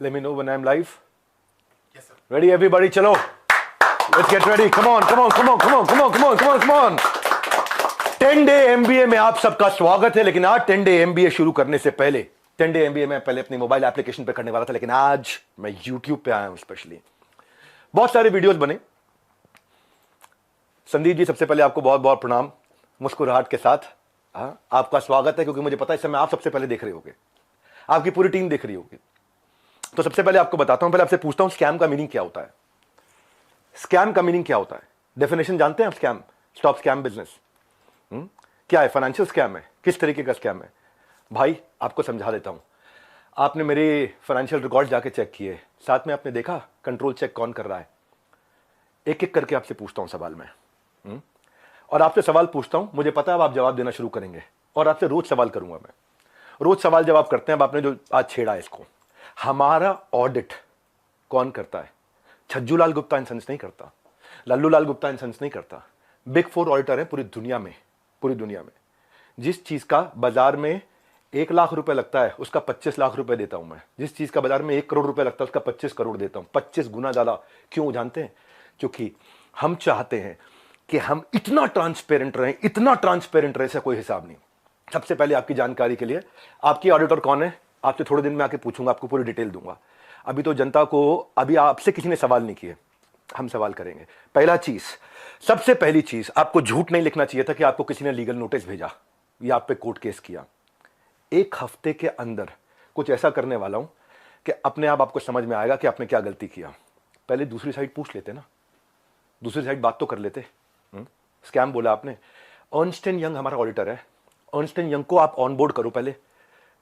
Let me know when I'm live. Yes, sir. Ready, everybody? चलो. Let's get ready. Come on, come on, come on, come on, come on, come on, come on, come on. 10-day MBA में आप सबका स्वागत है, लेकिन आज 10-day MBA शुरू करने से पहले 10-day MBA में पहले अपनी मोबाइल एप्लीकेशन पे करने वाला था, लेकिन आज मैं YouTube पे आया हूं स्पेशली. बहुत सारे वीडियोस बने. संदीप जी, सबसे पहले आपको बहुत बहुत प्रणाम. मुस्कुराहट के साथ आपका स्वागत है, क्योंकि मुझे पता है इस समय आप सबसे पहले देख रहे होगे, आपकी पूरी टीम देख रही होगी. तो सबसे पहले आपको बताता हूं, पहले आपसे पूछता हूं स्कैम का मीनिंग क्या होता है. स्कैम का मीनिंग क्या होता है? डेफिनेशन जानते हैं आप? Scam, stop scam business. क्या है? फाइनेंशियल स्कैम है? किस तरीके का स्कैम है भाई? आपको समझा देता हूं. आपने मेरे फाइनेंशियल रिकॉर्ड जाके चेक किए, साथ में आपने देखा कंट्रोल चेक कौन कर रहा है. एक एक करके आपसे पूछता हूं सवाल में, और आपसे सवाल पूछता हूं. मुझे पता है अब आप जवाब देना शुरू करेंगे, और आपसे रोज सवाल करूंगा मैं. रोज सवाल जवाब करते हैं. अब आपने जो आज छेड़ा है इसको, हमारा ऑडिट कौन करता है? छज्जू लाल गुप्ता एंड सन्स नहीं करता, लल्लू लाल गुप्ता एंड सन्स नहीं करता. बिग 4 ऑडिटर है पूरी दुनिया में. पूरी दुनिया में जिस चीज का बाजार में 1 लाख रुपए लगता है, उसका 25 लाख रुपए देता हूं मैं. जिस चीज का बाजार में 1 करोड़ रुपए लगता है, उसका 25 करोड़ देता हूं. 25 गुना ज्यादा. क्यों जानते हैं? क्योंकि हम चाहते हैं कि हम इतना ट्रांसपेरेंट रहें, इतना ट्रांसपेरेंट रहे, ऐसा कोई हिसाब नहीं. सबसे पहले आपकी जानकारी के लिए, आपकी ऑडिटर कौन है आपसे थोड़े दिन में आके पूछूंगा, आपको पूरी डिटेल दूंगा. अभी तो जनता को, अभी आपसे किसी ने सवाल नहीं किए, हम सवाल करेंगे. पहला चीज, सबसे पहली चीज, आपको झूठ नहीं लिखना चाहिए था कि आपको किसी ने लीगल नोटिस भेजा या आप पे कोर्ट केस किया. 1 हफ्ते के अंदर कुछ ऐसा करने वाला हूं कि अपने आप आपको समझ में आएगा कि आपने क्या गलती किया. पहले दूसरी साइड पूछ लेते ना, दूसरी साइड बात तो कर लेते. स्कैम बोला आपने. अर्नस्ट एंड यंग हमारा ऑडिटर है. अर्नस्ट एंड यंग को आप ऑनबोर्ड करो, पहले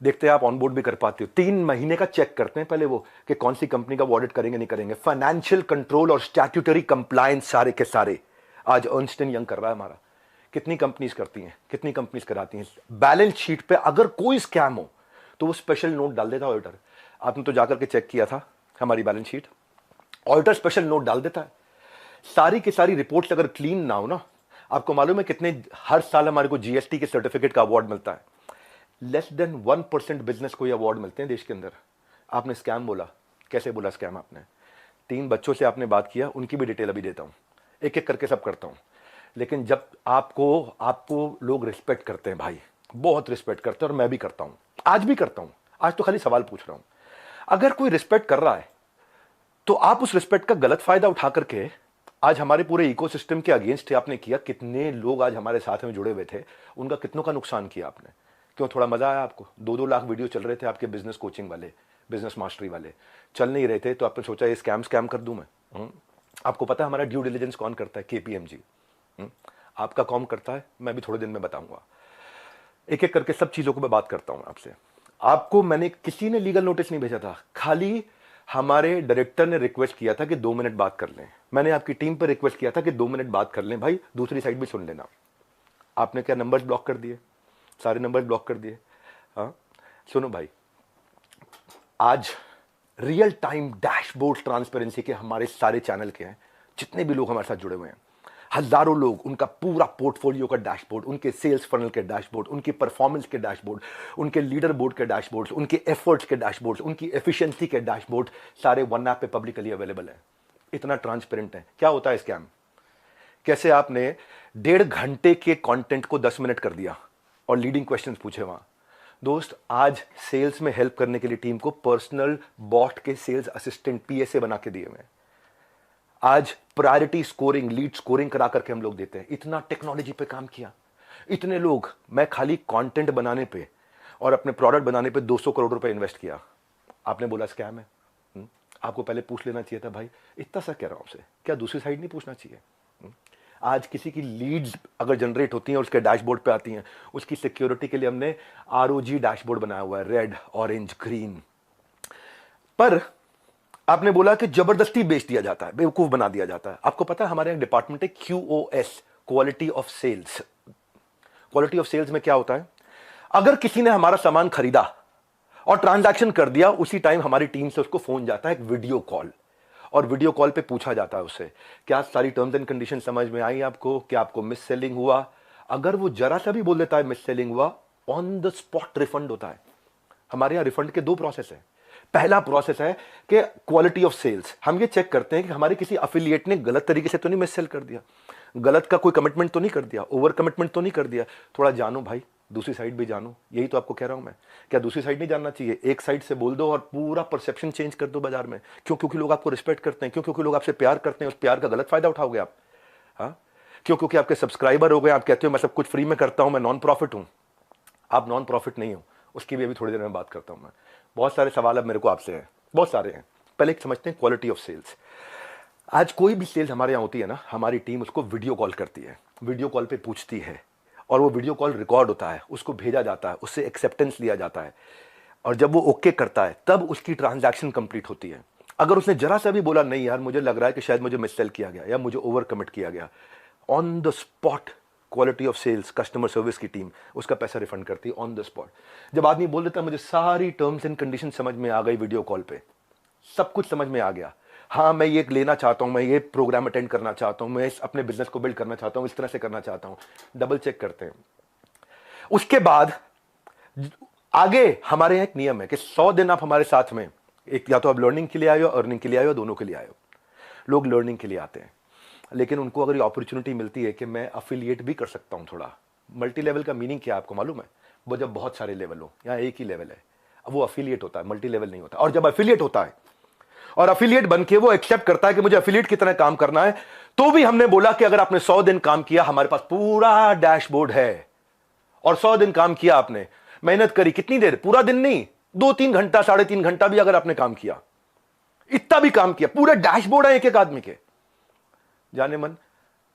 देखते हैं आप ऑनबोर्ड भी कर पाते हो. 3 महीने का चेक करते हैं पहले वो, कि कौन सी कंपनी का वो ऑडिट करेंगे नहीं करेंगे. फाइनेंशियल कंट्रोल और स्टैट्यूटरी कंप्लायंस सारे के सारे आज अर्नस्ट एंड यंग कर रहा है हमारा. कितनी कंपनीज करती हैं, कितनी कंपनीज कराती हैं. बैलेंस शीट पे अगर कोई स्कैम हो तो वो स्पेशल नोट डाल देता है ऑडिटर. आपने तो जाकर के चेक किया था हमारी balance sheet. Auditor special note डाल देता है. सारी की सारी रिपोर्ट्स अगर क्लीन ना हो ना, आपको मालूम है कितने हर साल हमारे को जीएसटी के सर्टिफिकेट का अवार्ड मिलता है. लेस देन 1% बिजनेस को ये अवार्ड मिलते हैं देश के अंदर. आपने स्कैम बोला. कैसे बोला स्कैम आपने? 3 बच्चों से आपने बात किया, उनकी भी डिटेल अभी देता हूं. एक एक करके सब करता हूं. लेकिन जब आपको लोग रिस्पेक्ट करते हैं भाई, बहुत रिस्पेक्ट करते हैं, और मैं भी करता हूं, आज भी करता हूं. आज तो खाली सवाल पूछ रहा हूं. अगर कोई रिस्पेक्ट कर रहा है तो आप उस रिस्पेक्ट का गलत फायदा उठा करके आज हमारे पूरे इकोसिस्टम के अगेंस्ट आपने किया. कितने लोग आज हमारे साथ में जुड़े हुए थे, उनका कितनों का नुकसान किया आपने. क्यों? थोड़ा मजा आया आपको? 2-2 लाख वीडियो चल रहे थे आपके बिजनेस कोचिंग वाले, बिजनेस मास्टरी वाले, चल नहीं रहे थे, तो आपने सोचा ये स्कैम कर दूं मैं. आपको पता है हमारा ड्यू डिलिजेंस कौन करता है? KPMG. आपका कौन करता है? मैं भी थोड़े दिन में बताऊंगा. एक एक करके सब चीजों को मैं बात करता हूं आपसे. आपको मैंने, किसी ने लीगल नोटिस नहीं भेजा था, खाली हमारे डायरेक्टर ने रिक्वेस्ट किया था कि 2 मिनट बात कर लें. मैंने आपकी टीम पर रिक्वेस्ट किया था कि 2 मिनट बात कर लें भाई, दूसरी साइड भी सुन लेना. आपने क्या नंबर्स ब्लॉक कर दिए? सारे नंबर्स ब्लॉक कर दिए. हाँ सुनो भाई, आज रियल टाइम डैशबोर्ड ट्रांसपेरेंसी के हमारे सारे चैनल के हैं, जितने भी लोग हमारे साथ जुड़े हुए हैं, हजारों लोग, उनका पूरा पोर्टफोलियो का डैशबोर्ड, उनके सेल्स फनल के डैशबोर्ड, उनकी परफॉर्मेंस के डैशबोर्ड, उनके लीडर बोर्ड के डैशबोर्ड्स, उनके एफर्ट्स के डैशबोर्ड्स, उनकी एफिशिएंसी के डैशबोर्ड सारे वन ऐप पे पब्लिकली अवेलेबल है. इतना ट्रांसपेरेंट है. क्या होता है स्कैम? कैसे आपने 1.5 घंटे के कंटेंट को 10 मिनट कर दिया और लीडिंग क्वेश्चंस पूछे वहां. दोस्त, आज सेल्स में हेल्प करने के लिए टीम को पर्सनल बॉट के सेल्स असिस्टेंट PSA बना के दिए हुए. आज प्रायोरिटी स्कोरिंग, लीड स्कोरिंग करा करके हम लोग देते हैं. इतना टेक्नोलॉजी पे काम किया, इतने लोग. मैं खाली कंटेंट बनाने पे और अपने प्रोडक्ट बनाने पे 200 करोड़ रुपए इन्वेस्ट किया. आपने बोला स्कैम है. आपको पहले पूछ लेना चाहिए था भाई. इतना सा कह रहा हूं आपसे, क्या दूसरी साइड नहीं पूछना चाहिए? आज किसी की लीड्स अगर जनरेट होती हैं और उसके डैशबोर्ड पे आती हैं, उसकी सिक्योरिटी के लिए हमने ROG डैशबोर्ड बनाया हुआ है, रेड, ऑरेंज, ग्रीन. पर आपने बोला कि जबरदस्ती बेच दिया जाता है, बेवकूफ बना दिया जाता है. आपको पता है हमारे एक डिपार्टमेंट है QoS, quality of sales. Quality of sales में क्या होता है? अगर किसी ने हमारा सामान खरीदा और ट्रांजैक्शन कर दिया, उसी टाइम हमारी टीम से उसको फोन जाता है, एक वीडियो कॉल, और वीडियो कॉल पे पूछा जाता है उससे, क्या सारी टर्म्स एंड कंडीशन समझ में आई आपको? क्या आपको मिस सेलिंग हुआ? अगर वो जरा सा भी बोल देता है मिस सेलिंग हुआ, ऑन द स्पॉट रिफंड होता है. हमारे यहां रिफंड के 2 प्रोसेस है. पहला प्रोसेस है कि क्वालिटी ऑफ सेल्स। हम ये चेक करते हैं कि हमारे किसी अफिलिएट ने गलत तरीके से तो नहीं मिस सेल कर दिया, गलत का कोई कमिटमेंट तो नहीं कर दिया, ओवर कमिटमेंट तो नहीं कर दिया। थोड़ा जानो भाई, दूसरी साइड भी जानो, यही तो आपको कह रहा हूं मैं। क्या दूसरी साइड नहीं जानना चाहिए? एक साइड से बोल दो और पूरा परसेप्शन चेंज कर दो बाजार में। क्यों? क्योंकि लोग आपको रिस्पेक्ट करते हैं। क्यों? क्योंकि लोग आपसे प्यार करते हैं। उस प्यार का गलत फायदा उठाओगे आप? हाँ, क्यों? क्योंकि आपके सब्सक्राइबर हो गए, आप कहते हो मैं सब कुछ फ्री में करता हूं, मैं नॉन प्रॉफिट हूं। आप नॉन प्रॉफिट नहीं हो, उसकी भी अभी थोड़ी देर में बात करता हूं मैं। बहुत सारे सवाल अब मेरे को आपसे हैं, बहुत सारे हैं। पहले एक समझते हैं क्वालिटी ऑफ सेल्स। आज कोई भी सेल्स हमारे यहाँ होती है ना, हमारी टीम उसको वीडियो कॉल करती है, वीडियो कॉल पे पूछती है, और वो वीडियो कॉल रिकॉर्ड होता है, उसको भेजा जाता है, उससे एक्सेप्टेंस लिया जाता है, और जब वो ओके करता है तब उसकी ट्रांजैक्शन कंप्लीट होती है। अगर उसने जरा सा भी बोला नहीं यार मुझे लग रहा है कि शायद मुझे मिस सेल किया गया या मुझे ओवर कमिट किया गया, on the spot quality of sales customer service की टीम उसका पैसा रिफंड करती है ऑन द स्पॉट। जब आदमी बोल देता है मुझे सारी टर्म्स एंड कंडीशन समझ में आ गई वीडियो कॉल पे, सब कुछ समझ में आ गया, हाँ मैं ये लेना चाहता हूं, मैं ये प्रोग्राम अटेंड करना चाहता हूं, मैं अपने बिजनेस को बिल्ड करना चाहता हूं, इस तरह से करना चाहता हूं, डबल चेक करते हैं। उसके बाद आगे हमारे यहाँ एक नियम है कि 100 दिन आप हमारे साथ में, एक या तो आप लर्निंग के लिए आए हो, अर्निंग के लिए आए हो, दोनों के लिए आए हो। लोग लर्निंग के लिए आते हैं, लेकिन उनको अगर ये अपॉर्चुनिटी मिलती है कि मैं अफिलिएट भी कर सकता हूं थोड़ा। मल्टी लेवल का मीनिंग क्या है आपको मालूम है? वो जब बहुत सारे लेवल हो, यहाँ एक ही लेवल है, अब वो अफिलिएट होता है, मल्टी लेवल नहीं होता। और जब अफिलिएट होता है और अफिलिएट बनके वो एक्सेप्ट करता है कि मुझे अफिलिएट की तरह काम करना है, तो भी हमने बोला कि अगर आपने 100 दिन काम किया, हमारे पास पूरा डैशबोर्ड है, और 100 दिन काम किया आपने, मेहनत करी, कितनी देर? पूरा दिन नहीं, 2-3 घंटा, 3.5 घंटा भी अगर आपने काम किया, इतना भी काम किया, पूरे डैशबोर्ड है एक एक आदमी के। जाने मन,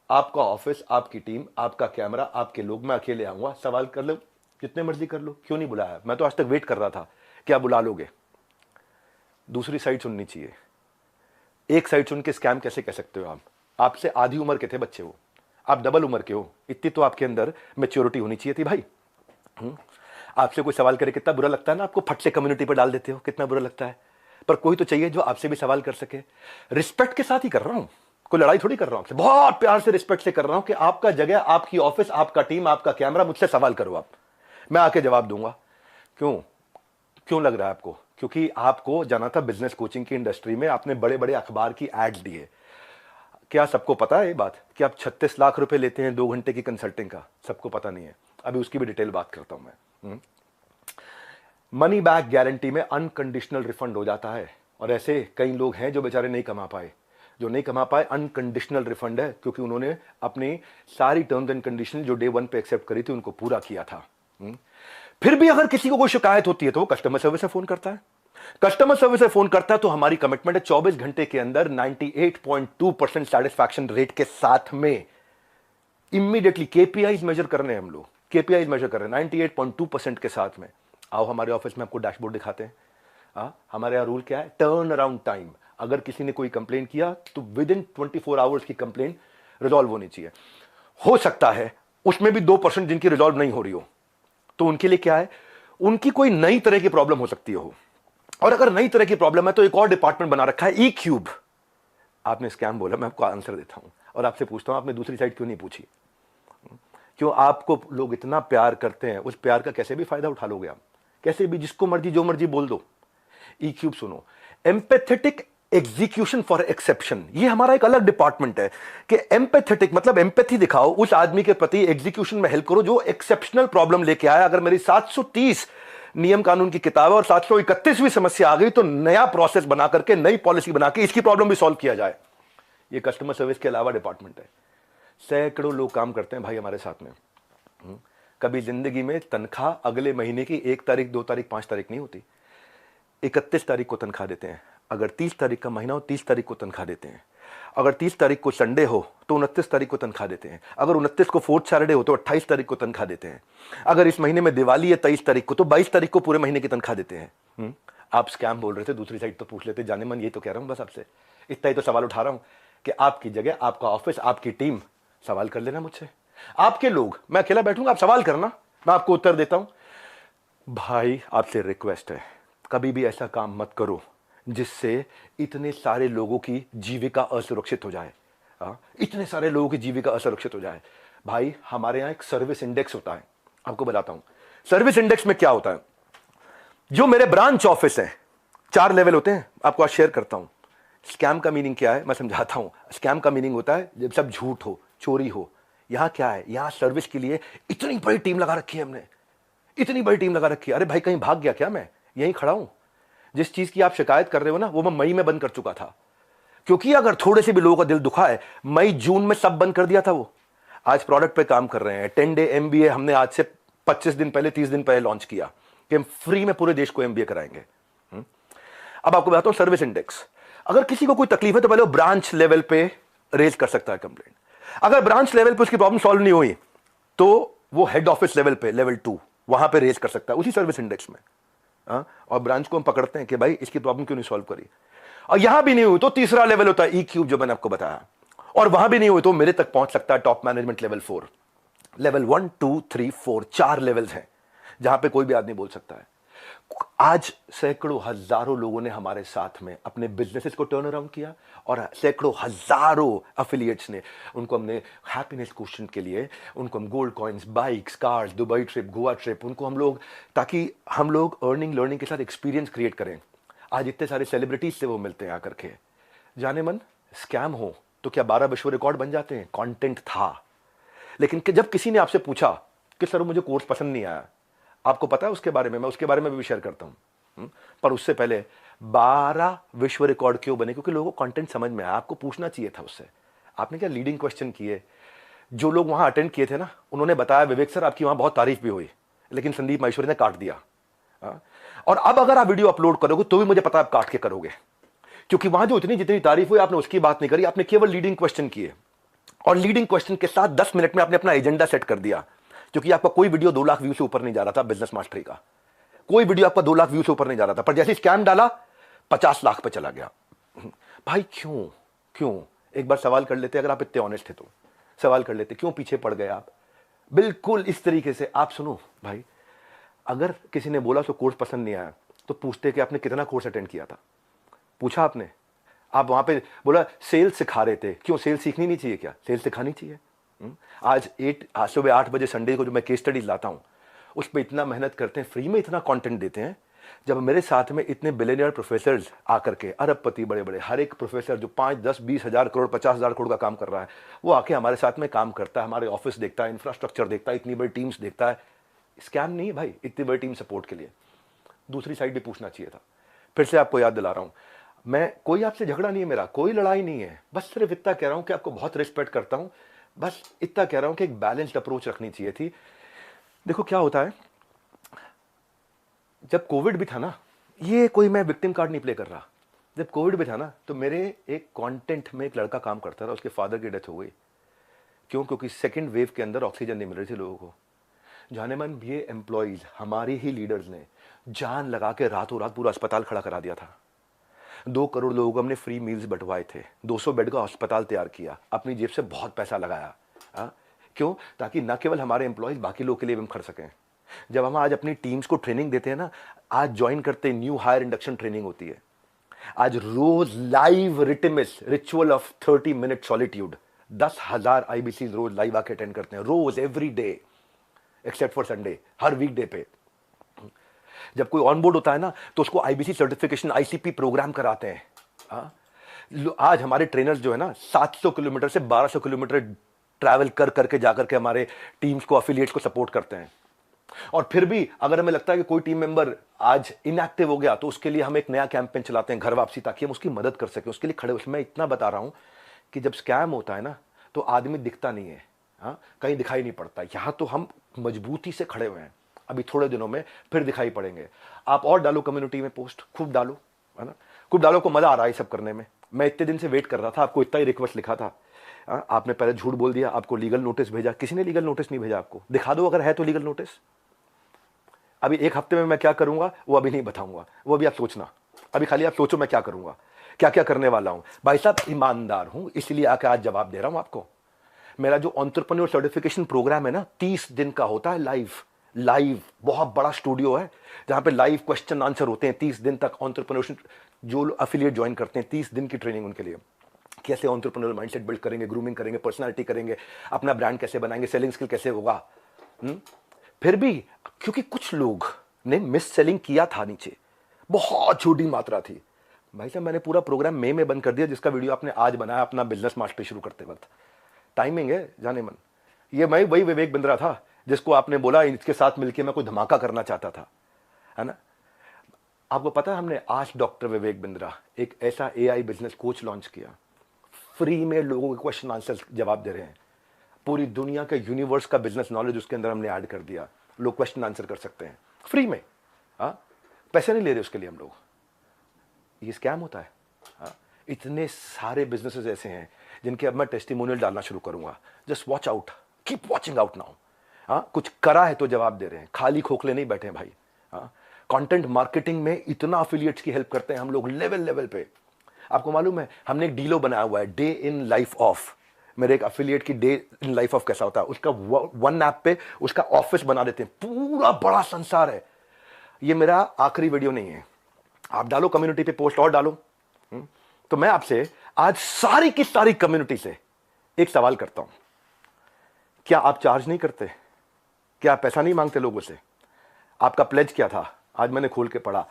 आपका ऑफिस, आपकी टीम, आपका कैमरा, आपके लोग, मैं अकेले आऊंगा, सवाल कर लो जितने मर्जी कर लो, क्यों नहीं बुलाया? मैं तो आज तक वेट कर रहा था कि आप बुला लोगे। दूसरी साइड सुननी चाहिए। एक साइड सुन के स्कैम कैसे कह सकते हो आप? आपसे आधी उम्र के थे बच्चे वो, आप डबल उम्र के हो, इतनी तो आपके अंदर मैच्योरिटी होनी चाहिए थी भाई। आपसे कोई सवाल करे कितना बुरा लगता है ना, आपको फट से कम्युनिटी पर डाल देते हो, कितना बुरा लगता है। पर कोई तो चाहिए जो आपसे भी सवाल कर सके। रिस्पेक्ट के साथ ही कर रहा हूं, कोई लड़ाई थोड़ी कर रहा हूं आपसे, बहुत प्यार से रिस्पेक्ट से कर रहा हूं कि आपका जगह, आपकी ऑफिस, आपका टीम, आपका कैमरा, मुझसे सवाल करो आप, मैं आके जवाब दूंगा। क्यों? क्यों लग रहा है आपको? क्योंकि आपको जाना था बिजनेस कोचिंग की इंडस्ट्री में, आपने बड़े बड़े अखबार की एड्स दिए। क्या सबको पता है ये बात कि आप 36 लाख रुपए लेते हैं 2 घंटे की कंसल्टिंग का? सबको पता नहीं है, अभी उसकी भी डिटेल बात करता हूं मैं। मनी बैक गारंटी में अनकंडीशनल रिफंड हो जाता है, और ऐसे कई लोग हैं जो बेचारे नहीं कमा पाए, जो नहीं कमा पाए, अनकंडीशनल रिफंड है, क्योंकि उन्होंने अपनी सारी टर्म्स एंड कंडीशन जो डे 1 पे एक्सेप्ट करी थी उनको पूरा किया था। फिर भी अगर किसी को कोई शिकायत होती है तो वो कस्टमर सर्विस से फोन करता है। कस्टमर सर्विस से फोन करता है तो हमारी कमिटमेंट है 24 घंटे के अंदर 98.2% सेटिस्फैक्शन रेट के साथ में इमीडिएटली केपीआईज मेजर करने हैं हम लोग, केपीआईज मेजर कर रहे हैं 98.2% के साथ में। आओ हमारे ऑफिस में आपको डैशबोर्ड दिखाते हैं। हमारे यहाँ रूल क्या है? Turn around time. अगर किसी ने कोई कंप्लेन किया तो विद इन 24 आवर्स की कंप्लेन रिजॉल्व होनी चाहिए। हो सकता है उसमें भी 2% जिनकी रिजॉल्व नहीं हो रही हो, तो उनके लिए क्या है, उनकी कोई नई तरह की प्रॉब्लम हो सकती हो, और अगर नई तरह की प्रॉब्लम है तो एक और डिपार्टमेंट बना रखा है, ई क्यूब। आपने स्कैम बोला, मैं आपको आंसर देता हूं और आपसे पूछता हूं आपने दूसरी साइड क्यों नहीं पूछी? क्यों? आपको लोग इतना प्यार करते हैं, उस प्यार का कैसे भी फायदा उठा लोगे आप, कैसे भी, जिसको मर्जी जो मर्जी बोल दो। ई क्यूब सुनो, एम्पैथेटिक एग्जीक्यूशन फॉर एक्सेप्शन, ये हमारा एक अलग डिपार्टमेंट है कि एम्पैथेटिक मतलब एम्पैथी दिखाओ उस आदमी के प्रति, एग्जीक्यूशन में हेल्प करो जो एक्सेप्शनल प्रॉब्लम लेके आया। अगर मेरी 730 नियम कानून की किताब है और 731वीं समस्या आ गई तो नया प्रोसेस बना करके, नई पॉलिसी बना के इसकी प्रॉब्लम भी सॉल्व किया जाए। ये कस्टमर सर्विस के अलावा डिपार्टमेंट है। सैकड़ों लोग काम करते हैं भाई हमारे साथ में। कभी जिंदगी में तनख्वाह अगले महीने की 1 तारीख, 2 तारीख, 5 तारीख नहीं होती, 31 तारीख को तनख्वाह देते हैं। अगर 30 तारीख का महीना हो 30 तारीख को तनख्वाह देते हैं। अगर 30 तारीख को संडे हो तो 29 तारीख को तनख्वाह देते हैं। अगर 29 को फोर्थ सैटरडे हो तो 28 तारीख को तनख्वाह देते हैं। अगर इस महीने में दिवाली है 23 तारीख को तो 22 तारीख को पूरे महीने की तनख्वाह देते हैं। आप स्कैम बोल रहे थे, दूसरी साइड तो पूछ लेते। जाने मन, ये तो कह रहा हूं बस आपसे, इतना ही तो सवाल उठा रहा हूं कि आपकी जगह, आपका ऑफिस, आपकी टीम, सवाल कर लेना मुझसे। आपके लोग, मैं अकेला बैठूंगा, आप सवाल करना, मैं आपको उत्तर देता हूं। भाई आपसे रिक्वेस्ट है, कभी भी ऐसा काम मत करो जिससे इतने सारे लोगों की जीविका असुरक्षित हो जाए। इतने सारे लोगों की जीविका असुरक्षित हो जाए। भाई हमारे यहां एक सर्विस इंडेक्स होता है, आपको बताता हूं। सर्विस इंडेक्स में क्या होता है, जो मेरे ब्रांच ऑफिस है 4 लेवल होते हैं, आपको आज शेयर करता हूं। स्कैम का मीनिंग क्या है मैं समझाता हूं। स्कैम का मीनिंग होता है जब सब झूठ हो, चोरी हो। यहां क्या है, यहां सर्विस के लिए इतनी बड़ी टीम लगा रखी है हमने, इतनी बड़ी टीम लगा रखी है। अरे भाई कहीं भाग गया क्या? मैं यहीं खड़ा हूं। जिस चीज की आप शिकायत कर रहे हो ना, वो मैं मई में बंद कर चुका था, क्योंकि अगर थोड़े से भी लोगों का दिल दुखा है, मई जून में सब बंद कर दिया था। वो आज प्रोडक्ट पे काम कर रहे हैं। 10 डे MBA हमने आज से 25 दिन पहले, 30 दिन पहले लॉन्च किया कि हम फ्री में पूरे देश को MBA कराएंगे। अब आपको बताता हूं सर्विस इंडेक्स। अगर किसी को कोई तकलीफ है तो पहले वो ब्रांच लेवल पे रेज कर सकता है कंप्लेंट। अगर ब्रांच लेवल पे उसकी प्रॉब्लम सॉल्व नहीं हुई तो वो हेड ऑफिस लेवल पे, लेवल 2, वहां पे रेज कर सकता है उसी सर्विस इंडेक्स में। और ब्रांच को हम पकड़ते हैं कि भाई इसकी प्रॉब्लम क्यों नहीं सॉल्व करी। और यहां भी नहीं हुई तो तीसरा लेवल होता है E-क्यूब, जो मैंने आपको बताया। और वहां भी नहीं हुई तो मेरे तक पहुंच सकता है top management level 4। Level 1 2 3 4 4 levels हैं जहां पे कोई भी आदमी बोल सकता है। आज सैकड़ों हजारों लोगों ने हमारे साथ में अपने बिजनेसेस को टर्न अराउंड किया, और सैकड़ों हजारों एफिलिएट्स ने, उनको हमने हैप्पीनेस क्वेश्चन के लिए, उनको हम gold coins, bikes, cars, Dubai trip, Goa trip, उनको हम लोग, ताकि हम लोग अर्निंग लर्निंग के साथ एक्सपीरियंस क्रिएट करें। आज इतने सारे सेलिब्रिटीज से वो मिलते हैं आकर के। जाने मन स्कैम हो तो क्या 12 विश्व रिकॉर्ड बन जाते हैं? कंटेंट था। लेकिन जब किसी ने आपसे पूछा कि सर मुझे कोर्स पसंद नहीं आया, आपको पता है उसके बारे में, मैं उसके बारे में भी शेयर करता हूं। पर उससे पहले 12 विश्व रिकॉर्ड क्यों बने? क्योंकि लोगों को कंटेंट समझ में आया। आपको पूछना चाहिए था उससे। आपने क्या लीडिंग क्वेश्चन किए? जो लोग वहां अटेंड किए थे ना, उन्होंने बताया विवेक सर आपकी वहां बहुत तारीफ भी हुई, लेकिन संदीप माहेश्वरी ने काट दिया। और अब अगर आप वीडियो अपलोड करोगे तो भी मुझे पता है आप काट के करोगे, क्योंकि वहां जो इतनी जितनी तारीफ हुई आपने उसकी बात नहीं करी, आपने केवल लीडिंग क्वेश्चन किए। और लीडिंग क्वेश्चन के साथ 10 मिनट में आपने अपना एजेंडा सेट कर दिया, क्योंकि आपका कोई वीडियो 2 लाख व्यू से ऊपर नहीं जा रहा था। बिजनेस मास्टरी का कोई वीडियो आपका 2 लाख व्यू से ऊपर नहीं जा रहा था, पर जैसे स्कैम डाला 50 लाख पे चला गया। भाई क्यों? क्यों? एक बार सवाल कर लेते, अगर आप इतने ऑनेस्ट थे तो सवाल कर लेते, क्यों पीछे पड़ गए आप? बिल्कुल इस तरीके से आप सुनो भाई, अगर किसी ने बोला तो कोर्स पसंद नहीं आया तो पूछते कि आपने कितना कोर्स अटेंड किया था। पूछा आपने? आप वहां पे बोला सेल्स सिखा रहे थे, क्यों? सेल्स सीखनी नहीं चाहिए क्या? सेल्स सिखानी चाहिए। आज सुबह 8 बजे संडे को जो मैं केस स्टडीज लाता हूं, उस पर इतना मेहनत करते हैं, फ्री में इतना कंटेंट देते हैं। जब मेरे साथ में इतने बिलियनियर प्रोफेसर्स आकर के, अरबपति बड़े बड़े, हर एक प्रोफेसर जो 5 10 20 हजार करोड़ 50 हजार करोड़ का काम कर रहा है, वो आके हमारे साथ में काम करता है, हमारे ऑफिस देखता है, इंफ्रास्ट्रक्चर देखता है, इतनी बड़ी टीम्स देखता है। स्कैम नहीं है भाई, इतनी बड़ी टीम सपोर्ट के लिए। दूसरी साइड भी पूछना चाहिए था। फिर से आपको याद दिला रहा हूं, मैं कोई आपसे झगड़ा नहीं है, मेरा कोई लड़ाई नहीं है, बस सिर्फ इतना कह रहा हूं कि आपको बहुत रिस्पेक्ट करता हूं, बस इतना कह रहा हूं कि एक बैलेंस्ड अप्रोच रखनी चाहिए थी। देखो क्या होता है, जब कोविड भी था ना, ये कोई मैं विक्टिम कार्ड नहीं प्ले कर रहा, जब कोविड भी था ना, तो मेरे एक कंटेंट में एक लड़का काम करता था, उसके फादर की डेथ हो गई। क्यों? क्योंकि सेकेंड वेव के अंदर ऑक्सीजन नहीं मिल रही थी लोगों को। जाने मन ये एम्प्लॉइज, हमारी ही लीडर्स ने जान लगा के रातों रात पूरा अस्पताल खड़ा करा दिया था। 2 करोड़ लोगों को हमने फ्री मील्स बंटवाए थे, 200 बेड का अस्पताल तैयार किया, अपनी जेब से बहुत पैसा लगाया। क्यों? ताकि न केवल हमारे एम्प्लॉइज, बाकी लोग के लिए भी हम खड़ सकें। जब हम आज अपनी टीम्स को ट्रेनिंग देते हैं ना, आज ज्वाइन करते हैं, न्यू हायर इंडक्शन ट्रेनिंग होती है, आज रोज लाइव रिटिमिस ritual of 30 minute solitude, 10,000 IBC रोज लाइव आके अटेंड करते हैं, रोज, every day except for Sunday, हर वीकडे पे। जब कोई ऑन बोर्ड होता है ना, तो उसको IBC सर्टिफिकेशन, ICP प्रोग्राम कराते हैं। आज हमारे ट्रेनर्स जो है ना, 700 किलोमीटर से 1200 किलोमीटर ट्रैवल कर करके जाकर के हमारे टीम्स को, अफिलिएट्स को सपोर्ट करते हैं। और फिर भी अगर हमें लगता है कि कोई टीम मेंबर आज इनएक्टिव हो गया, तो उसके लिए हम एक नया कैंपेन चलाते हैं, घर वापसी, ताकि हम उसकी मदद कर सकें, उसके लिए खड़े। उसमें इतना बता रहा हूं कि जब स्कैम होता है ना, तो आदमी दिखता नहीं है, कहीं दिखाई नहीं पड़ता। यहां तो हम मजबूती से खड़े हुए हैं, अभी थोड़े दिनों में फिर दिखाई पड़ेंगे। आप और डालो कम्युनिटी में पोस्ट, खूब डालो, है ना, खूब डालो। को मजा आ रहा है सब करने में। मैं इतने दिन से वेट कर रहा था, आपको इतना ही रिक्वेस्ट लिखा था, आपने पहले झूठ बोल दिया, आपको लीगल नोटिस भेजा। किसी ने लीगल नोटिस नहीं भेजा आपको, दिखा दो अगर है तो लीगल नोटिस। अभी 1 हफ्ते में मैं क्या करूंगा वो अभी नहीं बताऊंगा, वो अभी आप सोचना। अभी खाली आप सोचो मैं क्या करूंगा, क्या क्या करने वाला हूं। भाई साहब ईमानदार हूं, इसलिए आके आज जवाब दे रहा हूं आपको। मेरा जो एंटरप्रेन्योर सर्टिफिकेशन प्रोग्राम है ना, 30 दिन का होता है, लाइव बहुत बड़ा स्टूडियो है जहां पे लाइव क्वेश्चन आंसर होते हैं 30 दिन तक। एंटरप्रेन्योरशिप जो अफिलिएट ज्वाइन करते हैं, 30 दिन की ट्रेनिंग उनके लिए, कैसे एंटरप्रेन्योर माइंडसेट बिल्ड करेंगे, ग्रूमिंग करेंगे, पर्सनालिटी करेंगे, अपना ब्रांड कैसे बनाएंगे, सेलिंग स्किल कैसे होगा। फिर भी क्योंकि कुछ लोग ने मिस सेलिंग किया था नीचे, बहुत छोटी मात्रा थी। भाई साहब मैंने पूरा प्रोग्राम मई में बंद कर दिया, जिसका वीडियो आपने आज बनाया अपना बिजनेस मास्टरी शुरू करते वक्त। टाइमिंग है जाने मन। ये मैं वही विवेक बिंद्रा था जिसको आपने बोला इसके साथ मिलकर मैं कोई धमाका करना चाहता था, है ना। आपको पता है हमने आज डॉक्टर विवेक बिंद्रा एक ऐसा एआई बिजनेस कोच लॉन्च किया, फ्री में लोगों के क्वेश्चन आंसर जवाब दे रहे हैं। पूरी दुनिया के यूनिवर्स का बिजनेस नॉलेज उसके अंदर हमने ऐड कर दिया, लोग क्वेश्चन आंसर कर सकते हैं फ्री में। हाँ, पैसे नहीं ले रहे उसके लिए हम लोग। ये स्कैम होता है। हाँ, इतने सारे बिजनेसेस ऐसे हैं जिनके अब मैं टेस्टिमोनियल डालना शुरू करूंगा। Just watch out, keep watching out now. हाँ, कुछ करा है तो जवाब दे रहे हैं, खाली खोखले नहीं बैठे भाई। हाँ, कंटेंट मार्केटिंग में इतना अफिलिएट्स की हेल्प करते हैं हम लोग लेवल पे। आपको मालूम है हमने एक डीलो बनाया हुआ है, डे इन लाइफ ऑफ। मेरे एक अफिलिएट की डे इन लाइफ ऑफ कैसा होता है, उसका वन ऐप पे उसका ऑफिस बना देते हैं, पूरा बड़ा संसार है। ये मेरा आखिरी वीडियो नहीं है, आप डालो कम्युनिटी पे पोस्ट और डालो। तो मैं आपसे आज सारी की सारी कम्युनिटी से एक सवाल करता हूं, क्या आप चार्ज नहीं करते? क्या आप पैसा नहीं मांगते लोगों से? आपका प्लेज क्या था? आज मैंने खोल के पढ़ा,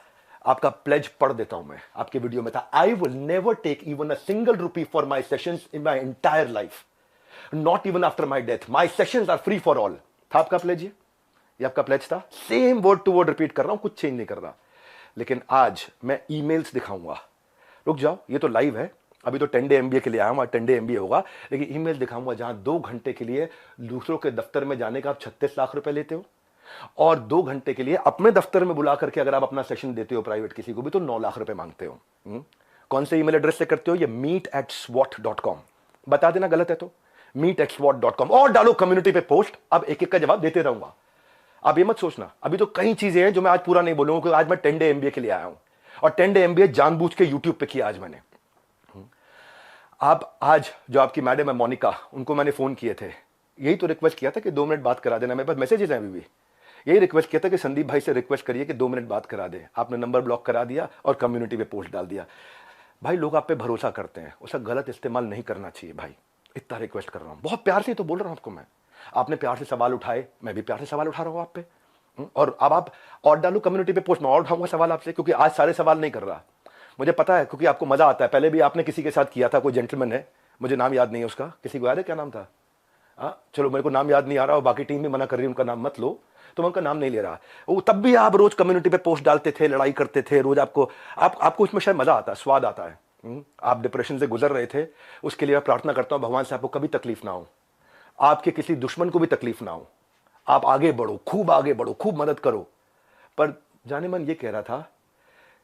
आपका प्लेज पढ़ देता हूं मैं। आपके वीडियो में था, I will never take even a single rupee for my sessions in my entire life, not even after my death, my sessions are free for all. था आपका प्लेज? ये आपका प्लेज था। Same word to word repeat कर रहा हूं, कुछ change नहीं कर रहा। लेकिन आज मैं ईमेल्स दिखाऊंगा। रुक जाओ, ये तो लाइव है, अभी तो 10 डे एमबीए के लिए आया हूं, 10 डे एमबीए होगा। लेकिन ईमेल दिखाऊंगा जहां 2 घंटे के लिए दूसरों के दफ्तर में जाने का आप 36 लाख रुपए लेते हो, और 2 घंटे के लिए अपने दफ्तर में बुला करके अगर आप अपना सेशन देते हो प्राइवेट किसी को भी तो 9 लाख रुपए मांगते हो। कौन से ईमेल एड्रेस से करते हो? ये meet@swot.com। बता देना गलत है तो meet@swot.com, और डालो कम्युनिटी पे पोस्ट। अब एक एक का जवाब देते रहूंगा। आप ये मत सोचना, अभी तो कई चीजें हैं जो मैं आज पूरा नहीं बोलूंगा, क्योंकि आज मैं 10 डे एमबीए के लिए आया हूं, और 10 डे एमबीए जानबूझ के यूट्यूब पे किया आज मैंने। आप आज जो आपकी मैडम है मोनिका, उनको मैंने फोन किए थे, यही तो रिक्वेस्ट किया था कि 2 मिनट बात करा देना। मेरे पास मैसेजेस हैं अभी भी, यही रिक्वेस्ट किया था कि संदीप भाई से रिक्वेस्ट करिए कि 2 मिनट बात करा दे। आपने नंबर ब्लॉक करा दिया और कम्युनिटी पे पोस्ट डाल दिया। भाई लोग आप पे भरोसा करते हैं, उसका गलत इस्तेमाल नहीं करना चाहिए भाई। इतना रिक्वेस्ट कर रहा हूं, बहुत प्यार से तो बोल रहा हूं आपको मैं। आपने प्यार से सवाल उठाए, मैं भी प्यार से सवाल उठा रहा हूं आप पे। और अब आप और डालो कम्युनिटी पे पोस्ट, मैं और उठाऊंगा सवाल आपसे, क्योंकि आज सारे सवाल नहीं कर रहा। मुझे पता है, क्योंकि आपको मजा आता है। पहले भी आपने किसी के साथ किया था, कोई जेंटलमैन है, मुझे नाम याद नहीं है उसका, किसी को याद है क्या नाम था? चलो मेरे को नाम याद नहीं आ रहा, और बाकी टीम भी मना कर रही है उनका नाम मत लो, तो मैं उनका नाम नहीं ले रहा। वो तब भी आप रोज कम्युनिटी पे पोस्ट डालते थे, लड़ाई करते थे रोज। आपको इसमें शायद मजा आता है, स्वाद आता है। आप डिप्रेशन से गुजर रहे थे, उसके लिए मैं प्रार्थना करता हूं भगवान से आपको कभी तकलीफ ना हो, आपके किसी दुश्मन को भी तकलीफ ना हो। आप आगे बढ़ो, खूब आगे बढ़ो, खूब मदद करो। पर जाने मन ये कह रहा था,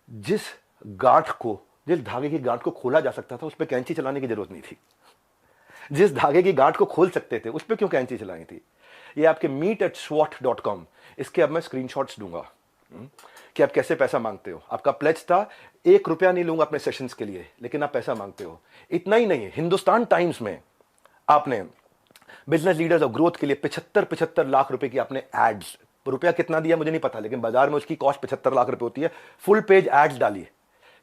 जिस गांठ को, जिस धागे की गांठ को खोला जा सकता था उस पर कैंची चलाने की जरूरत नहीं थी। जिस धागे की गांठ को खोल सकते थे उस पर क्यों कैंची चलानी थी? ये आपके meet@swot.com, इसके अब मैं स्क्रीनशॉट्स दूंगा कि आप कैसे पैसा मांगते हो। आपका प्लेज था 1 रुपया नहीं लूंगा अपने सेशंस के लिए, लेकिन आप पैसा मांगते हो। इतना ही नहीं, हिंदुस्तान टाइम्स में आपने बिजनेस लीडर्स और ग्रोथ के लिए 75 लाख रुपए की आपने एड्स, रुपया कितना दिया मुझे नहीं पता, लेकिन बाजार में उसकी कॉस्ट 75 लाख रुपए होती है। फुल पेज एड्स डाली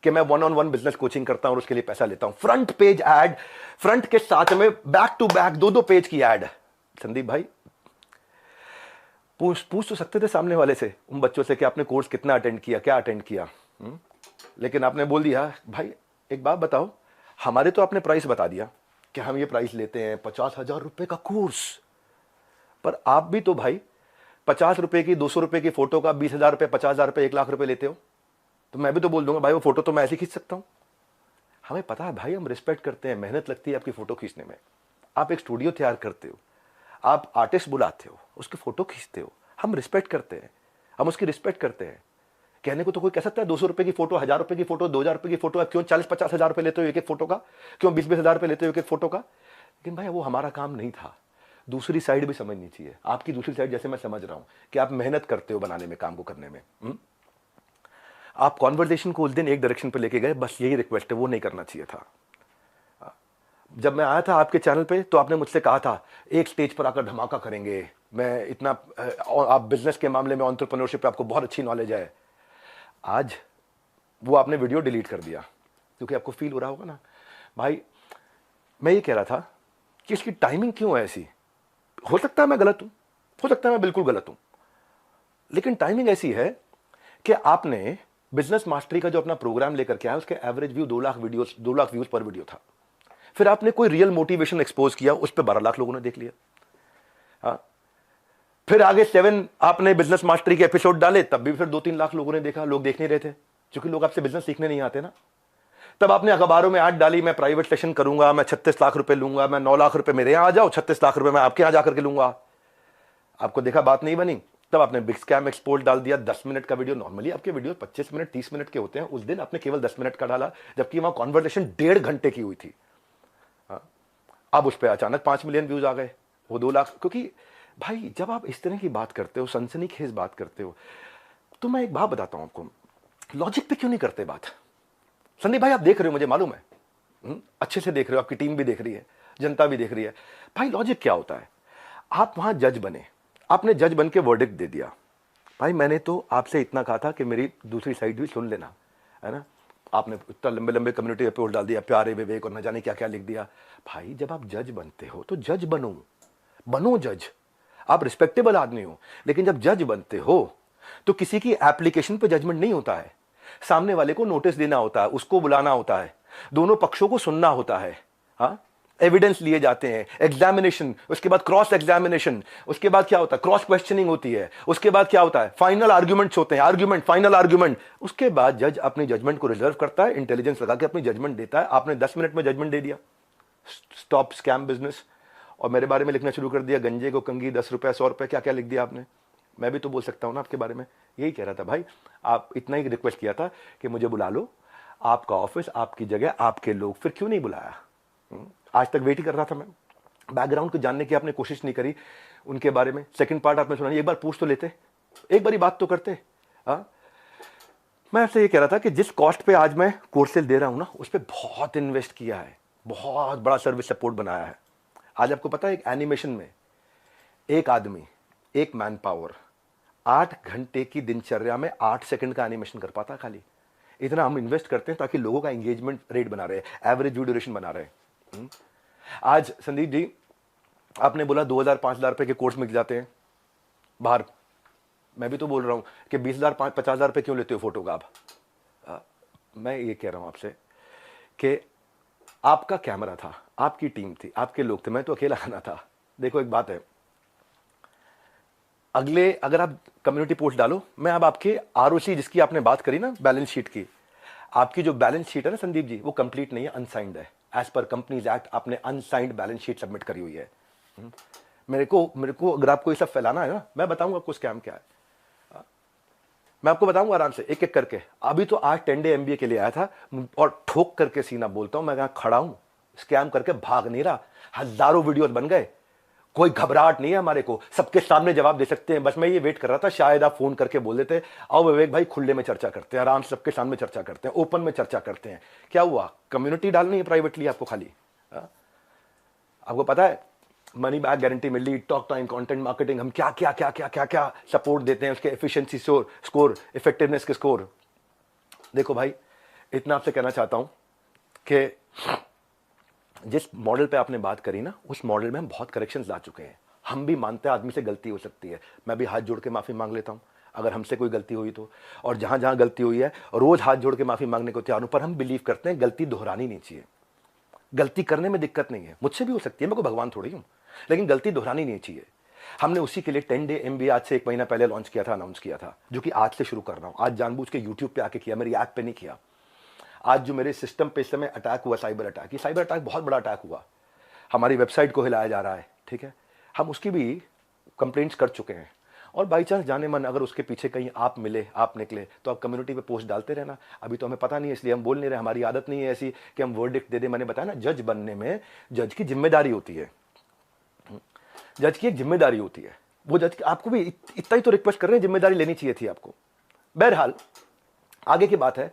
कि मैं 1-on-1 बिजनेस कोचिंग करता हूं और उसके लिए पैसा लेता हूं। फ्रंट पेज एड, फ्रंट के साथ में बैक टू बैक 2-2 पेज की एड। संदीप भाई पूछ तो सकते थे सामने वाले से, उन बच्चों से कि आपने कोर्स कितना अटेंड किया, क्या अटेंड किया। लेकिन आपने बोल दिया भाई एक बात बताओ, हमारे तो आपने प्राइस बता दिया कि हम ये प्राइस लेते हैं 50,000 रुपए का कोर्स, पर आप भी तो भाई 50 रुपए की, 200 रुपए की फोटो का 20,000 रुपए, 50,000 रुपए, 1 लाख रुपए लेते हो। तो मैं भी तो बोल दूंगा भाई वो फोटो तो मैं ऐसे खींच सकता हूं। हमें पता है भाई, हम रिस्पेक्ट करते हैं, मेहनत लगती है आपकी फोटो खींचने में। आप एक स्टूडियो तैयार करते हो, आप आर्टिस्ट बुलाते हो, उसकी फोटो खींचते हो, हम रिस्पेक्ट करते हैं, हम उसकी रिस्पेक्ट करते हैं। कहने को तो कोई कह सकता है 200 रुपए की फोटो, 1,000 रुपए की फोटो, 2,000 रुपए की फोटो, क्यों 40-50 हजार रुपए लेते हो एक एक फोटो का, क्यों 20-20 हजार रुपए लेते हो एक एक फोटो का। लेकिन भाई वो हमारा काम नहीं था। दूसरी साइड भी समझनी चाहिए, आपकी दूसरी साइड जैसे मैं समझ रहा हूं कि आप मेहनत करते हो बनाने में, काम को करने में। आप कॉन्वर्जेशन को उस दिन एक डायरेक्शन पे लेके गए, बस यही रिक्वेस्ट है, वो नहीं करना चाहिए था। जब मैं आया था आपके चैनल पे तो आपने मुझसे कहा था एक स्टेज पर आकर धमाका करेंगे, मैं इतना, आप बिजनेस के मामले में, एंटरप्रेन्योरशिप पे आपको बहुत अच्छी नॉलेज है। आज वो आपने वीडियो डिलीट कर दिया, क्योंकि आपको फील हो रहा होगा ना भाई। मैं ये कह रहा था कि इसकी टाइमिंग क्यों है ऐसी। हो सकता है मैं गलत हूं, हो सकता है मैं बिल्कुल गलत हूं, लेकिन टाइमिंग ऐसी है कि आपने बिजनेस मास्टरी का जो अपना प्रोग्राम लेकर के आया, उसके एवरेज व्यू 2 लाख व्यूज पर वीडियो था। फिर आपने कोई रियल मोटिवेशन एक्सपोज किया, उस पर 12 लाख लोगों ने देख लिया। हाँ, फिर आगे 7 आपने बिजनेस मास्टरी के एपिसोड डाले, तब भी फिर 2-3 लाख लोगों ने देखा। लोग देख नहीं रहे थे, क्योंकि लोग आपसे बिजनेस सीखने नहीं आते ना। तब आपने अखबारों में ऐड डाली, मैं प्राइवेट सेशन करूंगा, मैं 36 लाख रुपए लूंगा, मैं 9 लाख रुपए मेरे यहां आ जाओ, 36 लाख रुपए मैं आपके यहां जाकर के लूंगा। आपको देखा बात नहीं बनी, तब आपने बिग स्कैम एक्सपोर्ट डाल दिया। 10 मिनट का वीडियो, नॉर्मली आपके वीडियो 25 मिनट 30 मिनट के होते हैं, उस दिन आपने केवल 10 मिनट का डाला, जबकि वहां कॉन्वर्सेशन 1.5 घंटे की हुई थी। अब उस पर अचानक 5 मिलियन व्यूज आ गए, वो 2 लाख। क्योंकि भाई जब आप इस तरह की बात करते हो, सनसनीखेज बात करते हो, तो मैं एक बात बताता हूं आपको, लॉजिक पे क्यों नहीं करते बात। संदीप भाई आप देख रहे हो, मुझे मालूम है, अच्छे से देख रहे हो, आपकी टीम भी देख रही है, जनता भी देख रही है। भाई लॉजिक क्या होता है, आप वहां जज बने, आपने जज बन के वर्डिक्ट दे दिया। भाई मैंने तो आपसे इतना कहा था कि मेरी दूसरी साइड भी सुन लेना, है ना। आपने इतना लंबे लंबे कम्युनिटी रिपोर्ट डाल दिया, प्यारे विवेक और न जाने क्या क्या लिख दिया। भाई जब आप जज बनते हो तो जज बनो जज। आप रिस्पेक्टेबल आदमी हो, लेकिन जब जज बनते हो तो किसी की एप्लीकेशन पे जजमेंट नहीं होता है। सामने वाले को नोटिस देना होता है, उसको बुलाना होता है, दोनों पक्षों को सुनना होता है। हाँ, एविडेंस लिए जाते हैं, एग्जामिनेशन, उसके बाद क्रॉस एग्जामिनेशन, उसके बाद क्या होता है, क्रॉस क्वेश्चनिंग होती है, उसके बाद क्या होता है, फाइनल आर्ग्यूमेंट्स होते हैं, आर्ग्यूमेंट, फाइनल आर्ग्यूमेंट। उसके बाद जज अपनी जजमेंट को रिजर्व करता है, इंटेलिजेंस लगा के अपनी जजमेंट देता है। आपने 10 मिनट में जजमेंट दे दिया, स्टॉप स्कैम बिजनेस, और मेरे बारे में लिखना शुरू कर दिया, गंजे को कंगी 10 रुपए 100 रुपए, क्या क्या लिख दिया आपने। मैं भी तो बोल सकता हूं ना आपके बारे में, यही कह रहा था भाई। आप इतना ही रिक्वेस्ट किया था कि मुझे बुला लो, आपका ऑफिस, आपकी जगह, आपके लोग, फिर क्यों नहीं बुलाया। आज तक वेट ही कर रहा था मैं, बैकग्राउंड को जानने की आपने कोशिश नहीं करी उनके बारे में। सेकंड पार्ट आपने सुना, एक बार पूछ तो लेते, एक बारी बात तो करते। मैं आपसे ये कह रहा था कि जिस कॉस्ट पे आज मैं कोर्सेज दे रहा हूं ना, उस पर बहुत इन्वेस्ट किया है, बहुत बड़ा सर्विस सपोर्ट बनाया है। आज आपको पता है, एक एनिमेशन में एक आदमी, एक मैन पावर 8 घंटे की दिनचर्या में 8 सेकंड का एनिमेशन कर पाता खाली। इतना हम इन्वेस्ट करते हैं ताकि लोगों का एंगेजमेंट रेट बना रहे, एवरेज व्यू ड्यूरेशन बना रहे। आज संदीप जी आपने बोला 2,000-5,000 रुपए के कोर्स मिल जाते हैं बाहर। मैं भी तो बोल रहा हूं कि 20,000-50,000 रुपए क्यों लेते हो फोटो का आप। मैं ये कह रहा हूं आपसे कि आपका कैमरा था, आपकी टीम थी, आपके लोग थे, मैं तो अकेला आना था। देखो एक बात है, अगर आप कम्युनिटी पोस्ट डालो, मैं अब आपके आरओसी जिसकी आपने बात करी ना, बैलेंस शीट की, आपकी जो बैलेंस शीट है ना संदीप जी, वो कंप्लीट नहीं है, अनसाइंड है। एज पर कंपनीज एक्ट आपने अनसाइंड बैलेंस शीट सबमिट करी हुई है। मेरे को अगर आपको ये सब फैलाना है ना, मैं बताऊंगा आपको स्कैम क्या है, मैं आपको बताऊंगा आराम से एक एक करके। अभी तो आज 10 डे MBA के लिए आया था, और ठोक करके सीना बोलता हूं, मैं यहां खड़ा हूं, स्कैम करके भाग नहीं रहा। हजारों वीडियोस बन गए, कोई घबराहट नहीं है हमारे को, सबके सामने जवाब दे सकते हैं। बस मैं ये वेट कर रहा था, शायद आप फोन करके बोल देते, आओ विवेक भाई खुले में चर्चा करते हैं, आराम से सबके सामने चर्चा करते हैं, ओपन में चर्चा करते हैं। क्या हुआ, कम्युनिटी डालनी है प्राइवेटली आपको खाली। आपको पता है मनी बैक गारंटी मिल रही, टॉक टाइम, कंटेंट मार्केटिंग, हम क्या क्या क्या क्या क्या क्या सपोर्ट देते हैं, उसके एफिशिएंसी स्कोर, इफेक्टिवनेस के स्कोर। देखो भाई, इतना आपसे कहना चाहता हूं कि जिस मॉडल पे आपने बात करी ना, उस मॉडल में हम बहुत करेक्शंस ला चुके हैं। हम भी मानते हैं आदमी से गलती हो सकती है, मैं भी हाथ जोड़ के माफी मांग लेता हूं अगर हमसे कोई गलती हुई तो। और जहां जहां गलती हुई है रोज हाथ जोड़ के माफी मांगने को तैयार हूं, पर हम बिलीव करते हैं गलती दोहरानी नहीं चाहिए। गलती करने में दिक्कत नहीं है, मुझसे भी हो सकती है, मैं कोई भगवान थोड़ी हूं, लेकिन गलती दोहरानी नहीं चाहिए। हमने उसी के लिए 10 डे MBA आज से 1 महीना पहले लॉन्च किया था, अनाउंस किया था, जो कि आज से शुरू कर रहा हूं। आज जानबूझ के YouTube पे आके किया, मेरी ऐप पे नहीं किया। आज जो मेरे सिस्टम पे इस समय अटैक हुआ, साइबर अटैक, ये साइबर अटैक बहुत बड़ा अटैक हुआ, हमारी वेबसाइट को हिलाया जा रहा है, ठीक है, हम उसकी भी कंप्लेंट्स कर चुके हैं। और बाई चांस जाने मन अगर उसके पीछे कहीं आप मिले, आप निकले, तो आप कम्युनिटी पे पोस्ट डालते रहना। अभी तो हमें पता नहीं है, इसलिए हम बोल नहीं रहे, हमारी आदत नहीं है ऐसी कि हम वर्डिक्ट दे दे। मैंने बताया ना, जज बनने में जज की जिम्मेदारी होती है, जज की एक जिम्मेदारी होती है। वो जज आपको भी इतना ही तो रिक्वेस्ट कर रहे हैं, जिम्मेदारी लेनी चाहिए थी आपको। बहरहाल आगे की बात है,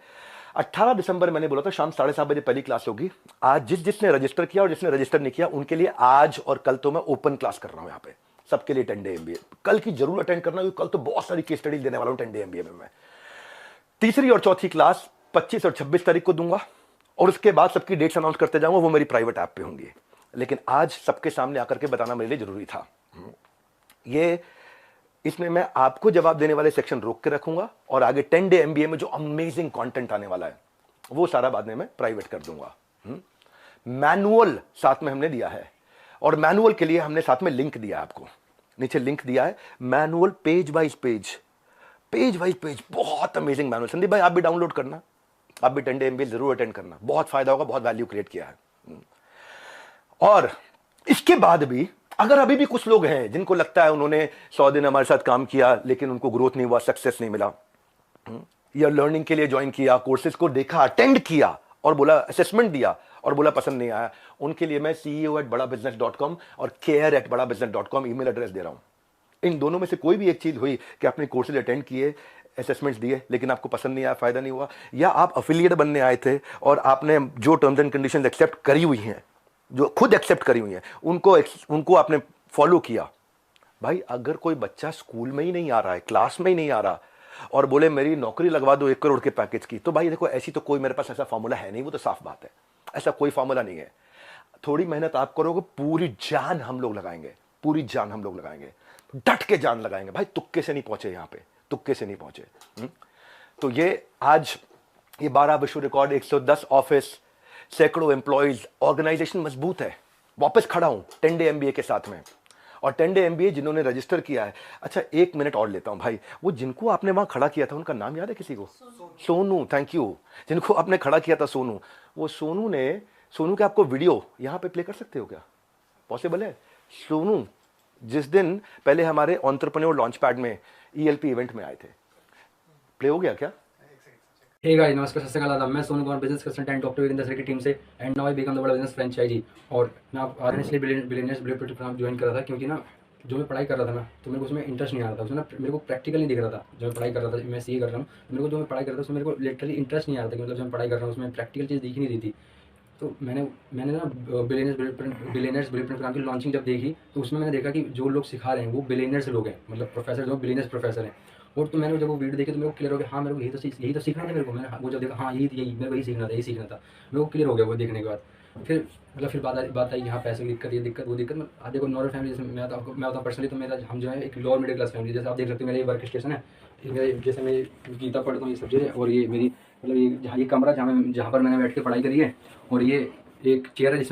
18 दिसंबर मैंने बोला था शाम 7:30 बजे पहली क्लास होगी। आज जिसने रजिस्टर किया और जिसने रजिस्टर नहीं किया, उनके लिए आज और कल तो मैं ओपन क्लास कर रहा हूं यहाँ पे, सबके लिए 10 डे MBA। कल की जरूर अटेंड करना, क्योंकि कल तो बहुत सारी केस स्टडीज देने वाला हूं 10 डे MBA में। मैं तीसरी और चौथी क्लास 25 और 26 तारीख को दूंगा, और उसके बाद सबकी डेट्स अनाउंस करते जाऊंगा, वो मेरी प्राइवेट ऐप पे होंगी। लेकिन आज सबके सामने आकर के बताना मेरे लिए जरूरी था। ये इसमें मैं आपको जवाब देने वाले सेक्शन रोक के रखूंगा और आगे 10 डे एमबीए में जो अमेजिंग कंटेंट आने वाला है वो सारा बाद में मैं प्राइवेट कर दूंगा। मैनुअल साथ में हमने दिया है और मैनुअल के लिए हमने साथ में लिंक दिया है, आपको नीचे लिंक दिया है। मैनुअल पेज वाइज पेज, बहुत अमेजिंग मैनुअल। संदीप भाई आप भी डाउनलोड करना, आप भी 10 डे एमबीए जरूर अटेंड करना, बहुत फायदा होगा, बहुत वैल्यू क्रिएट किया है। और इसके बाद भी अगर अभी भी कुछ लोग हैं जिनको लगता है उन्होंने 100 दिन हमारे साथ काम किया लेकिन उनको ग्रोथ नहीं हुआ, सक्सेस नहीं मिला, या लर्निंग के लिए ज्वाइन किया, कोर्सेज को देखा, अटेंड किया और बोला, असेसमेंट दिया और बोला पसंद नहीं आया, उनके लिए मैं ceo@badabusiness.com और care@badabusiness.com ईमेल एड्रेस दे रहा हूं। इन दोनों में से कोई भी एक चीज हुई कि आपने कोर्सेज अटेंड किए, असेसमेंट्स दिए लेकिन आपको पसंद नहीं आया, फायदा नहीं हुआ, या आप अफिलिएट बनने आए थे और आपने जो टर्म्स एंड कंडीशंस एक्सेप्ट करी हुई हैं, जो खुद एक्सेप्ट करी हुई हैं, उनको आपने फॉलो किया। भाई अगर कोई बच्चा स्कूल में ही नहीं आ रहा है, क्लास में ही नहीं आ रहा और बोले मेरी नौकरी लगवा दो 1 करोड़ के पैकेज की, तो भाई देखो ऐसी तो कोई मेरे पास ऐसा फॉर्मूला है नहीं, वो तो साफ बात है, ऐसा कोई फॉर्मूला नहीं है। थोड़ी मेहनत आप करोगे, पूरी जान हम लोग लगाएंगे, पूरी जान हम लोग लगाएंगे, डट के जान लगाएंगे भाई। तुक्के से नहीं पहुंचे यहां पे, तुक्के से नहीं पहुंचे। तो ये आज ये 12 विश्व रिकॉर्ड, 110 ऑफिस, सैकड़ों एम्प्लॉइज, ऑर्गेनाइजेशन मजबूत है। वापस खड़ा हूं 10 डे एमबीए के साथ में। और 10 डे एमबीए जिन्होंने रजिस्टर किया है, अच्छा 1 मिनट और लेता हूं भाई, वो जिनको आपने वहां खड़ा किया था उनका नाम याद है किसी को? Sonu, thank you. जिनको आपने खड़ा किया था सोनू, वो सोनू के आपको वीडियो यहां पे प्ले कर सकते हो क्या? पॉसिबल है? सोनू जिस दिन पहले हमारे एंटरप्रेन्योर लॉन्च पैड में ईएलपी इवेंट में आए थे, प्ले हो गया क्या? हे गाइस, नमस्कार, सत श्री अकाल, आदाब। मैं Sonu Kumar, business consultant doctor Virendra sir की टीम से, and now I become the बड़ा बिजनेस फ्रेंचाइजी। और मैं आज इसलिए बिलियनियर्स ब्लूप्रिंट प्रोग्राम ज्वाइन कर रहा था क्योंकि ना जो मैं पढ़ाई कर रहा था ना, तो मेरे को उसमें इंटरेस्ट नहीं आ रहा था, उसमें ना मेरे को प्रैक्टिकल नहीं दिख रहा था। जो मैं पढ़ाई कर रहा था, मैं सीए कर रहा हूँ, मेरे को जो मैं पढ़ाई कर रहा था उसमें मेरे को लिटरली इंटरेस्ट नहीं आ रहा था कि मतलब जो मैं पढ़ाई कर रहा हूँ उसमें प्रैक्टिकल चीज़ दिख नहीं रही थी। तो मैंने ना बिलियनर्स ब्लूप्रिंट प्रोग्राम की लॉन्चिंग जब देखी तो उसमें मैंने देखा कि जो लोग सिखा रहे हैं वो बिलियनर्स लोग हैं, मतलब प्रोफेसर जो बिलियनर्स प्रोफेसर हैं। और तो मैंने जब वो वीडियो देखी तो मेरे को क्लियर हो गया, हाँ मेरे को यही तो सीखना था मेरे को। मैंने वो जब देखा, हाँ यही मेरे को यही सीखना था, मेरे को क्लियर हो गया वो देखने के बाद। फिर बात आई यहाँ पैसे की दिक्कत, ये दिक्कत वो दिक्कत। आप देखो नॉर्मल फैमिली, जैसे मैं बताऊँ पर्सनली, तो मेरा हम जो है एक लोअर मिडिल क्लास फैमिली। जैसे आप देख सकते हो मेरा ये वर्क स्टेशन है, जैसे मैं गीता पढ़ता हूँ, ये सब चीज़ें, और ये मेरी मतलब ये कमरा जहाँ पर मैंने बैठ के पढ़ाई करी है, और ये एक चेयर है जिस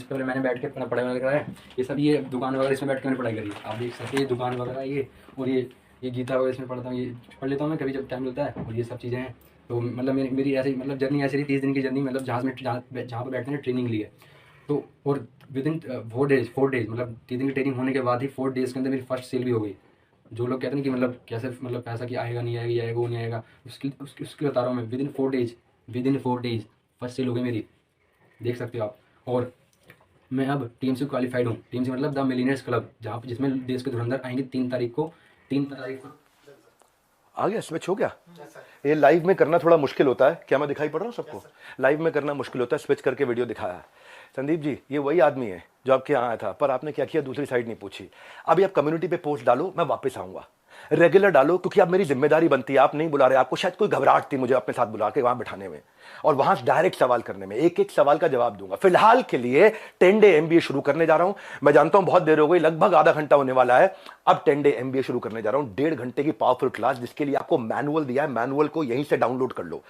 पर मैंने बैठ के अपना पढ़ाई वगैरह करा है। ये सब ये दुकान वगैरह इसमें बैठ के मैंने पढ़ाई करी है, आप देख सकते हैं। ये दुकान वगैरह ये, और ये गीता वगैरह इसमें पढ़ता हूँ, ये पढ़ लेता हूँ मैं कभी जब टाइम मिलता है। और ये सब चीज़ें हैं। तो मतलब मेरी ऐसी मतलब जर्नी ऐसी रही, 30 दिन की जर्नी, मतलब जहाँ पर बैठने ने ट्रेनिंग ली है। तो और विद इन 4 डेज मतलब 3 दिन की ट्रेनिंग होने के बाद ही 4 डेज़ के अंदर मेरी फर्स्ट सेल भी हो गई। जो लोग कहते हैं कि मतलब कैसे, मतलब पैसा कि आएगा नहीं आएगा, ये आएगा वो नहीं आएगा, उसकी बता रहा हूँ मैं। Within 4 days first sale हो गई मेरी, देख सकते हो आप। और मैं अब टीम से क्वालिफाइड हूँ। टीम से मतलब द मिलियनेयर्स क्लब, जहाँ जिसमें देश के धुरंधर आएंगे 3 तारीख को। आ गया, स्विच हो गया। ये लाइव में करना थोड़ा मुश्किल होता है। क्या मैं दिखाई पड़ रहा हूँ सबको? लाइव में करना मुश्किल होता है, स्विच करके वीडियो दिखाया। संदीप जी ये वही आदमी है जो आपके यहाँ आया था, पर आपने क्या किया, दूसरी साइड नहीं पूछी। अभी आप कम्युनिटी पे पोस्ट डालो, मैं वापस आऊंगा। रेगुलर डालो, क्योंकि अब मेरी जिम्मेदारी बनती है। आप नहीं बुला रहे, आपको शायद कोई घबराहट थी मुझे अपने साथ बुला के वहां बिठाने में और वहां डायरेक्ट सवाल करने में। एक एक सवाल का जवाब दूंगा। फिलहाल के लिए 10 डे एमबीए शुरू करने जा रहा हूं। मैं जानता हूं बहुत देर हो गई, लगभग आधा घंटा होने वाला है। अब 10 डे एमबीए शुरू करने जा रहा हूं, 1.5 घंटे की पावरफुल क्लास, जिसके लिए आपको मैनुअल दिया है। मैनुअल को यहीं से डाउनलोड कर लो,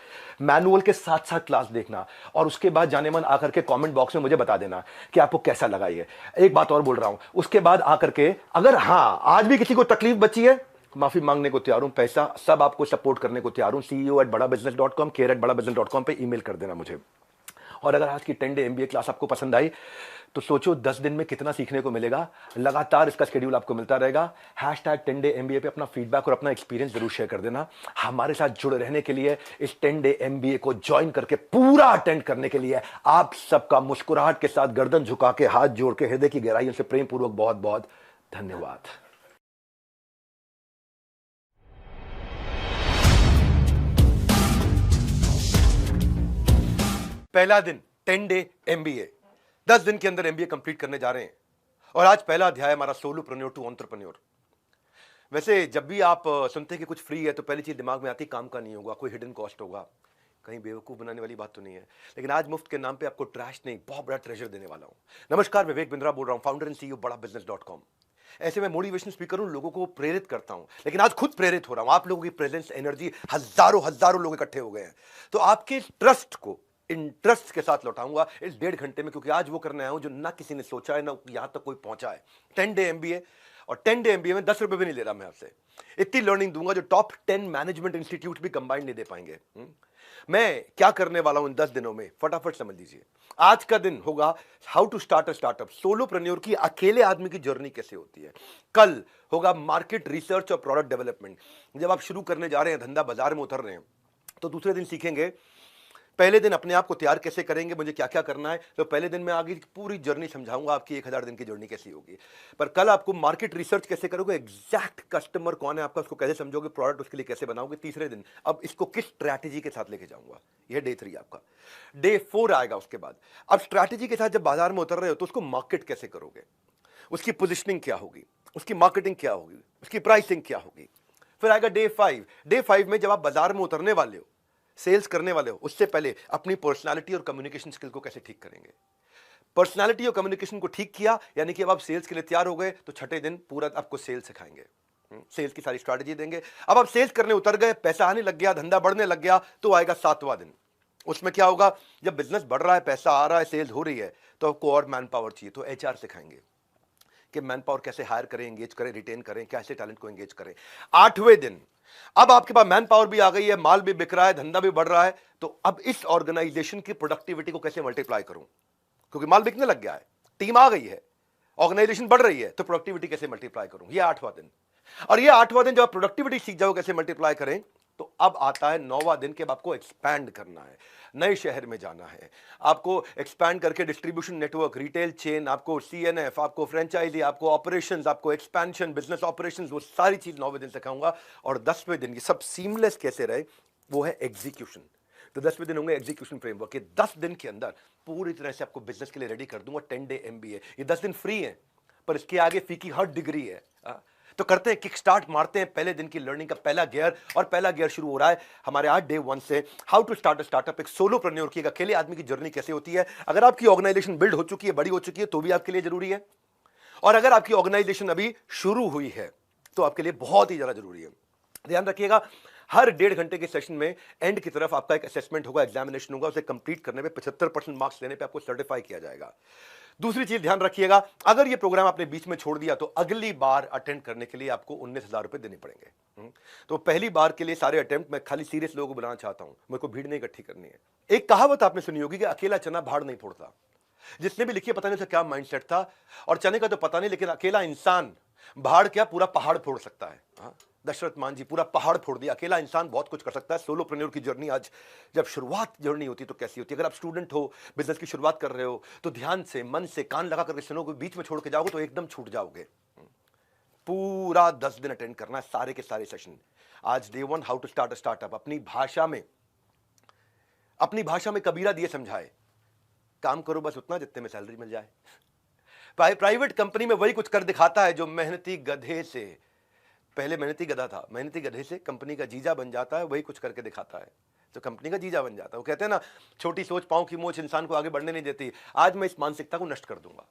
मैनुअल के साथ साथ क्लास देखना, और उसके बाद जाने मन आकर के कमेंट बॉक्स में मुझे बता देना कि आपको कैसा लगा। ये एक बात और बोल रहा हूं, उसके बाद आकर के अगर हाँ आज भी किसी को तकलीफ बची है, माफी मांगने को तैयार हूं, पैसा सब आपको सपोर्ट करने को तैयार हूं। ceo@badabusiness.com, care@badabusiness.com पे ईमेल कर देना मुझे। और अगर आज की 10 डे एमबीए क्लास आपको पसंद आई तो सोचो 10 दिन में कितना सीखने को मिलेगा। लगातार इसका शेड्यूल आपको मिलता रहेगा। #10 डे एमबीए पे अपना फीडबैक और अपना एक्सपीरियंस जरूर शेयर कर देना। हमारे साथ जुड़े रहने के लिए, इस 10 डे एमबीए को ज्वाइन करके पूरा अटेंड करने के लिए आप सबका मुस्कुराहट के साथ, गर्दन झुका के, हाथ जोड़ के, हृदय की गहराइयों से प्रेम पूर्वक बहुत बहुत धन्यवाद। पहला दिन 10 डे एमबीए, 10 दिन के अंदर एमबीए कंप्लीट करने जा रहे हैं। और आज पहला अध्याय हमारा सोलोप्रेन्योर टू एंटरप्रेन्योर। वैसे जब भी आप सुनते हैं कि कुछ फ्री है तो पहली चीज दिमाग में आती है काम का नहीं होगा, कोई हिडन कॉस्ट होगा, कहीं बेवकूफ बनाने वाली बात तो नहीं है। लेकिन आज मुफ्त के नाम पे आपको ट्रैश नहीं, बहुत बड़ा ट्रेजर देने वाला हूं। नमस्कार, विवेक बिंद्रा बोल रहा हूं, फाउंडर एंड सीईओ बड़ा बिजनेस.com। ऐसे मैं मोटिवेशनल स्पीकर हूं, लोगों को प्रेरित करता हूं, लेकिन आज खुद प्रेरित हो रहा हूं। आप लोगों की प्रेजेंस, एनर्जी, हजारों हजारों लोग इकट्ठे हो गए हैं, तो आपके ट्रस्ट को इंटरेस्ट के साथ लौटाऊंगा इस 1.5 घंटे में, क्योंकि आज वो करने आया हूं जो ना किसी ने सोचा है, ना यहां तक कोई पहुंचा है। 10 डे MBA, और 10 डे MBA में 10 रुपए भी नहीं ले रहा मैं आपसे। इतनी लर्निंग दूंगा जो टॉप 10 मैनेजमेंट इंस्टीट्यूट भी कंबाइंड नहीं दे पाएंगे। मैं क्या करने वाला हूं इन 10 दिनों में, फटाफट समझ लीजिए। आज का दिन होगा how to start a startup, solopreneur की अकेले आदमी की जर्नी कैसे होती है। कल होगा मार्केट रिसर्च और प्रोडक्ट डेवलपमेंट, जब आप शुरू करने जा रहे हैं, धंधा बाजार में उतर रहे हैं, तो दूसरे दिन सीखेंगे पहले दिन अपने आप को तैयार कैसे करेंगे, मुझे क्या क्या करना है। तो पहले दिन मैं आगे पूरी जर्नी समझाऊंगा, आपकी 1000 दिन की जर्नी कैसी होगी। पर कल आपको मार्केट रिसर्च कैसे करोगे, एग्जैक्ट कस्टमर कौन है आपका, उसको कैसे समझोगे, प्रोडक्ट उसके लिए कैसे बनाओगे। तीसरे दिन अब इसको किस स्ट्रैटेजी के साथ लेके जाऊंगा, यह डे 3 आपका। डे 4 आएगा उसके बाद। अब स्ट्रैटेजी के साथ जब बाजार में उतर रहे हो तो उसको मार्केट कैसे करोगे, उसकी पोजिशनिंग क्या होगी, उसकी मार्केटिंग क्या होगी, उसकी प्राइसिंग क्या होगी। फिर आएगा डे 5। डे 5 में जब आप बाजार में उतरने वाले हो, सेल्स करने वाले हो, उससे पहले अपनी पर्सनालिटी और कम्युनिकेशन स्किल को कैसे ठीक करेंगे। पर्सनालिटी और कम्युनिकेशन को ठीक किया, यानी कि अब आप सेल्स के लिए तैयार हो गए, तो छठे दिन पूरा आपको सेल्स सिखाएंगे, सेल्स की सारी स्ट्रैटेजी देंगे। अब आप सेल्स करने उतर गए, पैसा आने लग गया, धंधा बढ़ने लग गया, तो आएगा 7वां दिन। उसमें क्या होगा, जब बिजनेस बढ़ रहा है, पैसा आ रहा है, सेल्स हो रही है, तो आपको और मैन पावर चाहिए, तो HR सिखाएंगे कि मैन पावर कैसे हायर करें, एंगेज करें, रिटेन करें, कैसे टैलेंट को एंगेज करें। 8वें दिन अब आपके पास मैन पावर भी आ गई है, माल भी बिक रहा है, धंधा भी बढ़ रहा है, तो अब इस ऑर्गेनाइजेशन की प्रोडक्टिविटी को कैसे मल्टीप्लाई करूं, क्योंकि माल बिकने लग गया है, टीम आ गई है, ऑर्गेनाइजेशन बढ़ रही है, तो प्रोडक्टिविटी कैसे मल्टीप्लाई करूं, ये 8वां दिन। और ये 8वां दिन जब आप प्रोडक्टिविटी सीख जाओ कैसे मल्टीप्लाई करें, तो अब आता है 9वां दिन के अब आपको एक्सपैंड करना है, नए शहर में जाना है, आपको एक्सपैंड करके डिस्ट्रीब्यूशन नेटवर्क, रिटेल चेन, आपको CNF, आपको फ्रेंचाइजी, आपको ऑपरेशंस, आपको एक्सपेंशन, बिजनेस ऑपरेशंस, वो सारी चीज 9वें दिन सिखाऊंगा। और 10वें दिन ये सब सीमलेस कैसे रहे, वो है एग्जीक्यूशन। तो 10वें दिन होंगे एग्जीक्यूशन फ्रेमवर्क के। 10 दिन के अंदर पूरी तरह से आपको बिजनेस के लिए रेडी कर दूंगा। 10 डे MBA, ये 10 दिन फ्री है, पर इसके आगे फी की हर डिग्री है। तो करते हैं, किक स्टार्ट मारते हैं पहले दिन की लर्निंग का पहला गियर। और पहला गियर शुरू हो रहा है हमारे आज डे 1 से, how to start a startup, एक सोलोप्रेन्योर की, एक अकेले आदमी की जर्नी कैसे होती है। अगर आपकी ऑर्गेनाइजेशन बिल्ड हो चुकी है, बड़ी हो चुकी है, तो भी आपके लिए जरूरी है, और अगर आपकी ऑर्गेनाइजेशन अभी शुरू हुई है तो आपके लिए बहुत ही ज्यादा जरूरी है। ध्यान रखिएगा, हर 1.5 घंटे के सेशन में एंड की तरफ आपका एक असेसमेंट होगा, एग्जामिनेशन होगा, उसे कंप्लीट करने पे 75% मार्क्स लेने पे आपको सर्टिफाई किया जाएगा। दूसरी चीज ध्यान रखिएगा, अगर ये प्रोग्राम आपने बीच में छोड़ दिया तो अगली बार अटेंड करने के लिए आपको 19,000 रुपए देने पड़ेंगे। तो पहली बार के लिए सारे अटेम्प्ट मैं खाली सीरियस लोगों को बुलाना चाहता हूं, मेरे को भीड़ नहीं इकट्ठी करनी है। एक कहावत आपने सुनी होगी कि अकेला चना भाड़ नहीं फोड़ता। जिसने भी लिखी है पता नहीं उसका क्या माइंडसेट था, और चने का तो पता नहीं, लेकिन अकेला इंसान भाड़ क्या पूरा पहाड़ फोड़ सकता है। दशरथ मान जी पूरा पहाड़ फोड़ दिया। अकेला इंसान बहुत कुछ कर सकता है। सोलोप्रेन्योर की जर्नी आज जब शुरुआत जर्नी होती है तो कैसी होती है। अगर आप स्टूडेंट हो, बिजनेस की शुरुआत कर रहे हो, तो ध्यान से, मन से, कान लगा करके सुनोगे, बीच में छोड़ के जाओगे तो एकदम छूट जाओगे। पूरा 10 दिन अटेंड करना है, सारे के सारे सेशन। आज day 1, how to start a startup, अपनी भाषा में कबीरा दिए समझाए, काम करो बस उतना जितने में सैलरी मिल जाए। प्राइवेट कंपनी में वही कुछ कर दिखाता है जो मेहनती गधे से, पहले मेहनती गधा था, मेहनती गधे से कंपनी का जीजा बन जाता है, वही कुछ करके दिखाता है तो कंपनी का जीजा बन जाता है। वो कहते हैं ना, छोटी सोच पांव की मोच इंसान को आगे बढ़ने नहीं देती। आज मैं इस मानसिकता को नष्ट कर दूंगा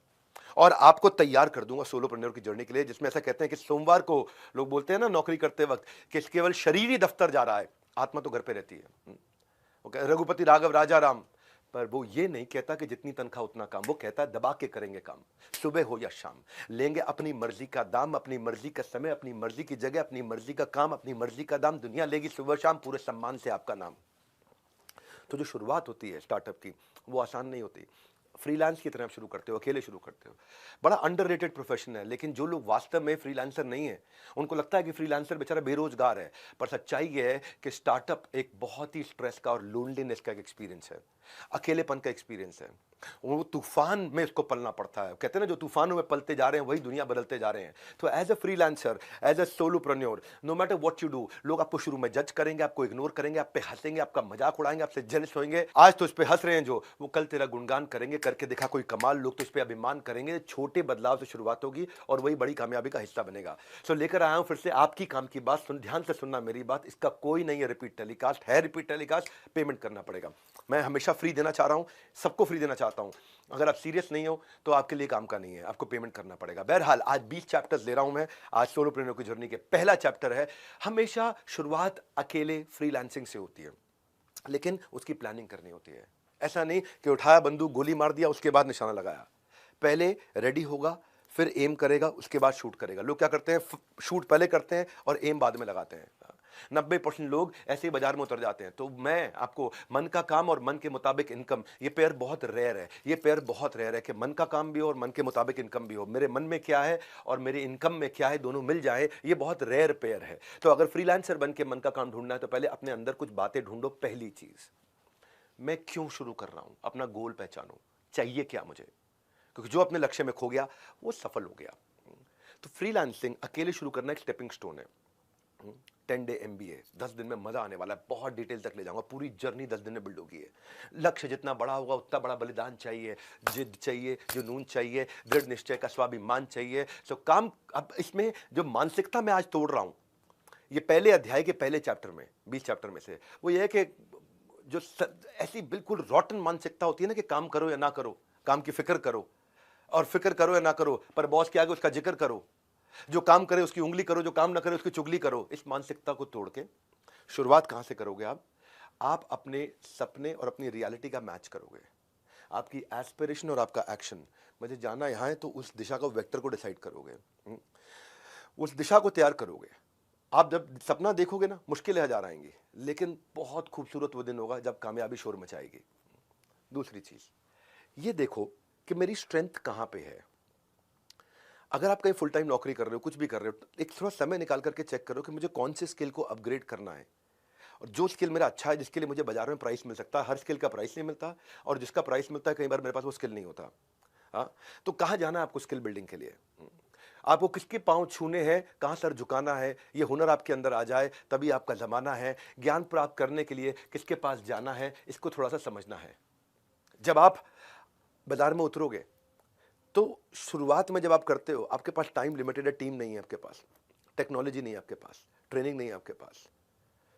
और आपको तैयार कर दूंगा सोलोप्रेन्योर की जर्नी के लिए, जिसमें ऐसा कहते हैं कि सोमवार को लोग बोलते हैं ना नौकरी करते वक्त कि केवल शरीर ही दफ्तर जा रहा है, आत्मा तो घर पे रहती है। रघुपति राघव राजा राम, पर वो ये नहीं कहता कि जितनी तनख्वाह उतना काम, वो कहता है दबा के करेंगे काम, सुबह हो या शाम, लेंगे अपनी मर्जी का दाम, अपनी मर्जी का समय, अपनी मर्जी की जगह, अपनी मर्जी का काम, अपनी मर्जी का दाम, दुनिया लेगी सुबह शाम पूरे सम्मान से आपका नाम। तो जो शुरुआत होती है स्टार्टअप की वो आसान नहीं होती। फ्रीलांस की तरह आप शुरू करते हो, अकेले शुरू करते हो, बड़ा अंडररेटेड प्रोफेशन है। लेकिन जो लोग वास्तव में फ्रीलांसर नहीं है उनको लगता है कि फ्रीलांसर बेचारा बेरोजगार है, पर सच्चाई ये है कि स्टार्टअप एक बहुत ही स्ट्रेस का और लोनलीनेस का एक एक्सपीरियंस है, अकेलेपन का एक्सपीरियंस है। वो तूफान में उसको पलना पड़ता है। कहते हैं ना, जो तूफानों में पलते जा रहे हैं वही दुनिया बदलते जा रहे हैं। तो as a freelancer, as a solopreneur, no matter what you do, लोग आपको शुरू में जज करेंगे, आपको इग्नोर करेंगे, आप पे हंसेंगे, आपका मजाक उड़ाएंगे, आपसे जेलस होंगे। आज तो इस पे हंस रहे हैं जो, वो कल तेरा गुणगान करेंगे, करके दिखा कोई कमाल, लोग तो इस पे अभिमान करेंगे। छोटे बदलाव से शुरुआत होगी और वही बड़ी कामयाबी का हिस्सा बनेगा। सो लेकर आया हूं फिर से आपकी काम की बात। ध्यान से सुनना मेरी बात, इसका कोई नहीं है रिपीट टेलीकास्ट, है रिपीट टेलीकास्ट, पेमेंट करना पड़ेगा। मैं हमेशा फ्री देना चाह रहा हूं, सबको फ्री देना चाहता हूं। अगर आप सीरियस नहीं हो तो आपके लिए काम का नहीं है, आपको पेमेंट करना पड़ेगा। बहरहाल आज 20 चैप्टर्स ले रहा हूं मैं। आज सोलोप्रेन्योर की जर्नी के पहला चैप्टर है, हमेशा शुरुआत अकेले फ्रीलांसिंग से होती है, लेकिन उसकी प्लानिंग करनी होती है। ऐसा नहीं कि उठाया बंदूक, गोली मार दिया, उसके बाद निशाना लगाया। पहले रेडी होगा, फिर एम करेगा, उसके बाद शूट करेगा। लोग क्या करते हैं, शूट पहले करते हैं और एम बाद में लगाते हैं। 90% लोग ऐसे ही बाजार में उतर जाते हैं। तो मैं आपको मन का काम और मन के मुताबिक इनकम, ये पेयर बहुत रेयर है। ये पेयर बहुत रेयर है कि मन का काम भी हो और मन के मुताबिक इनकम भी हो। मेरे मन में क्या है और मेरे इनकम में क्या है, दोनों मिल जाए, ये बहुत रेयर पेयर है। तो अगर फ्रीलांसर बन के मन का काम ढूंढना है तो पहले अपने अंदर कुछ बातें ढूंढो। पहली चीज, मैं क्यों शुरू कर रहा हूं, अपना गोल पहचानो, चाहिए क्या मुझे, क्योंकि जो अपने लक्ष्य में खो गया वो सफल हो गया। तो फ्रीलांसिंग अकेले शुरू करना एक स्टेपिंग स्टोन है। 10 डे MBA, 10 दिन में मजा आने वाला है, बहुत डिटेल तक ले जाऊंगा। पूरी जर्नी 10 दिन में बिल्ड होगी है। लक्ष्य जितना बड़ा होगा उतना बड़ा बलिदान चाहिए, जिद चाहिए, जुनून चाहिए, दृढ़ निश्चय का स्वाभिमान चाहिए। सो काम, अब इसमें जो मानसिकता मैं आज तोड़ रहा हूं, ये पहले अध्याय के पहले चैप्टर में, 20 चैप्टर में से, वो ये है कि जो ऐसी बिल्कुल रॉटन मानसिकता होती है ना कि काम करो या ना करो, काम की फिक्र करो, और फिक्र करो या ना करो पर बॉस के आगे उसका जिक्र करो, जो काम करे उसकी उंगली करो, जो काम ना करे उसकी चुगली करो। इस मानसिकता को तोड़ के शुरुआत कहां से करोगे आप अपने सपने और अपनी रियलिटी का मैच करोगे। आपकी एस्पिरेशन और आपका एक्शन, मुझे जाना यहां है तो उस दिशा का वेक्टर को डिसाइड करोगे, उस दिशा को तैयार करोगे। आप जब सपना देखोगे ना, मुश्किलें हजार आएंगी, लेकिन बहुत खूबसूरत वो दिन होगा जब कामयाबी शोर मचाएगी। दूसरी चीज ये देखो कि मेरी स्ट्रेंथ कहां पे है। अगर आप कहीं फुल टाइम नौकरी कर रहे हो, कुछ भी कर रहे हो, एक थोड़ा समय निकाल करके चेक करो कि मुझे कौन से स्किल को अपग्रेड करना है, और जो स्किल मेरा अच्छा है, जिसके लिए मुझे बाजार में प्राइस मिल सकता है। हर स्किल का प्राइस नहीं मिलता, और जिसका प्राइस मिलता है कई बार मेरे पास वो स्किल नहीं होता। हाँ, तो कहाँ जाना है आपको स्किल बिल्डिंग के लिए, आपको किसके पांव छूने हैं, कहाँ सर झुकाना है, ये हुनर आपके अंदर आ जाए तभी आपका जमाना है। ज्ञान प्राप्त करने के लिए किसके पास जाना है, इसको थोड़ा सा समझना है। जब आप बाजार में उतरोगे तो शुरुआत में जब आप करते हो, आपके पास टाइम लिमिटेड है, टीम नहीं है आपके पास, टेक्नोलॉजी नहीं है आपके पास, ट्रेनिंग नहीं है आपके पास।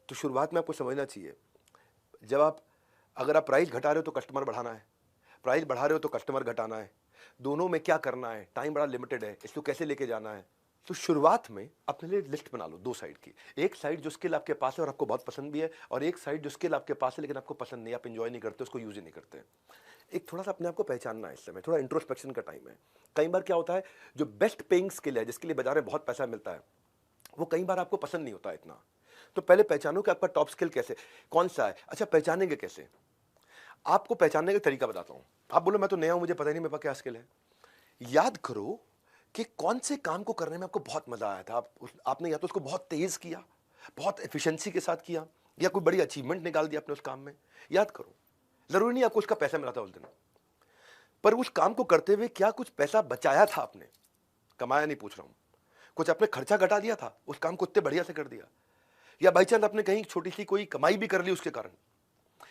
तो शुरुआत में आपको समझना चाहिए, जब अगर आप प्राइस घटा रहे हो तो कस्टमर बढ़ाना है, प्राइस बढ़ा रहे हो तो कस्टमर घटाना है। दोनों में क्या करना है, टाइम बड़ा लिमिटेड है, इसको कैसे लेके जाना है। तो शुरुआत में अपने लिए लिस्ट बना लो, दो साइड की। एक साइड जो स्किल आपके पास है और आपको बहुत पसंद भी है, और एक साइड जो स्किल आपके पास है लेकिन आपको पसंद नहीं, आप एंजॉय नहीं करते, उसको यूज ही नहीं करते। एक थोड़ा सा अपने आप को पहचानना है, इस समय थोड़ा इंट्रोस्पेक्शन का टाइम है। कई बार क्या होता है, जो बेस्ट पेइंग स्किल है, जिसके लिए बाजार में बहुत पैसा मिलता है, वो कई बार आपको पसंद नहीं होता इतना। तो पहले पहचानो कि आपका टॉप स्किल कैसे, कौन सा है। अच्छा, पहचानेंगे कैसे, आपको पहचानने का तरीका बताता हूं। आप बोलो मैं तो नया हूं, मुझे पता ही नहीं मेरे पास क्या स्किल है। याद करो कि कौन से काम को करने में आपको बहुत मजा आया था। आपने या तो उसको बहुत तेज किया, बहुत एफिशिएंसी के साथ किया, या कोई बड़ी अचीवमेंट निकाल दी आपने उस काम में। याद करो, जरूरी नहीं आपको उसका पैसा मिला था उस दिन, पर उस काम को करते हुए क्या कुछ पैसा बचाया था आपने, कमाया नहीं पूछ रहा हूं, कुछ आपने खर्चा घटा दिया था, उस काम को इतने बढ़िया से कर दिया। या बाई चांस आपने कहीं छोटी सी कोई कमाई भी कर ली उसके कारण,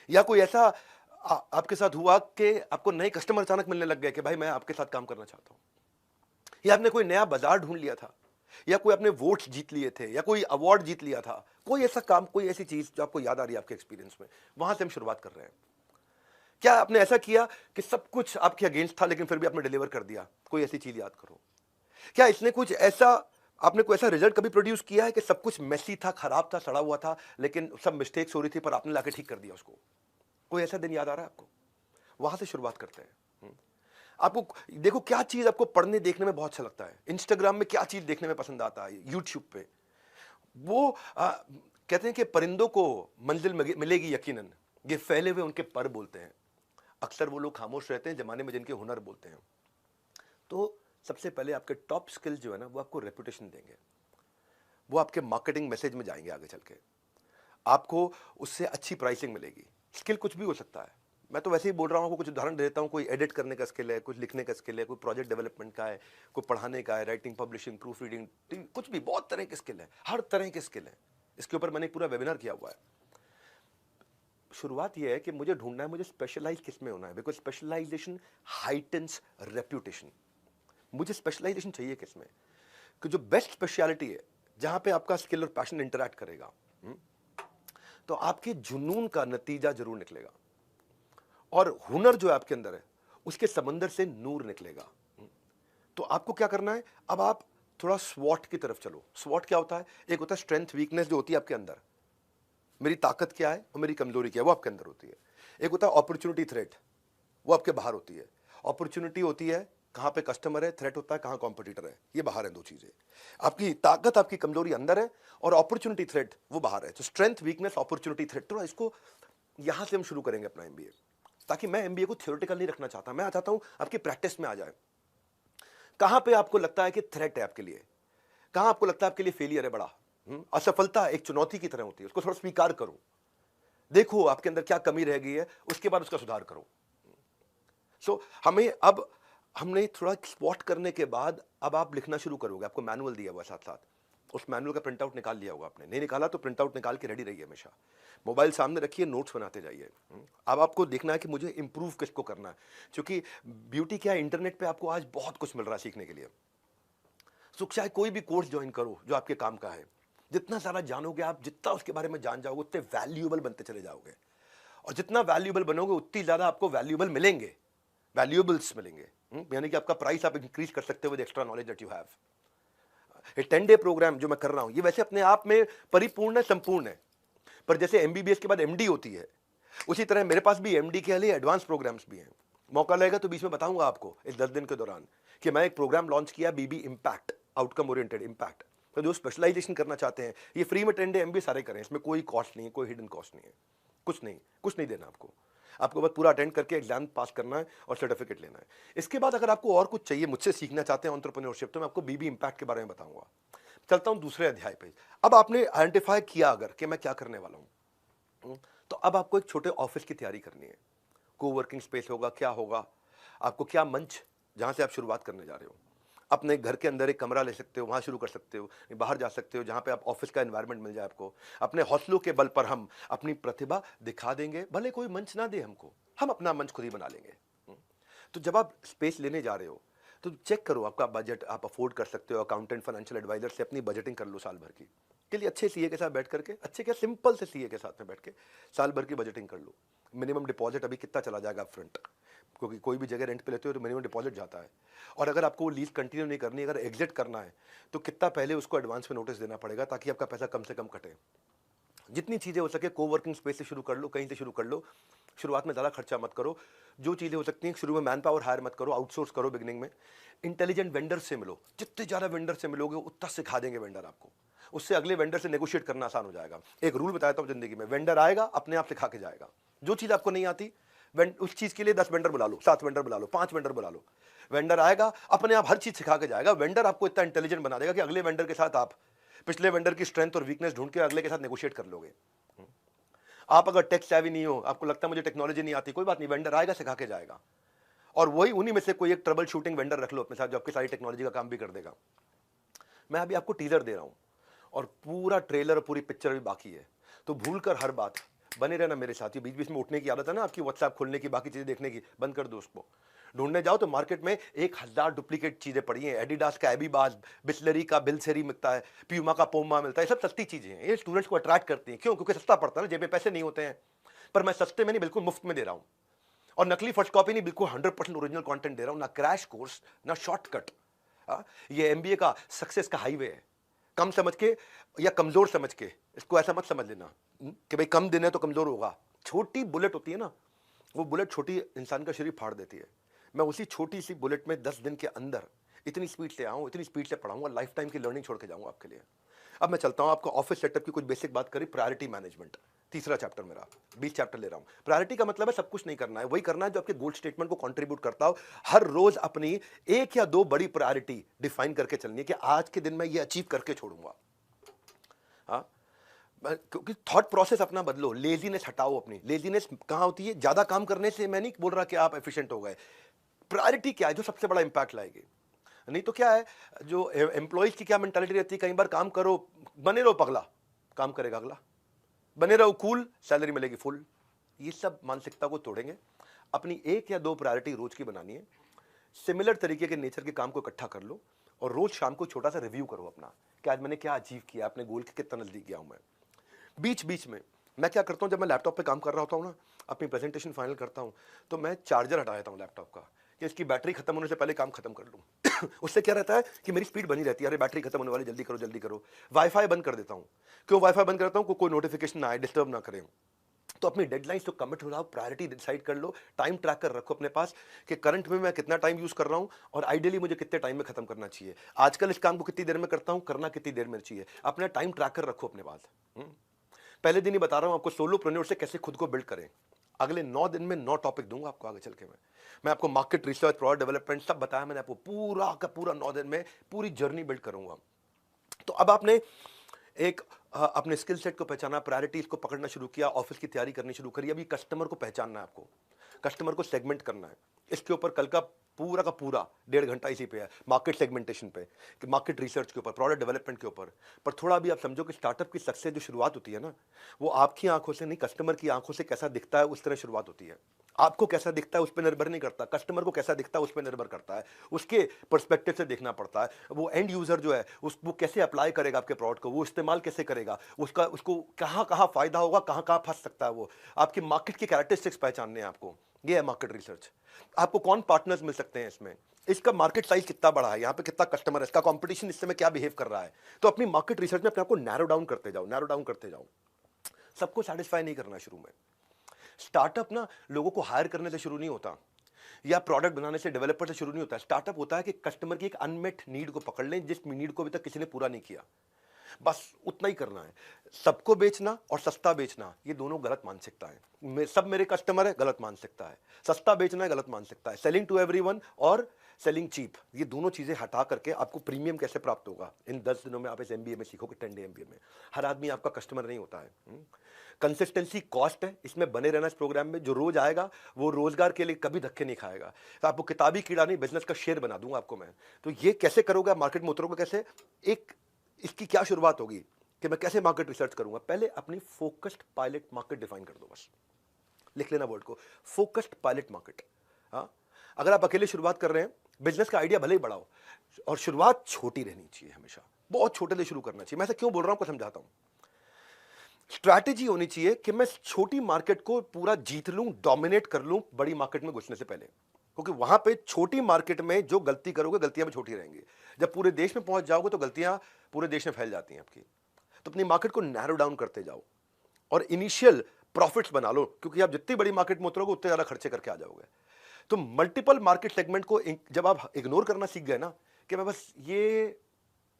या कोई ऐसा आपके साथ हुआ कि आपको नए कस्टमर अचानक मिलने लग गए कि भाई मैं आपके साथ काम करना चाहता हूं, या आपने कोई नया बाजार ढूंढ लिया था, या कोई आपने वोट्स जीत लिए थे, या कोई अवार्ड जीत लिया था। कोई ऐसा काम, कोई ऐसी चीज जो आपको याद आ रही है आपके एक्सपीरियंस में, वहां से हम शुरुआत कर रहे हैं। क्या आपने ऐसा किया कि सब कुछ आपके अगेंस्ट था लेकिन फिर भी आपने डिलीवर कर दिया, कोई ऐसी चीज याद करो। क्या इसने कुछ ऐसा, आपने कोई ऐसा रिजल्ट कभी प्रोड्यूस किया है कि सब कुछ मेसी था, खराब था, सड़ा हुआ था, लेकिन सब मिस्टेक्स हो रही थी पर आपने लाके ठीक कर दिया उसको। कोई ऐसा दिन याद आ रहा है आपको? वहां से शुरुआत करते हैं। आपको देखो क्या चीज आपको पढ़ने देखने में बहुत अच्छा लगता है, इंस्टाग्राम में क्या चीज देखने में पसंद आता है, यूट्यूब पे वो कहते हैं कि परिंदों को मंजिल मिलेगी यकीनन, ये फैले हुए उनके पर बोलते हैं। अक्सर वो लोग खामोश रहते हैं जमाने में जिनके हुनर बोलते हैं। तो सबसे पहले आपके टॉप स्किल जो है ना, वो आपको रेपुटेशन देंगे, वो आपके मार्केटिंग मैसेज में जाएंगे आगे चल के, आपको उससे अच्छी प्राइसिंग मिलेगी। स्किल कुछ भी हो सकता है, मैं तो वैसे ही बोल रहा हूँ, आपको कुछ उदाहरण देता हूँ। कोई एडिट करने का स्किल है, कुछ लिखने का स्किल है, कोई प्रोजेक्ट डेवलपमेंट का है, कोई पढ़ाने का है, राइटिंग, पब्लिशिंग, प्रूफ रीडिंग, कुछ भी, बहुत तरह के स्किल है, हर तरह के स्किल है। इसके ऊपर मैंने पूरा वेबिनार किया हुआ है। शुरुआत ये है कि मुझे ढूंढना है मुझे स्पेशलाइज किस में होना है, बिकॉज स्पेशलाइजेशन हाइटन्स रेप्यूटेशन। मुझे स्पेशलाइजेशन चाहिए किस में, कि जो बेस्ट स्पेशलिटी है जहां पे आपका स्किल और पैशन इंटरैक्ट करेगा, तो आपके जुनून का नतीजा जरूर निकलेगा, और हुनर जो है आपके अंदर है उसके समंदर से नूर निकलेगा। तो आपको क्या करना है, अब आप थोड़ा स्वॉट की तरफ चलो। स्वॉट क्या होता है? एक होता है स्ट्रेंथ वीकनेस जो होती है आपके अंदर, मेरी ताकत क्या है और मेरी कमजोरी क्या है, वो आपके अंदर होती है। एक होता है अपॉर्चुनिटी थ्रेट, वो आपके बाहर होती है। अपॉर्चुनिटी होती है कहां पे कस्टमर है, थ्रेट होता है कहां कॉम्पिटिटर है, ये बाहर है दो चीजें। आपकी ताकत आपकी कमजोरी अंदर है और अपॉर्चुनिटी थ्रेट वो बाहर है। तो स्ट्रेंथ वीकनेस अपॉर्चुनिटी थ्रेट, तो इसको यहां से हम शुरू करेंगे अपना एमबीए। ताकि मैं एमबीए को थ्योरेटिकल नहीं रखना चाहता, मैं चाहता हूं आपकी प्रैक्टिस में आ जाए। कहां पे आपको लगता है कि थ्रेट है आपके लिए, कहां आपको लगता है आपके लिए फेलियर है बड़ा, असफलता एक चुनौती की तरह होती है, उसको थोड़ा स्वीकार करो, देखो आपके अंदर क्या कमी रह गई है, उसके बाद उसका सुधार करो। सो हमें अब हमने थोड़ा स्पॉट करने के बाद अब आप लिखना शुरू करोगे। आपको मैनुअल दिया हुआ साथ साथ, उस मैनुअल का प्रिंट आउट निकाल लिया होगा आपने, नहीं निकाला तो प्रिंट आउट निकाल के रेडी रहिए, हमेशा मोबाइल सामने रखिए, नोट्स बनाते जाइए। अब आपको देखना है कि मुझे इंप्रूव किसको करना है, क्योंकि ब्यूटी क्या है, इंटरनेट पे आपको आज बहुत कुछ मिल रहा है सीखने के लिए। सो चाहे कोई भी कोर्स ज्वाइन करो जो आपके काम का है, जितना सारा जानोगे आप, जितना उसके बारे में जान जाओगे, उतने वैल्यूएबल बनते चले जाओगे, और जितना वैल्यूएबल बनोगे उतनी ज्यादा आपको वैल्यूएबल मिलेंगे, वैल्यूएबल्स मिलेंगे। यानी कि आपका प्राइस आप इंक्रीज कर सकते हो with extra knowledge that you have. ये 10 डे प्रोग्राम जो मैं कर रहा हूं, ये वैसे अपने आप में परिपूर्ण है, संपूर्ण है, पर जैसे एमबीबीएस के बाद एमडी होती है, उसी तरह मेरे पास भी एमडी के लिए एडवांस प्रोग्राम्स भी हैं। मौका लगेगा तो बीच में बताऊंगा आपको इस 10 दिन के दौरान कि मैं एक प्रोग्राम लॉन्च किया, बीबी इम्पैक्ट, आउटकम ओरिएंटेड इम्पैक्ट। तो जो स्पेशलाइजेशन करना चाहते हैं, ये फ्री में 10 डे एमबी सारे करें, इसमें कोई कॉस्ट नहीं है, कोई हिडन कॉस्ट नहीं है, कुछ नहीं देना आपको। आपको बस पूरा अटेंड करके एग्जाम पास करना है और सर्टिफिकेट लेना है। इसके बाद अगर आपको और कुछ चाहिए, मुझसे सीखना चाहते हैं एंटरप्रेन्योरशिप, तो मैं आपको बीबी इम्पैक्ट के बारे में बताऊंगा। चलता हूं दूसरे अध्याय पे। अब आपने आइडेंटिफाई किया अगर कि मैं क्या करने वाला हूं, तो अब आपको एक छोटे ऑफिस की तैयारी करनी है। कोवर्किंग स्पेस होगा, क्या होगा, आपको क्या मंच जहां से आप शुरुआत करने जा रहे हो। अपने घर के अंदर एक कमरा ले सकते हो, वहां शुरू कर सकते हो, बाहर जा सकते हो जहां पे आप ऑफिस का एनवायरनमेंट मिल जाए आपको। अपने हौसलों के बल पर हम अपनी प्रतिभा दिखा देंगे, भले कोई मंच ना दे हमको, हम अपना मंच खुद ही बना लेंगे। तो जब आप स्पेस लेने जा रहे हो तो चेक करो आपका बजट आप अफोर्ड कर सकते हो। अकाउंटेंट, फाइनेंशियल एडवाइजर से अपनी बजटिंग कर लो साल भर की, के लिए अच्छे सीए के साथ बैठ करके, अच्छे क्या सिंपल से सीए के साथ में बैठ के साल भर की बजटिंग कर लो। मिनिमम डिपॉजिट अभी कितना चला जाएगा फ्रंट, क्योंकि कोई भी जगह रेंट पे लेते हो तो मिनिमम डिपॉजिट जाता है। और अगर आपको वो लीज कंटिन्यू नहीं करनी, अगर एग्जिट करना है तो कितना पहले उसको एडवांस में नोटिस देना पड़ेगा, ताकि आपका पैसा कम से कम कटे। जितनी चीज़ें हो सके कोवर्किंग स्पेस से शुरू कर लो, कहीं से शुरू कर लो। शुरुआत में ज़्यादा खर्चा मत करो। जो चीज़ें हो सकती हैं शुरू में मैन पावर हायर मत करो, आउटसोर्स करो बिगिनिंग में। इंटेलिजेंट वेंडर से मिलो, जितने ज़्यादा वेंडर से मिलोगे उतना सिखा देंगे वेंडर आपको, उससे अगले वेंडर से नेगोशिएट करना आसान हो जाएगा। एक रूल बताता हूँ जिंदगी में, वेंडर आएगा अपने आप सिखा के जाएगा। जो चीज़ आपको नहीं आती उस चीज़ के लिए 10 वेंडर बुला लो, 7 वेंडर बुला लो, 5 वेंडर बुला लो। वेंडर आएगा अपने आप हर चीज़ सिखा के जाएगा। वेंडर आपको इतना इंटेलिजेंट बना देगा कि अगले वेंडर के साथ आप पिछले वेंडर की स्ट्रेंथ और वीकनेस ढूंढ के अगले के साथ नेगोशिएट कर लोगे। आप अगर टेक सेवी नहीं हो, आपको लगता है मुझे टेक्नोलॉजी नहीं आती, कोई बात नहीं, वेंडर आएगा सिखा के जाएगा। और वही उन्हीं में से कोई एक ट्रबल शूटिंग वेंडर रख लो अपने साथ, जो आपकी सारी टेक्नोलॉजी का काम भी कर देगा। मैं अभी आपको टीजर दे रहा हूं और पूरा ट्रेलर, पूरी पिक्चर भी बाकी है, तो भूल कर हर बात बने रहना मेरे साथ। बीच बीच में उठने की आदत है ना आपकी, व्हाट्सएप खोलने की, बाकी चीजें देखने की, बंद कर दो उसको। ढूंढने जाओ तो मार्केट में 1000 डुप्लीकेट चीजें पड़ी हैं। एडिडास का एबीबाज, बिस्लरी का बिलसेरी मिलता है, प्यूमा का पोमा मिलता है, सब सस्ती चीजें हैं। ये स्टूडेंट्स को अट्रैक्ट करती हैं, क्यों? क्योंकि सस्ता पड़ता है ना, जेब में पैसे नहीं होते हैं। पर मैं सस्ते में नहीं, बिल्कुल मुफ्त में दे रहा हूं, और नकली फर्स्ट कॉपी नहीं, बिल्कुल 100% ओरिजिनल कंटेंट दे रहा हूं। ना क्रैश कोर्स, ना शॉर्टकट। ये एमबीए का सक्सेस का हाईवे है। कम समझ के या कमजोर समझ के, इसको ऐसा मत समझ लेना कि भाई कम दिन है तो कमजोर होगा। छोटी बुलेट होती है ना, वो बुलेट छोटी इंसान का शरीर फाड़ देती है। मैं उसी छोटी सी बुलेट में 10 दिन के अंदर इतनी स्पीड से आऊँ, इतनी स्पीड से पढ़ाऊंगा, लाइफ टाइम की लर्निंग छोड़ के जाऊंगा आपके लिए। अब मैं चलता हूं, आपको ऑफिस सेटअप की कुछ बेसिक बात करी। प्रायोरिटी मैनेजमेंट, तीसरा चैप्टर मेरा, 20 चैप्टर ले रहा हूं। प्रायोरिटी का मतलब है सब कुछ नहीं करना है, वही करना है जो आपके गोल स्टेटमेंट को कंट्रीब्यूट करता हो। हर रोज अपनी 1 या 2 बड़ी प्रायोरिटी डिफाइन करके चलनी है कि आज के दिन मैं ये अचीव करके छोड़ूंगा। हाँ, क्योंकि थॉट प्रोसेस अपना बदलो, लेजीनेस हटाओ अपनी। लेजीनेस कहां होती है? ज्यादा काम करने से मैं नहीं बोल रहा कि आप एफिशिएंट हो गए। प्रायोरिटी क्या है जो सबसे बड़ा इंपैक्ट लाएगी? नहीं तो क्या है, जो एम्प्लॉइज की क्या मेंटालिटी रहती है, कई बार काम करो, बने रहो पगला, काम करेगा अगला। बने रहो कूल, सैलरी मिलेगी फुल। ये सब मानसिकता को तोड़ेंगे। अपनी 1 या 2 प्रायोरिटी रोज की बनानी है। सिमिलर तरीके के नेचर के काम को इकट्ठा कर लो और रोज शाम को छोटा सा रिव्यू करो अपना कि आज मैंने क्या अचीव किया, अपने गोल के कितना नजदीक गया हूं मैं। बीच बीच में मैं क्या करता हूं, जब मैं लैपटॉप पे काम कर रहा होता हूं ना, अपनी प्रेजेंटेशन फाइनल करता हूं, तो मैं चार्जर हटा देता हूं लैपटॉप का कि इसकी बैटरी खत्म होने से पहले काम खत्म कर लूं। उससे क्या रहता है कि मेरी स्पीड बनी रहती है, अरे बैटरी खत्म होने वाली, जल्दी करो जल्दी करो। वाईफाई बंद कर देता हूं। क्यों वाईफाई बंद करता हूं? कोई नोटिफिकेशन ना आए, डिस्टर्ब ना करें। तो अपनी डेडलाइंस तो कमिट हो जाओ, प्रायोरिटी डिसाइड कर लो, टाइम ट्रैकर रखो अपने पास कि करंट में मैं कितना टाइम यूज कर रहा हूं और आइडियली मुझे कितने टाइम में खत्म करना चाहिए। आजकल इस काम को कितनी देर में करता हूं, करना कितनी देर में चाहिए, अपना टाइम ट्रैकर रखो अपने पास। पहले दिन ही बता रहा हूं आपको सोलोप्रेन्योर से कैसे खुद को बिल्ड करें। अगले 9 दिन में 9 टॉपिक दूंगा आपको आगे चल के। मैं आपको मार्केट रिसर्च, प्रोडक्ट डेवलपमेंट सब बताया मैंने आपको, पूरा का पूरा 9 दिन में पूरी जर्नी बिल्ड करूंगा। तो अब आपने एक अपने स्किल सेट को पहचाना, प्रायोरिटीज को पकड़ना शुरू किया, ऑफिस की तैयारी करनी शुरू करी। अभी कस्टमर को पहचानना है आपको, कस्टमर को सेगमेंट करना है। इसके ऊपर कल का पूरा 1.5 घंटा इसी पे है, मार्केट सेगमेंटेशन पे, कि मार्केट रिसर्च के ऊपर, प्रोडक्ट डेवलपमेंट के ऊपर। पर थोड़ा भी आप समझो कि स्टार्टअप की सक्सेस जो शुरुआत होती है ना, वो आपकी आंखों से नहीं, कस्टमर की आंखों से कैसा दिखता है उस तरह शुरुआत होती है। आपको कैसा दिखता है उस पर निर्भर नहीं करता, कस्टमर को कैसा दिखता है उस पर निर्भर करता है। उसके पर्सपेक्टिव से देखना पड़ता है। वो एंड यूजर जो है वो कैसे अप्लाई करेगा आपके प्रोडक्ट को, वो इस्तेमाल कैसे करेगा, उसको कहाँ कहाँ फायदा होगा, कहाँ कहाँ फंस सकता है। वो आपकी मार्केट की कैरेक्टरिस्टिक्स पहचानने हैं आपको। ये है मार्केट रिसर्च। आपको कौन पार्टनर्स मिल सकते हैं इसमें, इसका मार्केट साइज कितना बड़ा है, यहाँ पे कितना कस्टमर है, इसका कंपटीशन इस समय क्या बिहेव कर रहा है। तो अपनी मार्केट रिसर्च में अपने आपको नैरो डाउन करते जाओ, नैरो डाउन करते जाओ। सबको सेटिस्फाई नहीं करना शुरू में। स्टार्टअप ना लोगों को हायर करने से शुरू नहीं होता या प्रोडक्ट बनाने से, डेवलपर से शुरू नहीं होता। स्टार्टअप होता है कि कस्टमर की एक अनमेट नीड को पकड़ लें, जिस नीड को अभी तक किसी ने पूरा नहीं किया। बस उतना ही करना है। सबको बेचना और सस्ता बेचना, ये दोनों गलत मानसिकता है। सब मेरे कस्टमर है, गलत मानसिकता है। सस्ता बेचना है, गलत मानसिकता है। सेलिंग टू एवरीवन और सेलिंग चीप, ये दोनों चीजें हटा करके आपको प्रीमियम कैसे प्राप्त होगा। इन 10 दिनों में आप इस एमबीए में सीखोगे, 10 डे एमबीए में। हर आदमी आपका कस्टमर नहीं होता है। कंसिस्टेंसी कॉस्ट है, इसमें बने रहना। इस प्रोग्राम में जो रोज आएगा वो रोजगार के लिए कभी धक्के नहीं खाएगा। तो आपको किताबी कीड़ा नहीं, बिजनेस का शेयर बना दूंगा आपको मैं। तो ये कैसे करोगे, मार्केट में उतरोगे कैसे, एक इसकी क्या शुरुआत होगी कि मैं कैसे मार्केट रिसर्च करूंगा। पहले अपनी फोकस्ड पायलट मार्केट डिफाइन कर दो। बस लिख लेना वर्ड को, फोकस्ड पायलट मार्केट। हाँ, अगर आप अकेले शुरुआत कर रहे हैं, बिजनेस का आइडिया भले ही बड़ा हो और शुरुआत छोटी रहनी चाहिए, हमेशा बहुत छोटे से शुरू करना चाहिए। मैं ऐसा क्यों बोल रहा हूं, को समझाता हूं। स्ट्रैटेजी होनी चाहिए कि मैं छोटी मार्केट को पूरा जीत लूं, डोमिनेट कर लूं बड़ी मार्केट में घुसने से पहले। क्योंकि वहां पे छोटी मार्केट में जो गलती करोगे, गलतियां भी छोटी रहेंगी। जब पूरे देश में पहुंच जाओगे तो गलतियां पूरे देश में फैल जाती हैं आपकी। तो अपनी मार्केट को नैरो डाउन करते जाओ और इनिशियल प्रॉफिट्स बना लो, क्योंकि आप जितनी बड़ी मार्केट में उतरोगे उतने ज्यादा खर्चे करके आ जाओगे। तो मल्टीपल मार्केट सेगमेंट को जब आप इग्नोर करना सीख गए ना, कि मैं बस ये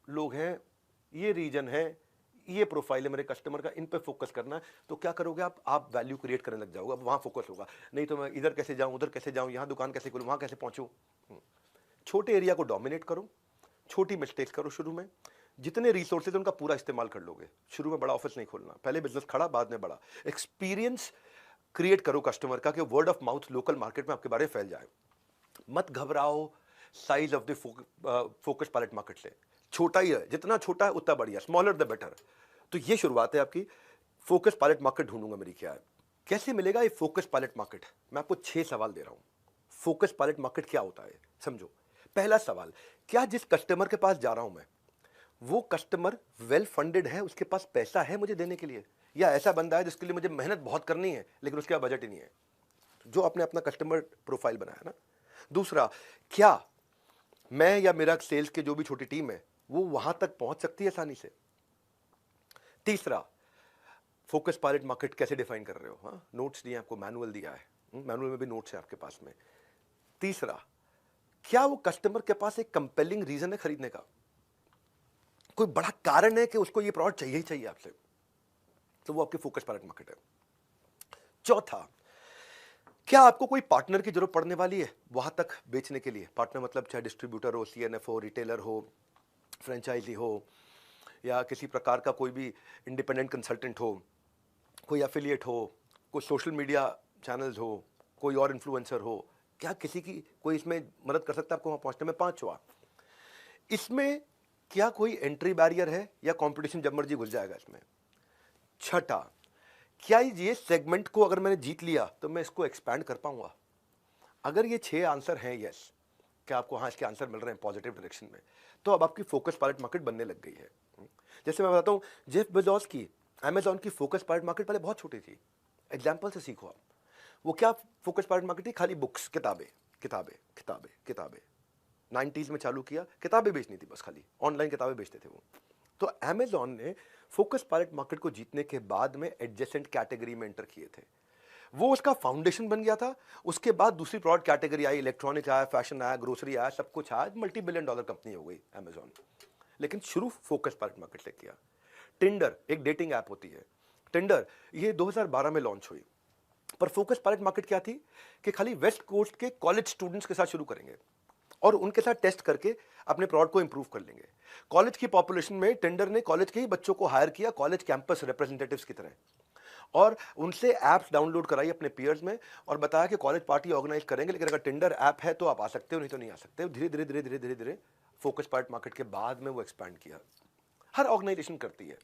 लोग हैं, ये रीजन है, ये प्रोफाइल है मेरे कस्टमर का, इन पे फोकस करना है, तो क्या करोगे आप वैल्यू क्रिएट करने लग जाओगे। अब वहां फोकस होगा। नहीं तो मैं इधर कैसे जाऊं, उधर कैसे जाऊं, यहां दुकान कैसे खोलूं, वहां कैसे पहुंचूं। छोटे एरिया को डोमिनेट करो, छोटी मिस्टेक्स करो शुरू में। जितने रिसोर्सेज उनका पूरा इस्तेमाल कर लोगे। शुरू में बड़ा ऑफिस नहीं खोलना, पहले बिजनेस खड़ा बाद में बड़ा। एक्सपीरियंस क्रिएट करो कस्टमर का, कि word of mouth local market में आपके बारे में फैल जाए। मत घबराओ size of the focus pilot market से। छोटा ही है, जितना छोटा है उतना बढ़िया, स्मॉलर द बेटर। तो ये शुरुआत है आपकी। फोकस पायलट मार्केट ढूंढूंगा मेरी क्या है, कैसे मिलेगा ये फोकस पायलट मार्केट। मैं आपको 6 सवाल दे रहा हूं। फोकस पायलट मार्केट क्या होता है समझो। पहला सवाल, क्या जिस कस्टमर के पास जा रहा हूं मैं, वो कस्टमर वेल फंडेड है, उसके पास पैसा है मुझे देने के लिए, या ऐसा बंदा है जिसके लिए मुझे मेहनत बहुत करनी है लेकिन उसके पास बजट ही नहीं है। जो आपने अपना कस्टमर प्रोफाइल बनाया ना। दूसरा, क्या मैं या मेरा सेल्स के जो भी छोटी टीम है वो वहां तक पहुंच सकती है आसानी से। तीसरा, फोकस पायलट मार्केट कैसे डिफाइन कर रहे हो। हाँ, नोट्स दिए आपको, मैनुअल दिया है, मैनुअल में भी नोट्स है आपके पास में। तीसरा, क्या वो कस्टमर के पास एक कंपेलिंग रीजन है खरीदने का, कोई बड़ा कारण है कि उसको ये प्रोडक्ट चाहिए ही चाहिए आपसे, तो वो आपकी फोकस पायलट मार्केट है। चौथा, क्या आपको कोई पार्टनर की जरूरत पड़ने वाली है वहां तक बेचने के लिए। पार्टनर मतलब चाहे डिस्ट्रीब्यूटर हो, सीएनएफ हो, रिटेलर हो, फ्रेंचाइजी हो, या किसी प्रकार का कोई भी इंडिपेंडेंट कंसल्टेंट हो, कोई एफिलिएट हो, कोई सोशल मीडिया चैनल्स हो, कोई और इन्फ्लुएंसर हो। क्या किसी की कोई इसमें मदद कर सकता है आपको वहां पहुंचने में। पांचवा, इसमें क्या कोई एंट्री बैरियर है या कंपटीशन जब मर्जी घुस जाएगा इसमें। छठा, क्या ये सेगमेंट को अगर मैंने जीत लिया तो मैं इसको एक्सपैंड कर पाऊंगा? अगर ये 6 आंसर हैं यस, कि आपको हाँ इसके आंसर मिल रहे हैं पॉजिटिव डायरेक्शन में, तो अब आपकी फोकस पायलट मार्केट बनने लग गई है। जैसे मैं बताता हूँ, जेफ बेजोस की अमेजॉन की फोकस पायलट मार्केट पहले बहुत छोटी थी। एग्जाम्पल से सीखो आप। वो क्या फोकस पायलट मार्केट थी? खाली बुक्स, किताबें किताबें किताबें किताबें। 90s में चालू किया, किताबें बेचनी थी बस, खाली ऑनलाइन किताबें बेचते थे वो। तो अमेजॉन ने फोकस पायलट मार्केट को जीतने के बाद में एडजेसेंट कैटेगरी में एंटर किए थे। वो उसका फाउंडेशन बन गया था। उसके बाद दूसरी प्रोडक्ट कैटेगरी आई, इलेक्ट्रॉनिक आया, फैशन आया, ग्रोसरी आया, सब कुछ आया, मल्टी बिलियन डॉलर कंपनी हो गई अमेजॉन। लेकिन शुरू फोकस पायलट मार्केट से किया। टिंडर एक डेटिंग ऐप होती है, टिंडर ये 2012 में लॉन्च हुई। पर फोकस पायलट मार्केट क्या थी कि खाली वेस्ट कोस्ट के कॉलेज स्टूडेंट्स के साथ शुरू करेंगे और उनके साथ टेस्ट करके अपने प्रोडक्ट को इंप्रूव कर लेंगे। कॉलेज की पॉपुलेशन में टिंडर ने कॉलेज के ही बच्चों को हायर किया, कॉलेज कैंपस रिप्रेजेंटेटिव्स की तरह, और उनसे ऐप्स डाउनलोड कराई अपने पीयर्स में और बताया कि कॉलेज पार्टी ऑर्गेनाइज करेंगे, लेकिन अगर टिंडर ऐप है तो आप आ सकते हो, नहीं तो नहीं आ सकते। धीरे धीरे धीरे धीरे धीरे धीरे फोकस पायलट मार्केट के बाद में वो एक्सपैंड किया। हर ऑर्गेनाइजेशन करती है।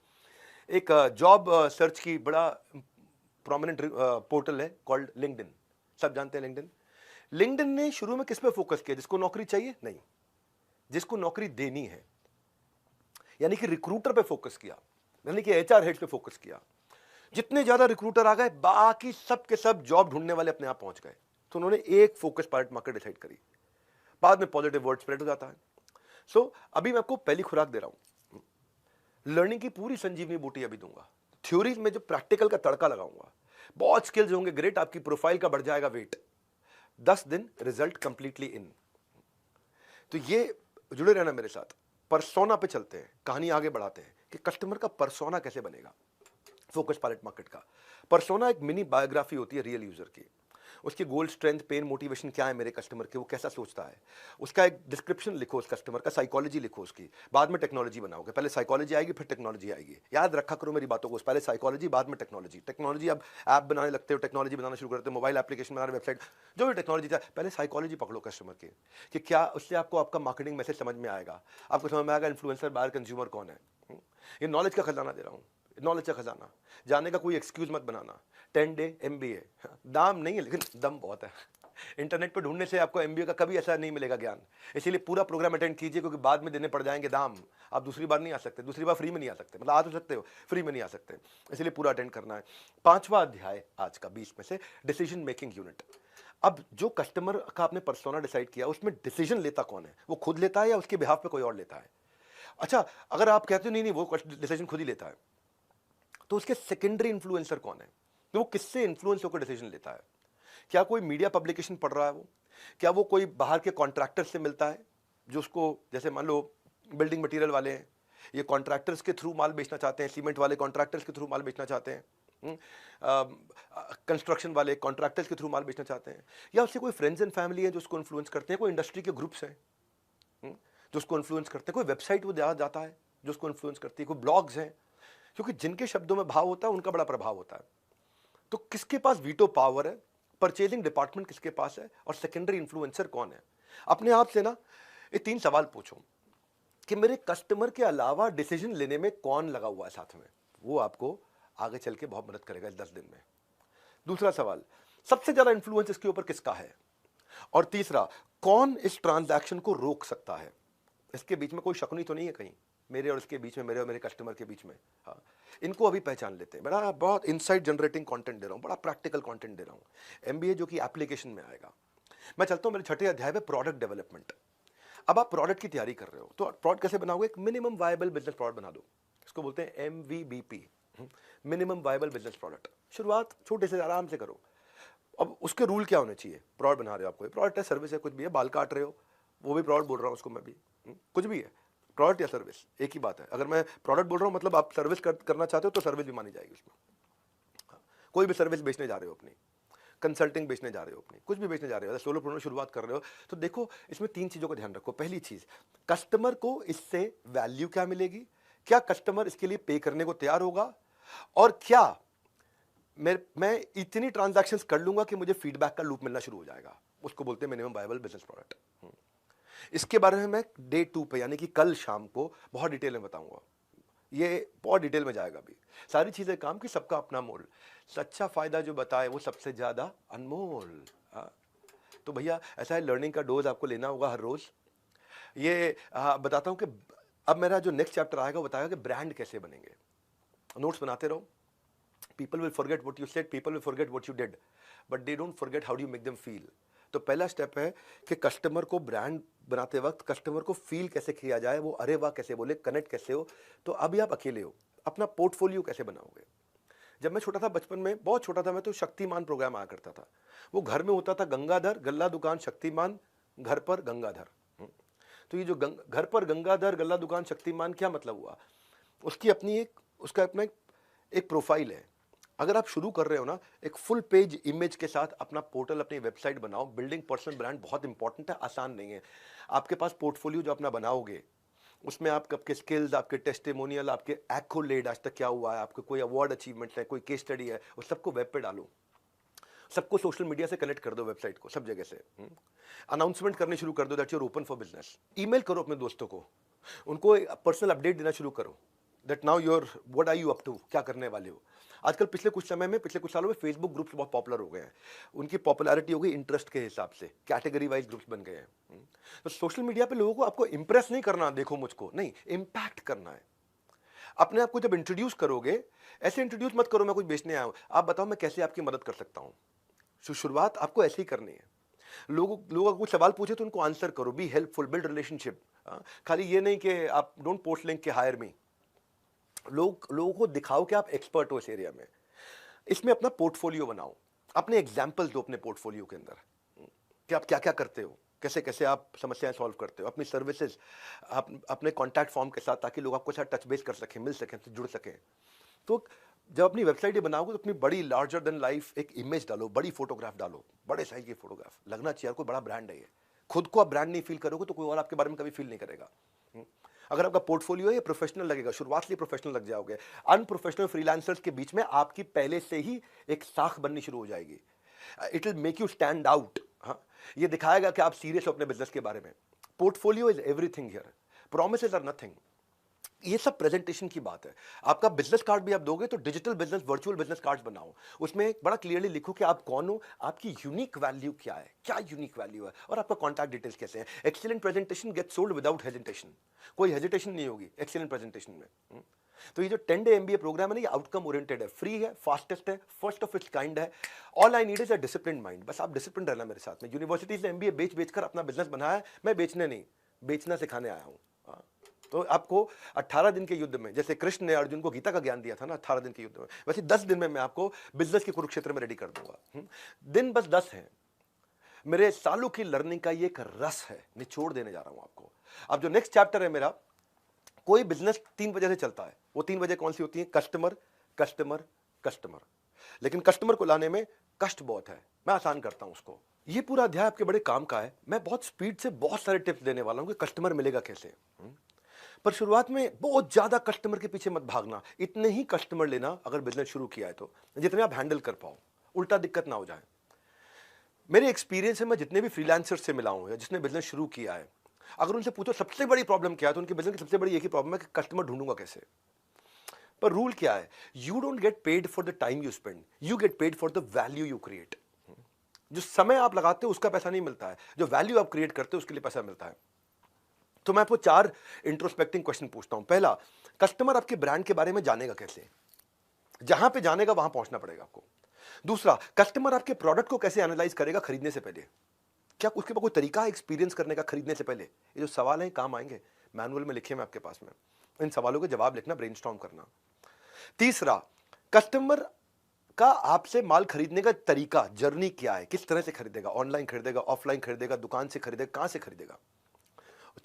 एक जॉब सर्च की बड़ा प्रोमिनेंट पोर्टल है कॉल्ड लिंक्डइन, सब जानते हैं लिंक्डइन। लिंक्डइन ने शुरू में किस पे फोकस किया? जिसको नौकरी चाहिए? नहीं, जिसको नौकरी देनी है, यानी कि रिक्रूटर पे फोकस किया, यानी कि एचआर हेड पे फोकस किया। जितने ज्यादा रिक्रूटर आ गए, बाकी सब के सब जॉब ढूंढने वाले अपने आप पहुंच गए। तो उन्होंने एक फोकस पायलट मार्केट डिसाइड करी। बाद में पॉजिटिव वर्ड स्प्रेड हो जाता है। सो अभी मैं आपको पहली खुराक दे रहा हूं, लर्निंग की पूरी संजीवनी बूटी अभी दूंगा। थ्योरी में जो प्रैक्टिकल का तड़का लगाऊंगा, बहुत स्किल्स होंगे, ग्रेट, आपकी प्रोफाइल का बढ़ जाएगा वेट। 10 दिन रिजल्ट कंप्लीटली इन। तो ये जुड़े रहना मेरे साथ। परसोना पे चलते हैं, कहानी आगे बढ़ाते हैं कि कस्टमर का परसोना कैसे बनेगा। फोकस पायलट मार्केट का परसोना एक मिनी बायोग्राफी होती है रियल यूजर की। उसकी गोल, स्ट्रेंथ, पेन, मोटिवेशन क्या है मेरे कस्टमर के, वो कैसा सोचता है, उसका एक डिस्क्रिप्शन लिखो उस कस्टमर का, साइकोलॉजी लिखो उसकी, बाद में टेक्नोलॉजी बनाओगे। पहले साइकोलॉजी आएगी फिर टेक्नोलॉजी आएगी, याद रखा करो मेरी बातों को, पहले साइकोलॉजी बाद में टेक्नोलॉजी। टेक्नोलॉजी अब ऐप बनाने लगते हो, टेक्नोलॉजी बनाना शुरू करते हो, मोबाइल एप्लीकेशन बनाने, वेबसाइट, जो भी टेक्नोलॉजी था, पहले साइकोलॉजी पकड़ो कस्टमर की कि क्या उससे आपको आपका मार्केटिंग मैसेज समझ में आएगा, आपको समझ में आएगा इन्फ्लुएंसर बायर कंज्यूमर कौन है। ये नॉलेज का खजाना दे रहा हूँ, नॉलेज का खजाना। जानने का कोई एक्सक्यूज मत बनाना। 10 डे MBA, दाम नहीं है लेकिन दम बहुत है। इंटरनेट पर ढूंढने से आपको MBA का कभी ऐसा नहीं मिलेगा ज्ञान। इसीलिए पूरा प्रोग्राम अटेंड कीजिए, क्योंकि बाद में देने पड़ जाएंगे दाम। आप दूसरी बार नहीं आ सकते, दूसरी बार फ्री में नहीं आ सकते, मतलब आ तो सकते हो, फ्री में नहीं आ सकते, इसलिए पूरा अटेंड करना है। 5वां अध्याय आज का 20 में से, डिसीजन मेकिंग यूनिट। अब जो कस्टमर का आपने पर्सोना डिसाइड किया, उसमें डिसीजन लेता कौन है? वो खुद लेता है या उसके बिहाफ पे कोई और लेता है? अच्छा, अगर आप कहते हो नहीं नहीं वो डिसीजन खुद ही लेता है, तो उसके सेकेंडरी इन्फ्लुएंसर कौन है? तो वो किससे इन्फ्लुएंस होकर डिसीजन लेता है? क्या कोई मीडिया पब्लिकेशन पढ़ रहा है वो? क्या वो कोई बाहर के कॉन्ट्रैक्टर से मिलता है जो उसको, जैसे मान लो बिल्डिंग मटेरियल वाले हैं, ये कॉन्ट्रैक्टर्स के थ्रू माल बेचना चाहते हैं, सीमेंट वाले कॉन्ट्रैक्टर्स के थ्रू माल बेचना चाहते हैं, कंस्ट्रक्शन वाले कॉन्ट्रैक्टर्स के थ्रू माल बेचना चाहते हैं, या उससे कोई फ्रेंड्स एंड फैमिली है जो उसको इन्फ्लुएंस करते हैं, कोई इंडस्ट्री के ग्रुप्स हैं जो उसको इन्फ्लुएंस करते हैं, कोई वेबसाइट वो जाता है जो उसको इन्फ्लुएंस करती है, कोई ब्लॉग्स हैं, क्योंकि जिनके शब्दों में भाव होता है उनका बड़ा प्रभाव होता है। तो किसके पास वीटो पावर है, परचेजिंग डिपार्टमेंट किसके पास है, और सेकेंडरी इन्फ्लुएंसर कौन है? अपने आप से ना ये 3 सवाल पूछो कि मेरे कस्टमर के अलावा डिसीजन लेने में कौन लगा हुआ है साथ में। वो आपको आगे चल के बहुत मदद करेगा इस 10 दिन में। दूसरा सवाल, सबसे ज्यादा इन्फ्लुएंस इसके ऊपर किसका है? और तीसरा, कौन इस ट्रांजैक्शन को रोक सकता है? इसके बीच में कोई शकुनी तो नहीं है कहीं, मेरे और इसके बीच में, मेरे और मेरे कस्टमर के बीच में? हाँ, इनको अभी पहचान लेते हैं। बड़ा बहुत इनसाइट जनरेटिंग कंटेंट दे रहा हूँ, बड़ा प्रैक्टिकल कंटेंट दे रहा हूँ। MBA जो कि एप्लीकेशन में आएगा। मैं चलता हूँ मेरे 6ठे अध्याय पे, प्रोडक्ट डेवलपमेंट। अब आप प्रोडक्ट की तैयारी कर रहे हो, तो प्रोडक्ट कैसे बनाओगे? एक मिनिमम वायबल बिजनेस प्रोडक्ट बना दो। इसको बोलते हैं MVBP, minimum viable business product. शुरुआत छोटे से आराम से करो। अब उसके रूल क्या होने चाहिए? प्रोडक्ट बना रहे हो, आपको प्रोडक्ट है, सर्विस है, कुछ भी है, बाल काट रहे हो, वो भी प्रोडक्ट बोल रहा हूँ उसको मैं भी, कुछ भी है, प्रोडक्ट या सर्विस एक ही बात है। अगर मैं प्रोडक्ट बोल रहा हूँ मतलब आप सर्विस करना चाहते हो तो सर्विस भी मानी जाएगी उसमें। हाँ, कोई भी सर्विस बेचने जा रहे हो अपनी, कंसल्टिंग बेचने जा रहे हो अपनी, कुछ भी बेचने जा रहे हो, सोलोप्रेन्योर शुरुआत कर रहे हो, तो देखो इसमें 3 चीज़ों का ध्यान रखो। पहली चीज़, कस्टमर को इससे वैल्यू क्या मिलेगी, क्या कस्टमर इसके लिए पे करने को तैयार होगा, और क्या मैं इतनी ट्रांजैक्शंस कर लूंगा कि मुझे फीडबैक का लूप मिलना शुरू हो जाएगा। उसको बोलते हैं मिनिमम वायबल बिजनेस प्रोडक्ट। इसके बारे में मैं डे 2 पे, यानी कि कल शाम को बहुत डिटेल में बताऊंगा। ये बहुत डिटेल में जाएगा अभी। सारी चीज़ें काम की, सबका अपना मोल, सच्चा फ़ायदा जो बताए वो सबसे ज़्यादा अनमोल। हाँ, तो भैया ऐसा है, लर्निंग का डोज आपको लेना होगा हर रोज़। ये बताता हूँ कि अब मेरा जो नेक्स्ट चैप्टर आएगा वो बताएगा कि ब्रांड कैसे बनेंगे। नोट्स बनाते रहो। People will forget what you said, people will forget what you did, but they don't forget how do you make them feel. तो पहला स्टेप है कि कस्टमर को, ब्रांड बनाते वक्त कस्टमर को फील कैसे किया जाए, वो अरे वाह कैसे बोले, कनेक्ट कैसे हो। तो अभी आप अकेले हो, अपना पोर्टफोलियो कैसे बनाओगे। जब मैं छोटा था, बचपन में बहुत छोटा था मैं, तो शक्तिमान प्रोग्राम आया करता था। वो घर में होता था, गंगाधर गल्ला दुकान शक्तिमान, घर पर गंगाधर। तो ये जो घर पर गंगाधर गल्ला दुकान शक्तिमान, क्या मतलब हुआ, उसकी अपनी एक, उसका अपना एक प्रोफाइल है। अगर आप शुरू कर रहे हो ना, एक फुल पेज इमेज के साथ अपना पोर्टल, अपनी वेबसाइट बनाओ। बिल्डिंग पर्सनल ब्रांड बहुत इंपॉर्टेंट है, आसान नहीं है। आपके पास पोर्टफोलियो जो अपना बनाओगे, उसमें आप आपके स्किल्स, आपके टेस्टिमोनियल, आपके एक्कोलेड, आज तक क्या हुआ है, आपके कोई अवार्ड अचीवमेंट है, कोई केस स्टडी है, वो सबको वेब पे डालो। सबको सोशल मीडिया से कनेक्ट कर दो, वेबसाइट को सब जगह से। अनाउंसमेंट करनी शुरू कर दो that you are open for business. Email करो अपने दोस्तों को, उनको पर्सनल अपडेट देना शुरू करो that now your what are you up to, क्या करने वाले हो। आजकल पिछले कुछ समय में, पिछले कुछ सालों में फेसबुक ग्रुप्स बहुत पॉपुलर हो गए हैं। उनकी पॉपुलैरिटी हो गई इंटरेस्ट के हिसाब से, कैटेगरी वाइज ग्रुप्स बन गए हैं। तो सोशल मीडिया पे लोगों को आपको इंप्रेस नहीं करना, देखो मुझको नहीं, इम्पैक्ट करना है। अपने आप को जब इंट्रोड्यूस करोगे, ऐसे इंट्रोड्यूस मत करो मैं कुछ बेचने आया हूं, आप बताओ मैं कैसे आपकी मदद कर सकता हूं। शुरुआत आपको ऐसे ही करनी है। लोग अगर कुछ सवाल पूछे तो उनको आंसर करो, बी हेल्पफुल, बिल्ड रिलेशनशिप। खाली ये नहीं कि आप डोंट पोस्ट लिंक के हायर मी। लोगों को दिखाओ कि आप एक्सपर्ट हो इस एरिया में। इसमें अपना पोर्टफोलियो बनाओ, अपने एग्जाम्पल दो अपने पोर्टफोलियो के अंदर कि आप क्या क्या करते हो, कैसे कैसे आप समस्याएं सॉल्व करते हो, अपनी सर्विसेज आप अपने कॉन्टैक्ट फॉर्म के साथ, ताकि लोग आपको साथ टच बेस कर सकें, मिल सकें, जुड़ सकें। तो जब अपनी वेबसाइट बनाओगे तो अपनी बड़ी लार्जर देन लाइफ एक इमेज डालो, बड़ी फोटोग्राफ डालो, बड़े साइज की फोटोग्राफ, लगना चाहिए कोई बड़ा ब्रांड है ये। खुद को आप ब्रांड नहीं फील करोगे तो कोई और आपके बारे में कभी फील नहीं करेगा। अगर आपका पोर्टफोलियो है ये प्रोफेशनल लगेगा, शुरुआत से प्रोफेशनल लग जाओगे। अनप्रोफेशनल फ्रीलांसर्स के बीच में आपकी पहले से ही एक साख बननी शुरू हो जाएगी। It will make you stand out. हाँ, ये दिखाएगा कि आप सीरियस हो अपने बिजनेस के बारे में। Portfolio is everything here, promises are nothing. ये सब प्रेजेंटेशन की बात है। आपका बिजनेस कार्ड भी आप दोगे तो digital business, virtual business card बनाओ, उसमें एक बड़ा क्लियरली लिखो कि आप कौन हो, आपकी यूनिक वैल्यू क्या है, क्या यूनिक वैल्यू है, और आपका कॉन्टैक्ट डिटेल्स कैसे हैं। Excellent presentation get sold without hesitation, कोई हेजिटेशन नहीं होगी एक्सीलेंट प्रेजेंटेशन में। तो ये जो 10 डे MBA प्रोग्राम है ना, ये आउटकम ओरिएंटेड है, फ्री है, फास्टेस्ट है, फर्स्ट ऑफ इट्स काइंड है। All I need is a discipline mind. बस आप डिसिप्लिन रहना मेरे साथ में। यूनिवर्सिटी से MBA बेच कर अपना बिजनेस बनाया है, मैं बेचने नहीं, बेचना सिखाने आया हूँ। तो आपको 18 दिन के युद्ध में, जैसे कृष्ण ने अर्जुन को गीता का ज्ञान दिया था ना 18 दिन के युद्ध में, वैसे 10 दिन में मैं आपको बिजनेस के कुरुक्षेत्र में रेडी कर दूंगा। दिन बस 10 है। मेरे सालों की लर्निंग का ये एक रस है, निचोड़ देने जा रहा हूं आपको। अब जो नेक्स्ट चैप्टर है मेरा, कोई बिजनेस 3 वजह से चलता है। वो 3 वजह कौन सी होती है? Customer, customer, customer. लेकिन कस्टमर को लाने में कष्ट बहुत है, मैं आसान करता हूं उसको। ये पूरा अध्याय आपके बड़े काम का है। मैं बहुत स्पीड से बहुत सारे टिप्स देने वाला हूं कि कस्टमर मिलेगा कैसे। पर शुरुआत में बहुत ज्यादा कस्टमर के पीछे मत भागना। इतने ही कस्टमर लेना अगर बिजनेस शुरू किया है तो, जितने आप हैंडल कर पाओ, उल्टा दिक्कत ना हो जाए। मेरे एक्सपीरियंस है, मैं जितने भी फ्रीलांसर से मिला हूं या जिसने बिजनेस शुरू किया है, अगर उनसे पूछो सबसे बड़ी प्रॉब्लम क्या है, तो उनके बिजनेस की सबसे बड़ी एक ही प्रॉब्लम है कि कस्टमर ढूंढूंगा कैसे। पर रूल क्या है? You don't get paid for the time you spend, you get paid for the value you create. जो समय आप लगाते हो उसका पैसा नहीं मिलता है, जो वैल्यू आप क्रिएट करते हो उसके लिए पैसा मिलता है। तो मैं आपको 4 इंट्रोस्पेक्टिंग क्वेश्चन पूछता हूं। पहला, कस्टमर आपके ब्रांड के बारे में जानेगा कैसे? जहां पे जानेगा वहां पहुंचना पड़ेगा आपको। दूसरा, कस्टमर आपके प्रोडक्ट को कैसे एनालाइज करेगा खरीदने से पहले? क्या उसके पास कोई तरीका है एक्सपीरियंस करने का खरीदने से पहले? ये जो सवाल है काम आएंगे, मैनुअल में लिखे मैं आपके पास में। इन सवालों के जवाब लिखना, ब्रेनस्टॉर्म करना। तीसरा, कस्टमर का आपसे माल खरीदने का तरीका, जर्नी क्या है, किस तरह से खरीदेगा, ऑनलाइन खरीदेगा, ऑफलाइन खरीदेगा, दुकान से खरीदेगा, कहां से खरीदेगा।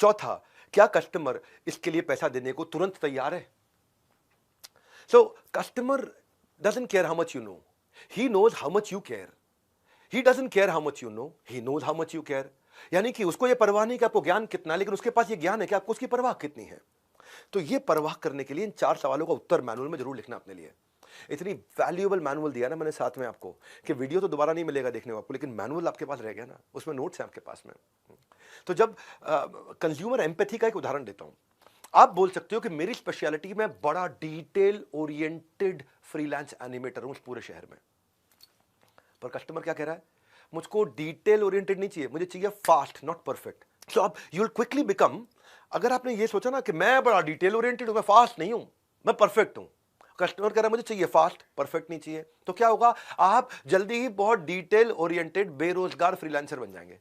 चौथा, क्या कस्टमर इसके लिए पैसा देने को तुरंत तैयार है? So customer doesn't care how much you know, he knows how much you care. He doesn't care how much you know, he knows how much you care. यानी कि उसको ये परवाह नहीं कि आपको ज्ञान कितना है, लेकिन उसके पास ये ज्ञान है कि आपको उसकी परवाह कितनी है। तो ये परवाह करने के लिए इन 4 सवालों का उत्तर मैनुअल में जरूर लिखना अपने लिए। इतनी वैल्यूएबल मैनुअल दिया ना मैंने साथ में आपको, कि वीडियो तो दोबारा नहीं मिलेगा देखने को आपको, लेकिन मैनुअल आपके पास रह गया ना, उसमें नोट्स हैं आपके पास में। तो जब कंज्यूमर एम्पैथी का एक उदाहरण देता हूं, आप बोल सकते हो कि मेरी स्पेशलिटी में बड़ा डिटेल ओरिएंटेड फ्रीलांस एनिमेटर हूं इस पूरे शहर में। पर कस्टमर क्या कह रहा है, मुझको डिटेल ओरिएंटेड नहीं चाहिए, मुझे चाहिए फास्ट नॉट परफेक्ट। सो अब यू विल क्विकली बिकम, अगर आपने ये सोचा ना कि मैं बड़ा डिटेल ओरिएंटेड हूं, मैं फास्ट नहीं हूं, मैं परफेक्ट हूं, कस्टमर कह रहा है मुझे चाहिए फास्ट, परफेक्ट नहीं चाहिए, तो क्या होगा, आप जल्दी ही बहुत डिटेल ओरिएंटेड बेरोजगार फ्रीलांसर बन जाएंगे।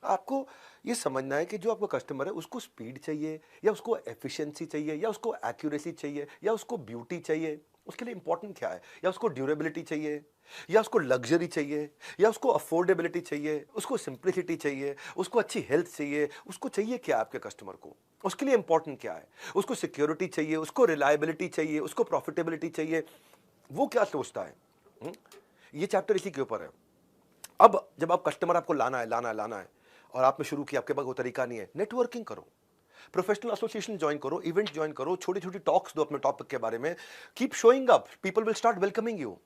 आपको ये समझना है कि जो आपका कस्टमर है उसको स्पीड चाहिए या उसको एफिशिएंसी चाहिए या उसको एक्यूरेसी चाहिए या उसको ब्यूटी चाहिए, उसके लिए इंपॉर्टेंट क्या है, या उसको ड्यूरेबिलिटी चाहिए या उसको लग्जरी चाहिए या उसको अफोर्डेबिलिटी चाहिए, उसको सिंप्लिसिटी चाहिए, उसको अच्छी हेल्थ चाहिए, उसको चाहिए क्या आपके कस्टमर को, उसके लिए इंपॉर्टेंट क्या है, उसको सिक्योरिटी चाहिए, उसको रिलायबिलिटी चाहिए, उसको प्रॉफिटेबिलिटी चाहिए, वो क्या सोचता है। ये चैप्टर इसी के ऊपर है। अब जब आप कस्टमर आपको लाना है और आपने शुरू किया, आपके पास वो तरीका नहीं है, नेटवर्किंग करो, प्रोफेशनल एसोसिएशन ज्वाइन करो, इवेंट ज्वाइन करो, छोटी छोटी टॉक्स दो अपने टॉपिक के बारे में, keep showing up, people will start welcoming you.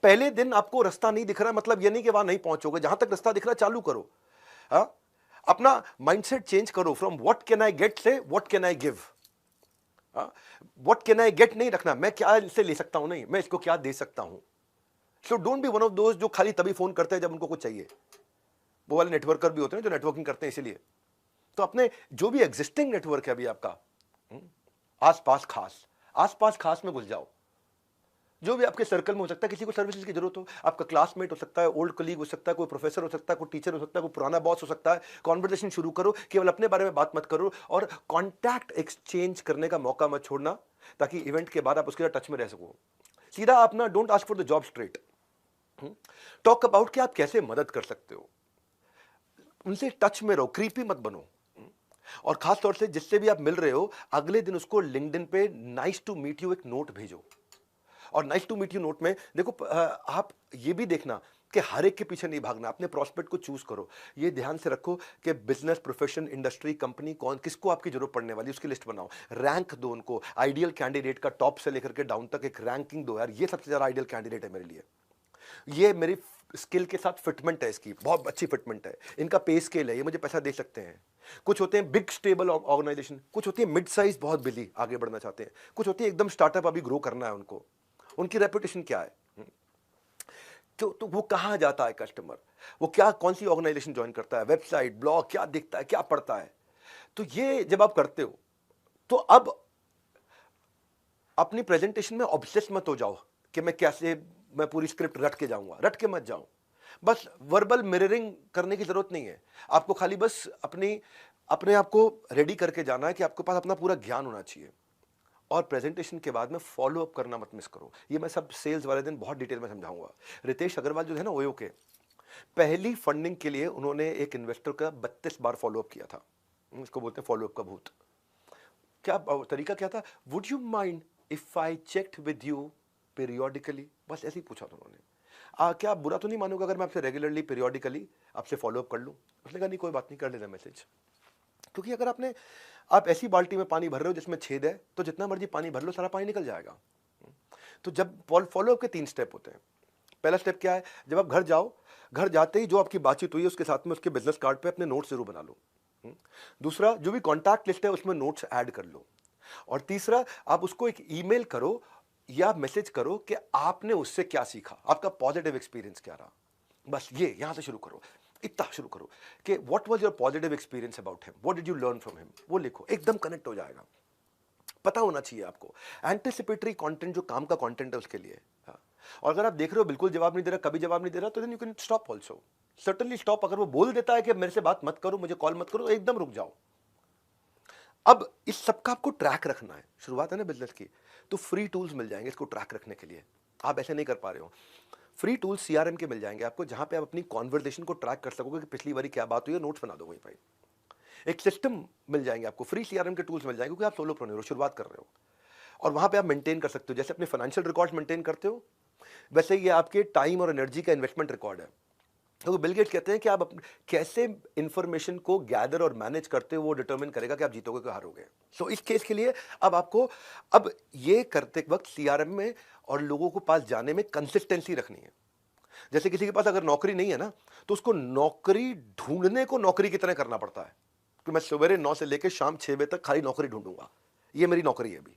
पहले दिन आपको रास्ता नहीं दिख रहा है मतलब ये नहीं कि वहां नहीं पहुंचोगे, जहां तक रास्ता दिख रहा है चालू करो। हा? अपना माइंडसेट चेंज करो, from what can I get से what can I give. What can I get नहीं रखना, मैं क्या इससे ले सकता हूं, नहीं, मैं इसको क्या दे सकता हूं। So don't be one of दोस्त जो खाली तभी फोन करते हैं जब उनको कुछ चाहिए। वो वाले नेटवर्कर भी होते हैं जो नेटवर्किंग करते हैं इसीलिए। तो अपने जो भी एग्जिस्टिंग नेटवर्क है अभी आपका, आसपास खास में घुस जाओ। जो भी आपके सर्कल में हो सकता है, किसी को सर्विसेज की जरूरत हो, आपका क्लासमेट हो सकता है, ओल्ड कलीग हो सकता है, कोई प्रोफेसर हो सकता है, कोई टीचर हो सकता है, कोई पुराना बॉस हो सकता है, कॉन्वर्सेशन शुरू करो, केवल अपने बारे में बात मत करो और कॉन्टैक्ट एक्सचेंज करने का मौका मत छोड़ना, ताकि इवेंट के बाद आप उसके साथ टच में रह सको। सीधा अपना don't ask for the job straight, talk about कि आप कैसे मदद कर सकते हो, उनसे टच में रहो, क्रीपी मत बनो। और खास तौर से जिससे भी आप मिल रहे हो, अगले दिन उसको लिंक्डइन पे नाइस टू मीट यू एक नोट भेजो। और nice to meet you note में देखो, आप ये भी देखना कि हर एक के पीछे नहीं भागना, अपने प्रोस्पेक्ट को चूज करो। ये ध्यान से रखो कि बिजनेस, प्रोफेशन, इंडस्ट्री, कंपनी, कौन किसको आपकी जरूरत पड़ने वाली, उसकी लिस्ट बनाओ, रैंक दो उनको, आइडियल कैंडिडेट का टॉप से लेकर के डाउन तक एक रैंकिंग दो, यार ये सबसे ज्यादा आइडियल कैंडिडेट है मेरे लिए, ये मेरी स्किल के साथ फिटमेंट है, इसकी बहुत अच्छी फिटमेंट है, इनका पे स्केल है, ये मुझे पैसा दे सकते हैं। कुछ होते हैं बिग स्टेबल ऑर्गेनाइजेशन, कुछ होती है मिड साइज बहुत बिजी आगे बढ़ना चाहते हैं, कुछ होती है एकदम स्टार्टअप अभी ग्रो करना है उनको, उनकी रेपुटेशन क्या है, तो वो कहां जाता है कस्टमर, वो क्या कौन सी ऑर्गेनाइजेशन ज्वाइन करता है, वेबसाइट, ब्लॉग, क्या दिखता है, क्या पढ़ता है। तो ये जब आप करते हो तो अब अपनी प्रेजेंटेशन में ऑब्सेस मत हो जाओ कि मैं पूरी स्क्रिप्ट रट के जाऊंगा, रट के मत जाओ। बस वर्बल मिररिंग करने की जरूरत नहीं है, आपको खाली बस अपने आप को रेडी करके जाना है कि आपके पास अपना पूरा ज्ञान होना चाहिए। और प्रेजेंटेशन के बाद में फॉलो अप करना मत मिस करो, ये मैं सब सेल्स वाले दिन बहुत डिटेल में समझाऊंगा। रितेश अग्रवाल जो है ना ओयो के, पहली फंडिंग के लिए उन्होंने एक इन्वेस्टर का 32 बार फॉलो अप किया था, इसको बोलते हैं फॉलो अप का भूत। क्या तरीका क्या था, would you mind if I checked with you periodically, बस ऐसे ही पूछा था उन्होंने। क्या आप बुरा तो नहीं मानोगे अगर मैं आपसे रेगुलरली पीरियोडिकली आपसे फॉलो अप कर लूं। उसने कहा नहीं कोई बात नहीं, कर लेना मैसेज। क्योंकि अगर आप ऐसी बाल्टी में पानी भर रहे हो जिसमें छेद है, तो जितना मर्जी पानी भर लो सारा पानी निकल जाएगा। तो जब फॉलो अप के 3 स्टेप होते हैं। पहला स्टेप क्या है, जब आप घर जाओ, घर जाते ही जो आपकी बातचीत हुई है उसके साथ में उसके बिजनेस कार्ड पे अपने नोट्स जरूर बना लो। दूसरा, जो भी कॉन्टैक्ट लिस्ट है उसमें नोट्स ऐड कर लो। और तीसरा, आप उसको एक ईमेल करो या मैसेज करो कि आपने उससे क्या सीखा, आपका पॉजिटिव एक्सपीरियंस क्या रहा। बस ये यहां से शुरू करो, इतना शुरू करो कि what was your positive experience about him, what did you learn from him, वो लिखो, एकदम कनेक्ट हो जाएगा। पता होना चाहिए आपको एंटिसिपेटरी कंटेंट, जो काम का कंटेंट है उसके लिए। हाँ। और अगर आप देख रहे हो बिल्कुल जवाब नहीं दे रहा, कभी जवाब नहीं दे रहा, तो then you can stop also, certainly stop. अगर वो बोल देता है कि मेरे से बात मत करो, मुझे कॉल मत करो, तो एकदम रुक जाओ। अब इस सबका आपको ट्रैक रखना है, शुरुआत है ना बिजनेस की, तो फ्री टूल्स मिल जाएंगे इसको ट्रैक रखने के लिए। आप ऐसे नहीं कर पा रहे हो, फ्री टूल्स सीआरएम के मिल जाएंगे आपको, जहां पे आप अपनी कॉन्वर्सेशन को ट्रैक कर सकोगे कि पिछली बारी क्या बात हुई है, नोट्स बना दो वहीं पे। एक सिस्टम मिल जाएंगे आपको, फ्री सीआरएम के टूल्स मिल जाएंगे, क्योंकि आप सोलोप्रेन्योर हो, शुरुआत कर रहे हो। और वहां पे आप मेंटेन कर सकते हो, जैसे अपने फाइनेंशियल रिकॉर्ड्स मेंटेन करते हो, वैसे ये आपके टाइम और एनर्जी का इन्वेस्टमेंट रिकॉर्ड है। तो बिल गेट्स कहते हैं कि आप कैसे इंफॉर्मेशन को गैदर और मैनेज करते हो, वो डिटरमिन करेगा कि आप जीतोगे कि हारोगे। सो इस केस के लिए अब ये करते वक्त सीआरएम में और लोगों को पास जाने में कंसिस्टेंसी रखनी है। जैसे किसी के पास अगर नौकरी नहीं है ना, तो उसको नौकरी ढूंढने को नौकरी की तरह करना पड़ता है। कि मैं सवेरे 9 से लेकर शाम 6 बजे तक खाली नौकरी ढूंढूंगा, ये मेरी नौकरी है अभी।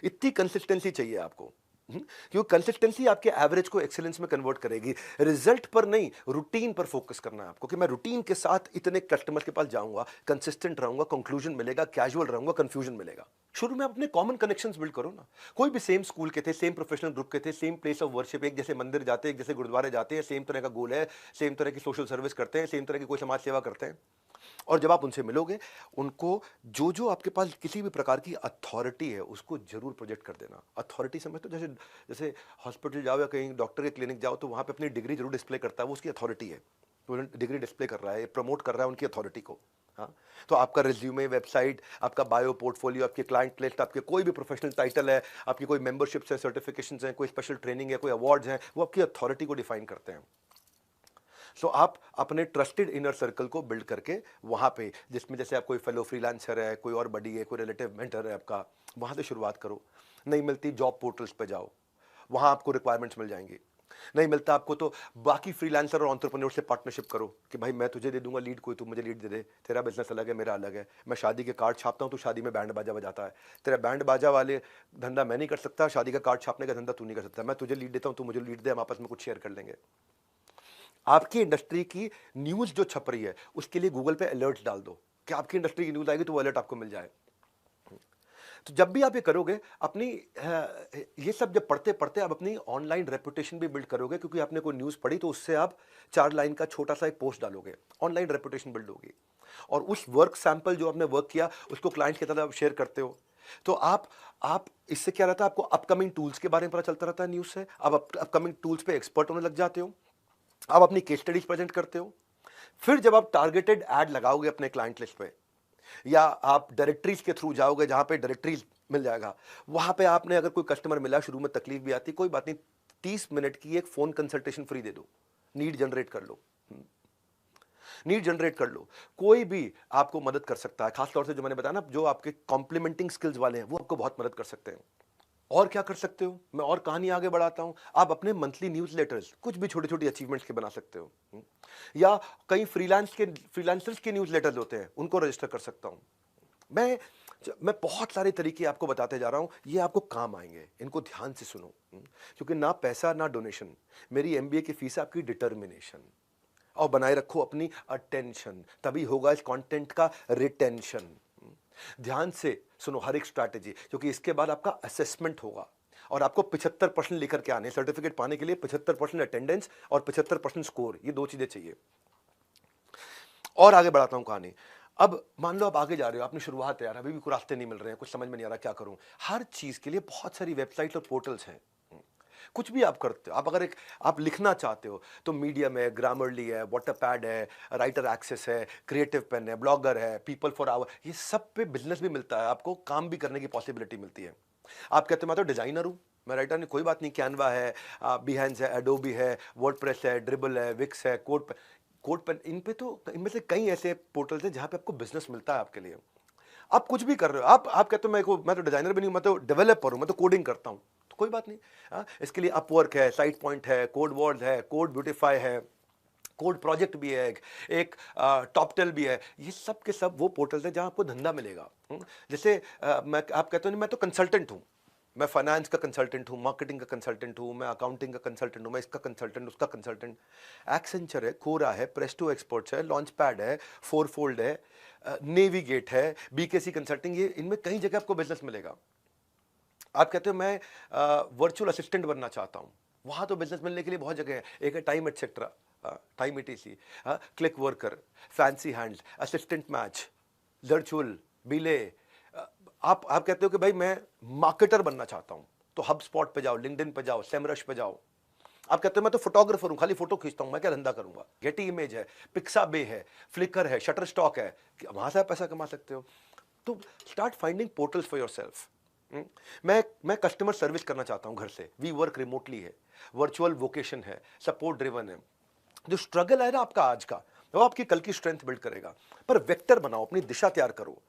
इतनी कंसिस्टेंसी चाहिए आपको। क्योंकि कंसिस्टेंसी आपके एवरेज को एक्सीलेंस में कन्वर्ट करेगी। रिजल्ट पर नहीं, रूटीन पर फोकस करना है आपको कि मैं रूटीन के साथ इतने कस्टमर्स के पास जाऊंगा, कंसिस्टेंट रहूंगा, कंक्लूजन मिलेगा, कैजुअल रहूंगा, कंफ्यूजन मिलेगा। शुरू में आप अपने कॉमन कनेक्शंस बिल्ड करो ना। कोई भी सेम स्कूल के थे, सेम प्रोफेशनल ग्रुप के थे, सेम प्लेस ऑफ वर्शिप, एक जैसे मंदिर जाते हैं, एक जैसे गुरुद्वारे जाते हैं, सेम तरह का गोल है, सेम तरह की सोशल सर्विस करते हैं, सेम तरह की कोई समाज सेवा करते हैं। और जब आप उनसे मिलोगे, उनको जो जो आपके पास किसी भी प्रकार की अथॉरिटी है उसको जरूर प्रोजेक्ट कर देना। अथॉरिटी समझ तो जैसे जैसे हॉस्पिटल जाओ या कहीं डॉक्टर के क्लिनिक जाओ तो वहां पे अपनी डिग्री जरूर डिस्प्ले करता है, वो उसकी अथॉरिटी है। तो डिग्री डिस्प्ले कर रहा है, प्रमोट कर रहा है उनकी अथॉरिटी को। हाँ, तो आपका रिज्यूमे, वेबसाइट, आपका बायो, पोर्टफोलियो, आपके क्लाइंट लिस्ट, आपके कोई भी प्रोफेशनल टाइटल है, आपकी कोई मेंबरशिप्स है, सर्टिफिकेशंस हैं, कोई स्पेशल ट्रेनिंग है, कोई अवार्ड्स हैं, वो आपकी अथॉरिटी को डिफाइन करते हैं। सो आप अपने ट्रस्टेड इनर सर्कल को बिल्ड करके वहां पे, जिसमें जैसे आप कोई फेलो फ्रीलांसर है, कोई और बडी है, कोई रिलेटिव मेंटर है आपका, वहां से शुरुआत करो। नहीं मिलती जॉब पोर्टल्स पे जाओ, वहां आपको रिक्वायरमेंट्स मिल जाएंगी। नहीं मिलता आपको तो बाकी फ्रीलांसर और एंटरप्रेन्योर से पार्टनरशिप करो कि भाई मैं तुझे दे दूंगा लीड, कोई तू मुझे लीड दे दे, तेरा बिजनेस अलग है, मेरा अलग है। मैं शादी के कार्ड छापता हूँ, तू शादी में बैंड बाजा बजाता है, तेरा बैंड बाजा वाले धंधा मैं नहीं कर सकता, शादी का कार्ड छापने का धंधा तू नहीं कर सकता। मैं तुझे लीड देता हूँ, तू मुझे लीड दे, हम आपस में कुछ शेयर कर लेंगे। आपकी इंडस्ट्री की न्यूज जो छप रही है उसके लिए गूगल पे अलर्ट डाल दो कि आपकी इंडस्ट्री की न्यूज आएगी तो वो अलर्ट आपको मिल जाए। तो जब भी आप ये करोगे, अपनी ये सब जब पढ़ते पढ़ते आप अपनी ऑनलाइन रेपुटेशन भी बिल्ड करोगे, क्योंकि आपने कोई न्यूज़ पढ़ी तो उससे आप 4 लाइन का छोटा सा एक पोस्ट डालोगे, ऑनलाइन रेपुटेशन बिल्ड होगी। और उस वर्क सैंपल जो आपने वर्क किया उसको क्लाइंट के साथ आप शेयर करते हो, तो आप इससे क्या रहता है, आपको अपकमिंग टूल्स के बारे में पता चलता रहता है न्यूज़ से। आप अपकमिंग टूल्स पे एक्सपर्ट होने लग जाते हो, आप अपनी केस स्टडीज प्रेजेंट करते हो। फिर जब आप टारगेटेड ऐड लगाओगे अपने क्लाइंट लिस्ट पे, या आप डायरेक्टरीज के थ्रू जाओगे जहां पे डायरेक्टरीज मिल जाएगा, वहां पे आपने अगर कोई कस्टमर मिला, शुरू में तकलीफ भी आती, कोई बात नहीं, 30 मिनट की एक फोन कंसल्टेशन फ्री दे दो, नीड जनरेट कर लो। नीड जनरेट कर लो, कोई भी आपको मदद कर सकता है। खासतौर से जो मैंने बताया ना, जो आपके कॉम्प्लीमेंटिंग स्किल्स वाले हैं वो आपको बहुत मदद कर सकते हैं। और क्या कर सकते हो, मैं और कहानी आगे बढ़ाता हूं। आप अपने मंथली न्यूज़लेटर्स कुछ भी छोटी छोटी अचीवमेंट्स के बना सकते हो, या कई फ्रीलांसर्स के न्यूज़लेटर्स होते हैं, उनको रजिस्टर कर सकता हूं मैं। मैं बहुत सारे तरीके आपको बताते जा रहा हूं, ये आपको काम आएंगे, इनको ध्यान से सुनो। क्योंकि ना पैसा ना डोनेशन, मेरी एमबीए की फीस है आपकी डिटर्मिनेशन। और बनाए रखो अपनी अटेंशन, तभी होगा इस कंटेंट का रिटेंशन। ध्यान से सुनो हर एक स्ट्रैटेजी, क्योंकि इसके बाद आपका असेसमेंट होगा और आपको 75% लेकर के आने। सर्टिफिकेट पाने के लिए 75% अटेंडेंस और 75% स्कोर, ये 2 चीजें चाहिए। और आगे बढ़ाता हूं कहानी। अब मान लो आप आगे जा रहे हो, आपने शुरुआत है यार, अभी भी कोई रास्ते नहीं मिल रहे हैं, कुछ समझ में नहीं आ रहा क्या करूं। हर चीज के लिए बहुत सारी वेबसाइट और पोर्टल्स हैं। कुछ भी आप करते हो, आप अगर आप लिखना चाहते हो तो मीडियम है, ग्रामरली है, वाटरपैड है, राइटर एक्सेस है, क्रिएटिव पेन है, ब्लॉगर है, पीपल फॉर आवर, ये सब पे बिजनेस भी मिलता है, आपको काम भी करने की पॉसिबिलिटी मिलती है। आप कहते हो मैं तो डिजाइनर हूं, मैं राइटर नहीं, कोई बात नहीं, कैनवा है, बिहेंस है, एडोबी है, वर्डप्रेस है, ड्रिबल है, विक्स है, कोड पेन, इन पे तो इनमें से कई ऐसे पोर्टल्स हैं जहां पे आपको बिजनेस मिलता है आपके लिए। आप कुछ भी कर रहे हो, आप कहते हो मैं तो डिजाइनर भी नहीं, मैं तो डेवलपर हूं, मैं तो कोडिंग करता हूं, तो कोई बात नहीं। इसके लिए अपवर्क है, साइट पॉइंट है, कोड वर्ड है, कोड ब्यूटीफाई है, कोड प्रोजेक्ट भी है, एक टॉपटेल भी है। ये सब के सब वो पोर्टल्स हैं जहां आपको धंधा मिलेगा। जैसे आप कहते हो नहीं मैं तो कंसल्टेंट हूं, मैं फाइनेंस का कंसल्टेंट हूं, मार्केटिंग का कंसल्टेंट हूं, मैं अकाउंटिंग का कंसल्टेंट हूं, मैं इसका कंसल्टेंट, उसका कंसल्टेंट। एक्सेंचर है, कोरा है, प्रेस्टो एक्सपर्ट्स है, लॉन्च पैड है, फोरफोल्ड है, नेविगेट है, बीकेसी कंसल्टिंग, ये इनमें कई जगह आपको बिजनेस मिलेगा। आप कहते हो मैं वर्चुअल असिस्टेंट बनना चाहता हूं, वहां तो बिजनेस मिलने के लिए बहुत जगह है। एक है Time etcetera, Time ETC, Clickworker, Fancy Hands, Assistant Match, virtual Belay. आप कहते हो कि भाई मैं मार्केटर बनना चाहता हूं, तो हब स्पॉट पे जाओ, लिंक्डइन पे जाओ, सेमरश पे जाओ। आप कहते हो मैं तो फोटोग्राफर हूं, खाली फोटो खींचता हूं, मैं क्या धंधा करूंगा, गेटी इमेज है, पिक्साबे है, फ्लिकर है, शटर स्टॉक है, वहां से आप पैसा कमा सकते हो। तो start finding portals for yourself. मैं कस्टमर सर्विस करना चाहता हूं घर से, वी वर्क रिमोटली है, वर्चुअल वोकेशन है, सपोर्ट ड्रिवन है। जो स्ट्रगल है ना आपका आज का, वो आपकी कल की स्ट्रेंथ बिल्ड करेगा। पर वेक्टर बनाओ, अपनी दिशा तैयार करो।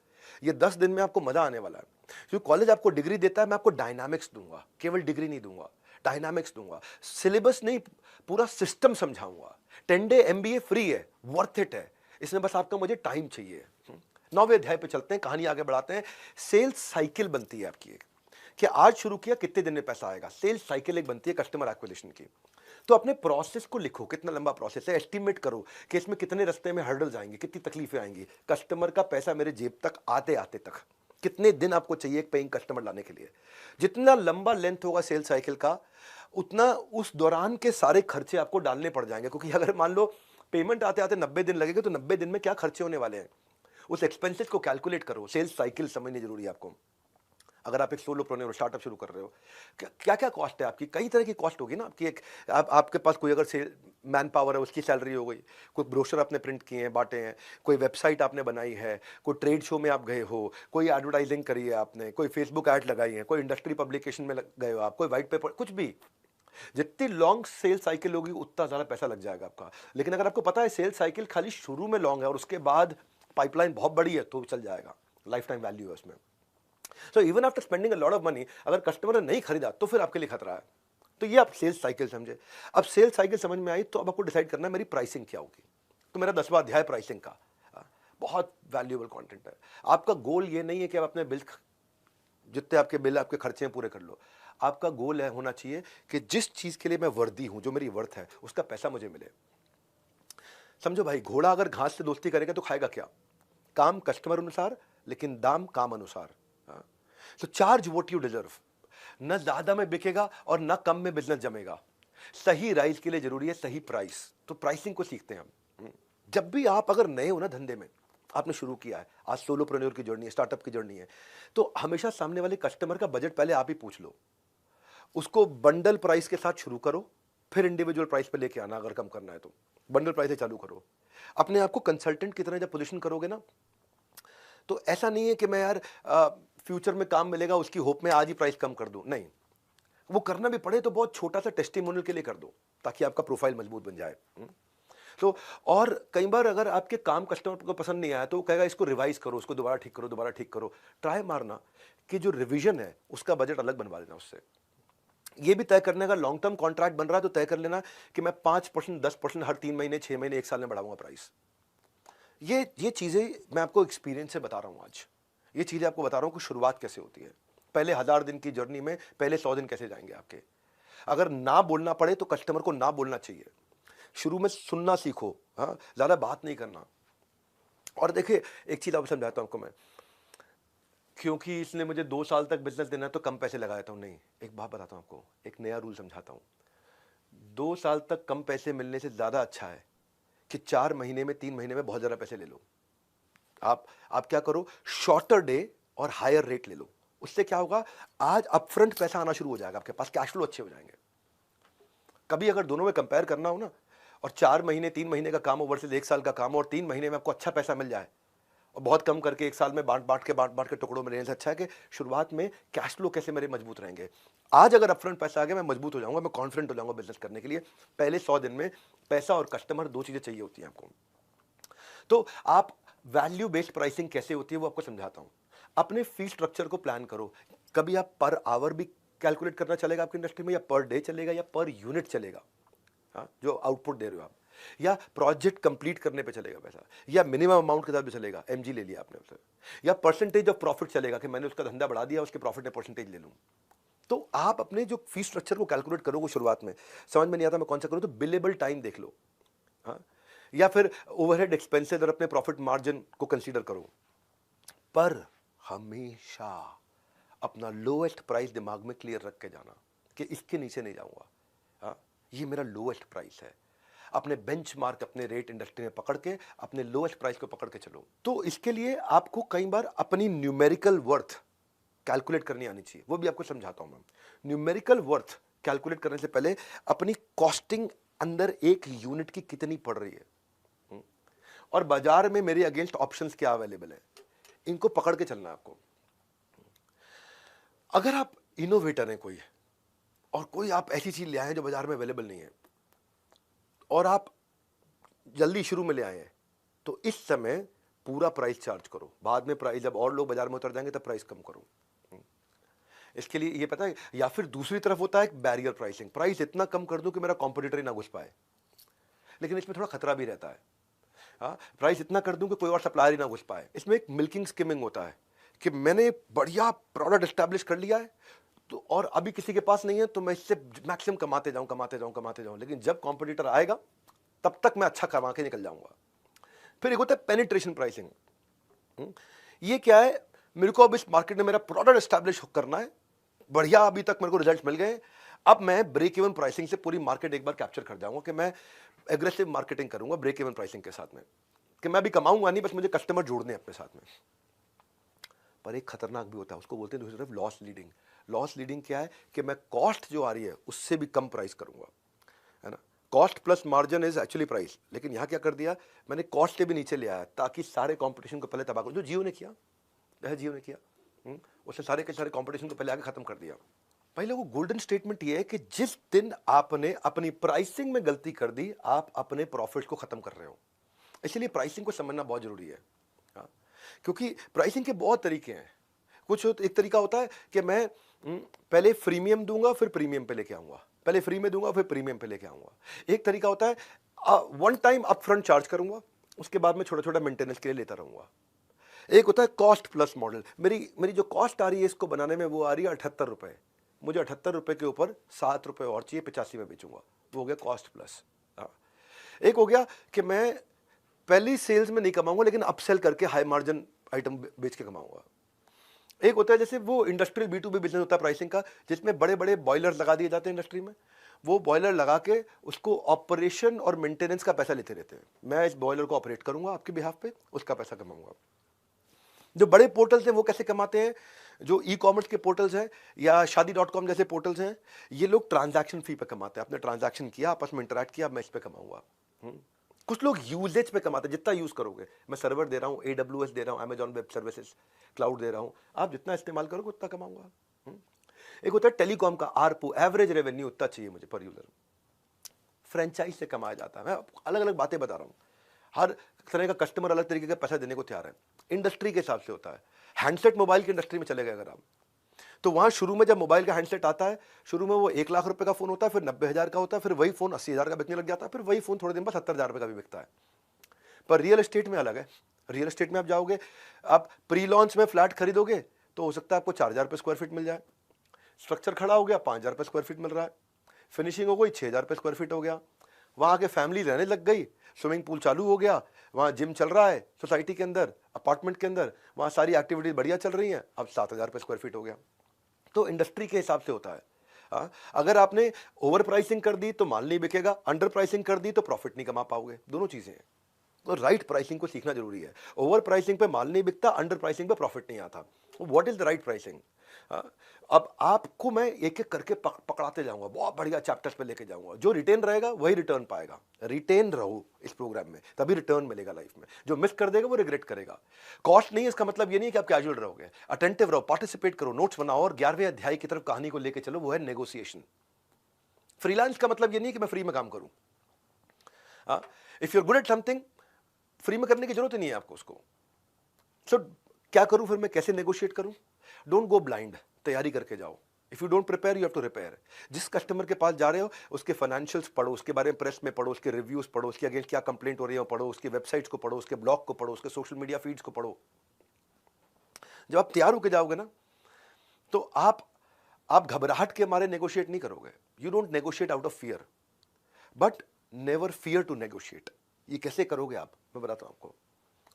ये 10 दिन में आपको मजा आने वाला है, क्योंकि कॉलेज आपको डिग्री देता है, मैं आपको डायनामिक्स दूंगा, केवल डिग्री नहीं दूंगा, डायनामिक्स दूंगा। सिलेबस नहीं, पूरा सिस्टम समझाऊंगा। 10 डे एमबीए फ्री है, वर्थ इट है, इसमें बस आपका मुझे टाइम चाहिए। 9वें अध्याय पे चलते हैं, कहानी आगे बढ़ाते हैं। सेल्स साइकिल बनती है आपकी एक, कि आज शुरू किया कितने दिन में पैसा आएगा। सेल्स साइकिल एक बनती है कस्टमर एक्विजिशन की। तो अपने प्रोसेस को लिखो, कितना लंबा प्रोसेस है, एस्टिमेट करो कि इसमें कितने रास्ते में हर्डल्स आएंगे, कितनी तकलीफें आएंगी, कस्टमर का पैसा मेरे जेब तक आते आते तक कितने दिन आपको चाहिए एक पेइंग कस्टमर लाने के लिए। जितना लंबा लेंथ होगा सेल्स साइकिल का, उतना उस दौरान के सारे खर्चे आपको डालने पड़ जाएंगे। क्योंकि अगर मान लो पेमेंट आते आते 90 दिन लगेंगे, तो 90 दिन में क्या खर्चे होने वाले हैं, उस एक्सपेंसेस को कैलकुलेट करो। सेल्स साइकिल समझनी जरूरी है आपको। अगर आप एक सोलोप्रेन्योर स्टार्टअप शुरू कर रहे हो, क्या क्या कॉस्ट है आपकी, कई तरह की कॉस्ट होगी ना आपकी। एक आपके पास कोई अगर से मैन पावर है, उसकी सैलरी हो गई, कोई ब्रोशर आपने प्रिंट किए हैं, बांटे हैं, कोई वेबसाइट आपने बनाई है, कोई ट्रेड शो में आप गए हो, कोई एडवर्टाइजिंग करी है आपने, कोई फेसबुक ऐड लगाई है, कोई इंडस्ट्री पब्लिकेशन में गए हो आप, कोई व्हाइट पेपर, कुछ भी। जितनी लॉन्ग सेल्स साइकिल होगी उतना ज़्यादा पैसा लग जाएगा आपका। लेकिन अगर आपको पता है सेल्स साइकिल खाली शुरू में लॉन्ग है और उसके बाद पाइपलाइन बहुत बड़ी है, तो चल जाएगा, लाइफ टाइम वैल्यू है उसमें। So even after spending a lot of money, अगर कस्टमर ने नहीं खरीदा तो फिर आपके लिए खतरा है। तो ये आप सेल्स साइकिल समझे। अब सेल्स साइकिल समझ में आई, तो अब आपको डिसाइड करना है मेरी प्राइसिंग क्या होगी। तो मेरा 10वां अध्याय प्राइसिंग का, बहुत वैल्यूएबल कंटेंट है। आपका गोल ये नहीं है कि आप अपने बिल, जितने आपके बिल आपके खर्चे हैं पूरे कर लो। आपका गोल है होना चाहिए कि जिस चीज के लिए मैं वर्दी हूं, जो मेरी वर्थ है, उसका पैसा मुझे मिले। समझो भाई, घोड़ा अगर घास से दोस्ती करेगा तो खाएगा क्या? काम कस्टमर अनुसार, लेकिन दाम काम अनुसार। तो चार्ज व्हाट यू डिजर्व। न ज्यादा में बिकेगा और न कम में बिजनेस जमेगा। सही राइस के लिए जरूरी है सही प्राइस। तो प्राइसिंग को सीखते हैं हम। जब भी आप अगर नए हो ना धंधे में, आपने शुरू किया है, आज सोलोप्रेन्योर की जर्नी है, स्टार्टअप की जर्नी है, तो हमेशा सामने वाले कस्टमर का बजट पहले आप ही पूछ लो। उसको बंडल प्राइस के साथ शुरू करो, फिर इंडिविजुअल प्राइस पे लेके आना। अगर कम करना है तो बंडल प्राइस से चालू करो। अपने आप को कंसल्टेंट की तरह जब पोजीशन करोगे ना, तो ऐसा नहीं है कि मैं यार फ्यूचर में काम मिलेगा उसकी होप में आज ही प्राइस कम कर दूं। नहीं, वो करना भी पड़े तो बहुत छोटा सा टेस्टिमोनियल के लिए कर दो, ताकि आपका प्रोफाइल मजबूत बन जाए। तो और कई बार अगर आपके काम कस्टमर को पसंद नहीं आया तो वो कहेगा इसको रिवाइज करो, उसको दोबारा ठीक करो, दोबारा ठीक करो। ट्राई मारना कि जो रिवीजन है उसका बजट अलग बनवा देना उससे। ये भी तय करने का, लॉन्ग टर्म कॉन्ट्रैक्ट बन रहा है तो तय कर लेना कि मैं 5%, 10% हर 3 महीने, 6 महीने, 1 साल में बढ़ाऊंगा प्राइस। ये चीजें मैं आपको एक्सपीरियंस से बता रहा हूं आज। ये चीजें आपको बता रहा हूं कि शुरुआत कैसे होती है। पहले 1000 दिन की जर्नी में पहले 100 दिन कैसे जाएंगे आपके। अगर ना बोलना पड़े तो कस्टमर को ना बोलना चाहिए। शुरू में सुनना सीखो, हाँ, ज्यादा बात नहीं करना। और देखिए एक चीज आपको समझाता हूं आपको मैं, क्योंकि इसने मुझे 2 साल तक बिजनेस देना है तो कम पैसे लगाता हूं, नहीं। एक बात बताता हूं आपको, एक नया रूल समझाता हूं। 2 साल तक कम पैसे मिलने से ज्यादा अच्छा है कि 4 महीने में, 3 महीने में बहुत ज्यादा पैसे ले लो। आप क्या करो, शॉर्टर डे और हायर रेट ले लो। उससे क्या होगा, आज अपफ्रंट पैसा आना शुरू हो जाएगा, आपके पास कैश फ्लो अच्छे हो जाएंगे। कभी अगर दोनों में कंपेयर करना हो ना, और 4 महीने 3 महीने का काम ओवर से 1 साल का काम, और 3 महीने में आपको अच्छा पैसा मिल जाए, और बहुत कम करके 1 साल में बांट के टुकड़ों में लेने से अच्छा है कि शुरुआत में कैश फ्लो कैसे मेरे मजबूत रहेंगे। आज अगर अपफ्रंट पैसा आ गया, मैं मजबूत हो जाऊंगा, मैं कॉन्फिडेंट हो जाऊंगा बिजनेस करने के लिए। पहले 100 दिन में पैसा और कस्टमर, 2 चीजें चाहिए होती हैं आपको। तो आप वैल्यू बेस्ड प्राइसिंग कैसे होती है वो आपको समझाता हूं। अपने फी स्ट्रक्चर को प्लान करो। कभी आप पर आवर भी कैलकुलेट करना चलेगा आपकी इंडस्ट्री में, या पर डे चलेगा, या पर यूनिट चलेगा, हाँ, जो आउटपुट दे रहे हो आप, या प्रोजेक्ट कंप्लीट करने पे चलेगा पैसा, या मिनिमम अमाउंट के साथ भी चलेगा, एमजी ले लिया आपने उससे, या परसेंटेज ऑफ प्रॉफिट चलेगा कि मैंने उसका धंधा बढ़ा दिया, उसके प्रॉफिट में परसेंटेज ले लूं। तो आप अपने जो फी स्ट्रक्चर को कैलकुलेट करोगे, शुरुआत में समझ में नहीं आता मैं कौन सा करूं, तो बिलेबल टाइम देख लो, हाँ, या फिर ओवरहेड एक्सपेंसेस और अपने प्रॉफिट मार्जिन को कंसीडर करो। पर हमेशा अपना लोएस्ट प्राइस दिमाग में क्लियर रख के जाना कि इसके नीचे नहीं जाऊंगा, हाँ, ये मेरा लोएस्ट प्राइस है। अपने बेंचमार्क, अपने रेट इंडस्ट्री में पकड़ के अपने लोएस्ट प्राइस को पकड़ के चलो। तो इसके लिए आपको कई बार अपनी न्यूमेरिकल वर्थ कैलकुलेट करनी आनी चाहिए, वो भी आपको समझाता हूं मैं। न्यूमेरिकल वर्थ कैलकुलेट करने से पहले अपनी कॉस्टिंग अंदर एक यूनिट की कितनी पड़ रही है, और बाजार में मेरे अगेंस्ट ऑप्शंस क्या अवेलेबल है, इनको पकड़ के चलना है आपको। अगर आप इनोवेटर हैं कोई, और कोई आप ऐसी चीज ले आए हैं जो बाजार में अवेलेबल नहीं है, और आप जल्दी शुरू में ले आए हैं, तो इस समय पूरा प्राइस चार्ज करो। बाद में प्राइस, जब और लोग बाजार में उतर जाएंगे तब प्राइस कम करो। इसके लिए ये पता है, या फिर दूसरी तरफ होता है बैरियर प्राइसिंग, प्राइस इतना कम कर दूं कि मेरा कॉम्पिटिटर ही ना घुस पाए। लेकिन इसमें थोड़ा खतरा भी रहता है। हाँ, प्राइस इतना कर दूं कि कोई और सप्लायर ही ना घुस पाए। इसमें एक मिल्किंग स्किमिंग होता है कि मैंने बढ़िया प्रोडक्ट एस्टैब्लिश कर लिया है, तो और अभी किसी के पास नहीं है, तो मैं इससे मैक्सिमम कमाते जाऊं, लेकिन जब कॉम्पिटिटर आएगा तब तक मैं अच्छा कमा के निकल जाऊंगा। फिर एक होता है पेनिट्रेशन प्राइसिंग। ये क्या है, मेरे को अब इस मार्केट में मेरा प्रोडक्ट एस्टैब्लिश करना है, बढ़िया अभी तक मेरे को रिजल्ट मिल गए, अब मैं ब्रेक इवन प्राइसिंग से पूरी मार्केट एक बार कैप्चर कर जाऊंगा कि मैं एग्रेसिव मार्केटिंग करूंगा ब्रेक इवन प्राइसिंग के साथ में, कि मैं अभी कमाऊंगा नहीं, बस मुझे कस्टमर जोड़ने अपने साथ में। पर एक खतरनाक भी होता है, उसको बोलते हैं दूसरी तरफ लॉस लीडिंग। लॉस लीडिंग क्या है कि मैं कॉस्ट जो आ रही है उससे भी कम प्राइस करूंगा, है ना। Cost plus margin is actually price, लेकिन यहां क्या कर दिया, मैंने कॉस्ट से भी नीचे ले आया ताकि सारे कंपटीशन को पहले तबाह करूं, जो जियो ने किया, उसने सारे के सारे कंपटीशन को पहले आगे खत्म कर दिया। पहले वो गोल्डन स्टेटमेंट ये है कि जिस दिन आपने अपनी प्राइसिंग में गलती कर दी, आप अपने प्रॉफिट को खत्म कर रहे हो। इसलिए प्राइसिंग को समझना बहुत जरूरी है। हाँ, क्योंकि प्राइसिंग के बहुत तरीके हैं। कुछ एक तरीका होता है कि मैं पहले फ्रीमियम दूंगा फिर प्रीमियम पे लेके आऊंगा, पहले फ्री में दूंगा फिर प्रीमियम पे लेके आऊंगा। एक तरीका होता है वन टाइम अपफ्रंट चार्ज करूंगा, उसके बाद में छोटा छोटा मेंटेनेंस के लिए लेता रहूंगा। एक होता है कॉस्ट प्लस मॉडल। मेरी जो कॉस्ट आ रही है इसको बनाने में, वो आ रही है 78 रुपए, मुझे 78 रुपए के ऊपर 7 रुपए और चाहिए, 85 में बेचूंगा, वो हो गया कॉस्ट प्लस। एक हो गया कि मैं पहली सेल्स में नहीं कमाऊंगा, लेकिन अपसेल करके हाई मार्जिन आइटम बेच के कमाऊंगा। एक होता है जैसे वो इंडस्ट्रियल B2B बिजनेस होता है प्राइसिंग का, जिसमें बड़े बड़े बॉयलर्स लगा दिए जाते हैं इंडस्ट्री में, वो बॉयलर लगा के उसको ऑपरेशन और मेंटेनेंस का पैसा लेते रहते हैं। मैं इस बॉयलर को ऑपरेट करूंगा आपके बिहाफ पे, उसका पैसा कमाऊंगा। जो बड़े पोर्टल्स हैं वो कैसे कमाते हैं, जो ई कॉमर्स के पोर्टल्स हैं या शादी.com जैसे पोर्टल्स हैं, ये लोग ट्रांजैक्शन फी पे कमाते हैं। आपने ट्रांजैक्शन किया, आपस में इंटरैक्ट किया, मैं इस पे कमाऊंगा। कुछ लोग यूजेज पे कमाते हैं, जितना यूज करोगे, मैं सर्वर दे रहा हूँ, AWS दे रहा हूँ, अमेजॉन वेब सर्विसेज क्लाउड दे रहा हूँ, आप जितना इस्तेमाल करोगे उतना कमाऊंगा। एक होता है टेलीकॉम का ARPU, एवरेज रेवेन्यू उतना चाहिए मुझे पर यूजर। फ्रेंचाइज से कमाया जाता है। मैं अलग अलग बातें बता रहा हूँ, हर तरह का कस्टमर अलग तरीके का पैसा देने को तैयार है। इंडस्ट्री के हिसाब से होता है। हैंडसेट मोबाइल की इंडस्ट्री में चले गए अगर आप, तो वहां शुरू में जब मोबाइल का हैंडसेट आता है, शुरू में वो 1 लाख रुपए का फोन होता है, फिर 90,000 का होता है, फिर वही फोन 80,000 का बिकने लग जाता है, फिर वही फोन थोड़े दिन बाद 70,000 रुपए का भी बिकता है। पर रियल एस्टेट में अलग है। रियल एस्टेट में आप जाओगे, आप प्री लॉन्च में फ्लैट खरीदोगे तो हो सकता है आपको 4,000 रुपए स्क्वायर फीट मिल जाए, स्ट्रक्चर खड़ा हो गया 5,000 रुपए स्क्वायर फीट मिल रहा है, फिनिशिंग हो गई 6,000 रुपए स्क्वायर फीट हो गया, वहां के फैमिली रहने लग गई, स्विमिंग पूल चालू हो गया, वहां जिम चल रहा है सोसाइटी के अंदर, अपार्टमेंट के अंदर, वहां सारी एक्टिविटीज बढ़िया चल रही हैं, अब 7,000 रुपए स्क्वायर फीट हो गया। तो इंडस्ट्री के हिसाब से होता है। अगर आपने ओवर प्राइसिंग कर दी तो माल नहीं बिकेगा, अंडर प्राइसिंग कर दी तो प्रॉफिट नहीं कमा पाओगे, दोनों चीजें हैं। तो राइट प्राइसिंग को सीखना जरूरी है। ओवर प्राइसिंग पे माल नहीं बिकता, अंडर प्राइसिंग पे प्रॉफिट नहीं आता। What is the right pricing? अब आपको मैं एक एक करके पकड़ाते जाऊंगा, बहुत बढ़िया चैप्टर्स पे लेके जाऊंगा। जो रिटेन रहेगा वही रिटर्न पाएगा। रिटेन रहो इस प्रोग्राम में, तभी रिटर्न मिलेगा लाइफ में। जो मिस कर देगा वो रिग्रेट करेगा। कॉस्ट नहीं है इसका मतलब ये नहीं है कि आप कैजुअल रहोगे, अटेंटिव रहो, पार्टिसिपेट करो, नोट्स बनाओ और 11वें अध्याय की तरफ कहानी को लेके चलो, वो है नेगोशिएशन। फ्रीलांस का मतलब ये नहीं कि मैं फ्री में काम करूं। If you are good at something, free में करने की जरूरत नहीं है आपको उसको। सो क्या करूं फिर मैं, कैसे नेगोशिएट करूं? डोंट गो ब्लाइंड, तैयारी करके जाओ। If you don't prepare you have to repair. जिस कस्टमर के पास जा रहे हो उसके फाइनेंशियल्स पढ़ो, उसके बारे में प्रेस में पढ़ो, उसके रिव्यूज पढ़ो, उसके अगेंस्ट क्या कंप्लेंट हो रही है पढ़ो, उसकी वेबसाइट्स को पढ़ो, उसके ब्लॉग को पढ़ो, उसके सोशल मीडिया फीड्स को पढ़ो। जब आप तैयार होकर जाओगे ना, तो आप घबराहट के मारे नेगोशिएट नहीं करोगे। You don't negotiate out of fear, but never fear to negotiate. ये कैसे करोगे आप, मैं बताता हूं आपको।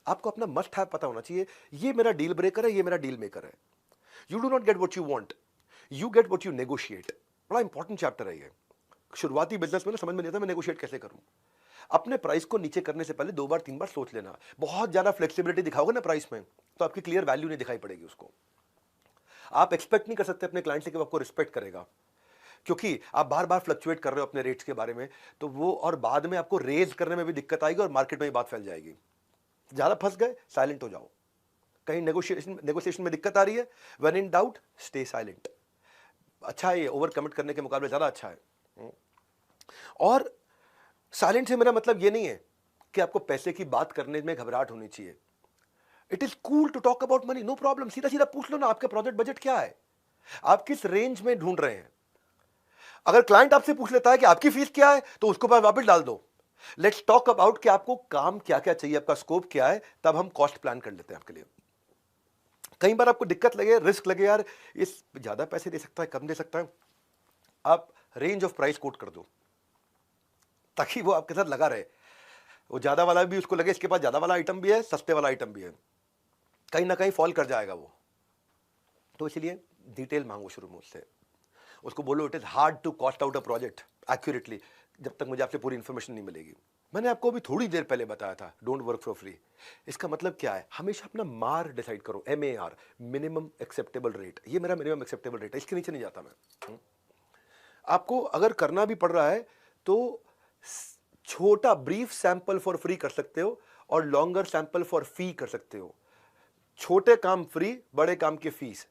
आपको अपना मस्ट हैव पता होना चाहिए, ये मेरा डील ब्रेकर है, ये मेरा डील मेकर है। You do not get what you want, you get what you negotiate. बड़ा इंपॉर्टेंट चैप्टर है ये। शुरुआती बिजनेस में ना समझ में नहीं आता मैं नेगोशिएट कैसे करूं। अपने प्राइस को नीचे करने से पहले 2 बार 3 बार सोच लेना। बहुत ज्यादा फ्लेक्सिबिलिटी दिखाओगे ना प्राइस में, तो आपकी क्लियर वैल्यू नहीं दिखाई पड़ेगी उसको। आप एक्सपेक्ट नहीं कर सकते अपने क्लाइंट से कि वो आपको रिस्पेक्ट करेगा, क्योंकि आप बार बार फ्लक्चुएट कर रहे हो अपने रेट्स के बारे में, तो वो और बाद में आपको रेज करने में भी दिक्कत आएगी और मार्केट में ये बात फैल जाएगी। ज्यादा फंस गए, साइलेंट हो जाओ। कहीं नेगोशिएशन में दिक्कत आ रही है, when in doubt stay silent. अच्छा है ये, ओवर कमिट करने के मुकाबले ज्यादा अच्छा है। और साइलेंट से मेरा मतलब ये नहीं है कि आपको पैसे की बात करने में घबराहट होनी चाहिए। It is cool to talk about money, no problem. सीधा सीधा पूछ लो ना, आपका प्रोजेक्ट बजट क्या है, आप किस रेंज में ढूंढ रहे हैं। अगर क्लाइंट आपसे पूछ लेता है कि आपकी फीस क्या है, तो उसको वापस डाल दो। लेट्स टॉक अबाउट कि आपको काम क्या क्या चाहिए, आपका स्कोप क्या है, तब हम कॉस्ट प्लान कर लेते हैं आपके लिए। कई बार आपको दिक्कत लगे, रिस्क लगे, यार इस ज्यादा पैसे दे सकता है, कम दे सकता है, आप रेंज ऑफ प्राइस कोट कर दो ताकि वो आपके साथ लगा रहे। वो ज्यादा वाला भी उसको लगे इसके पास ज्यादा वाला आइटम भी है, सस्ते वाला आइटम भी है, कहीं ना कहीं फॉल कर जाएगा वो। तो इसलिए डिटेल मांगो शुरू में उससे, उसको बोलो it is hard to cost out a project accurately जब तक मुझे आपसे पूरी इंफॉर्मेशन नहीं मिलेगी। मैंने आपको अभी थोड़ी देर पहले बताया था डोंट वर्क फॉर फ्री। इसका मतलब क्या है, हमेशा अपना मार डिसाइड करो, MAR, मिनिमम एक्सेप्टेबल रेट। ये मेरा मिनिमम एक्सेप्टेबल रेट है, इसके नीचे नहीं जाता मैं। आपको अगर करना भी पड़ रहा है तो छोटा ब्रीफ सैंपल फॉर फ्री कर सकते हो और लॉन्गर सैंपल फॉर फी कर सकते हो। छोटे काम फ्री, बड़े काम की फीस।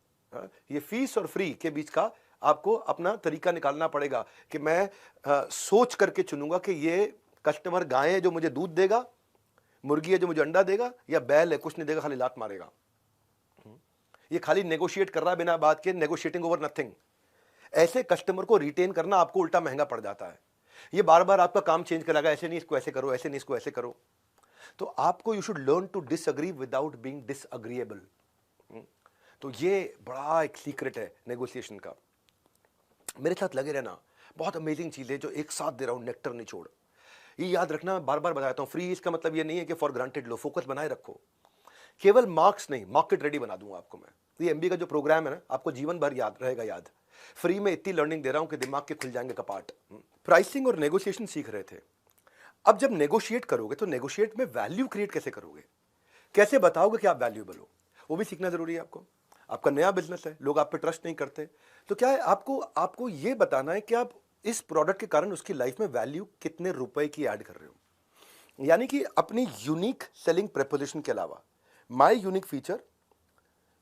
ये फीस और फ्री के बीच का आपको अपना तरीका निकालना पड़ेगा कि मैं सोच करके चुनूंगा कि ये कस्टमर गाय है जो मुझे दूध देगा, मुर्गी है जो मुझे अंडा देगा, या बैल है कुछ नहीं देगा खाली लात मारेगा। ये खाली नेगोशिएट कर रहा है बिना बात के, नेगोशिएटिंग ओवर नथिंग। ऐसे कस्टमर को रिटेन करना आपको उल्टा महंगा पड़ जाता है। ये बार बार आपका काम चेंज कराएगा, ऐसे नहीं इसको ऐसे करो, ऐसे नहीं इसको ऐसे करो। तो आपको you should learn to disagree without being disagreeable. तो ये बड़ा एक सीक्रेट है नेगोशिएशन का। मेरे साथ लगे रहना, बहुत अमेजिंग चीज है जो एक साथ दे रहा हूं, नेक्टर निचोड़। ये याद रखना, बार बार बताता हूं, फ्री इसका मतलब ये नहीं है कि फॉर ग्रांटेड लो, फोकस बनाए रखो। केवल मार्क्स नहीं, मार्केट रेडी बना दूंगा आपको मैं। ये MBA का जो प्रोग्राम है ना, आपको जीवन भर याद रहेगा। याद, फ्री में इतनी लर्निंग दे रहा हूं कि दिमाग के खुल जाएंगे कपाट। प्राइसिंग और नेगोशिएशन सीख रहे थे। अब जब नेगोशिएट करोगे तो नेगोशिएट में वैल्यू क्रिएट कैसे करोगे, कैसे बताओगे कि आप वैल्यूएबल हो, वो भी सीखना जरूरी है आपको। आपका नया बिजनेस है, लोग आप पे ट्रस्ट नहीं करते, तो क्या है, आपको ये बताना है कि आप इस प्रोडक्ट के कारण उसकी लाइफ में वैल्यू कितने रुपए की ऐड कर रहे हो। यानी कि अपनी यूनिक सेलिंग प्रेपोजिशन के अलावा my unique feature,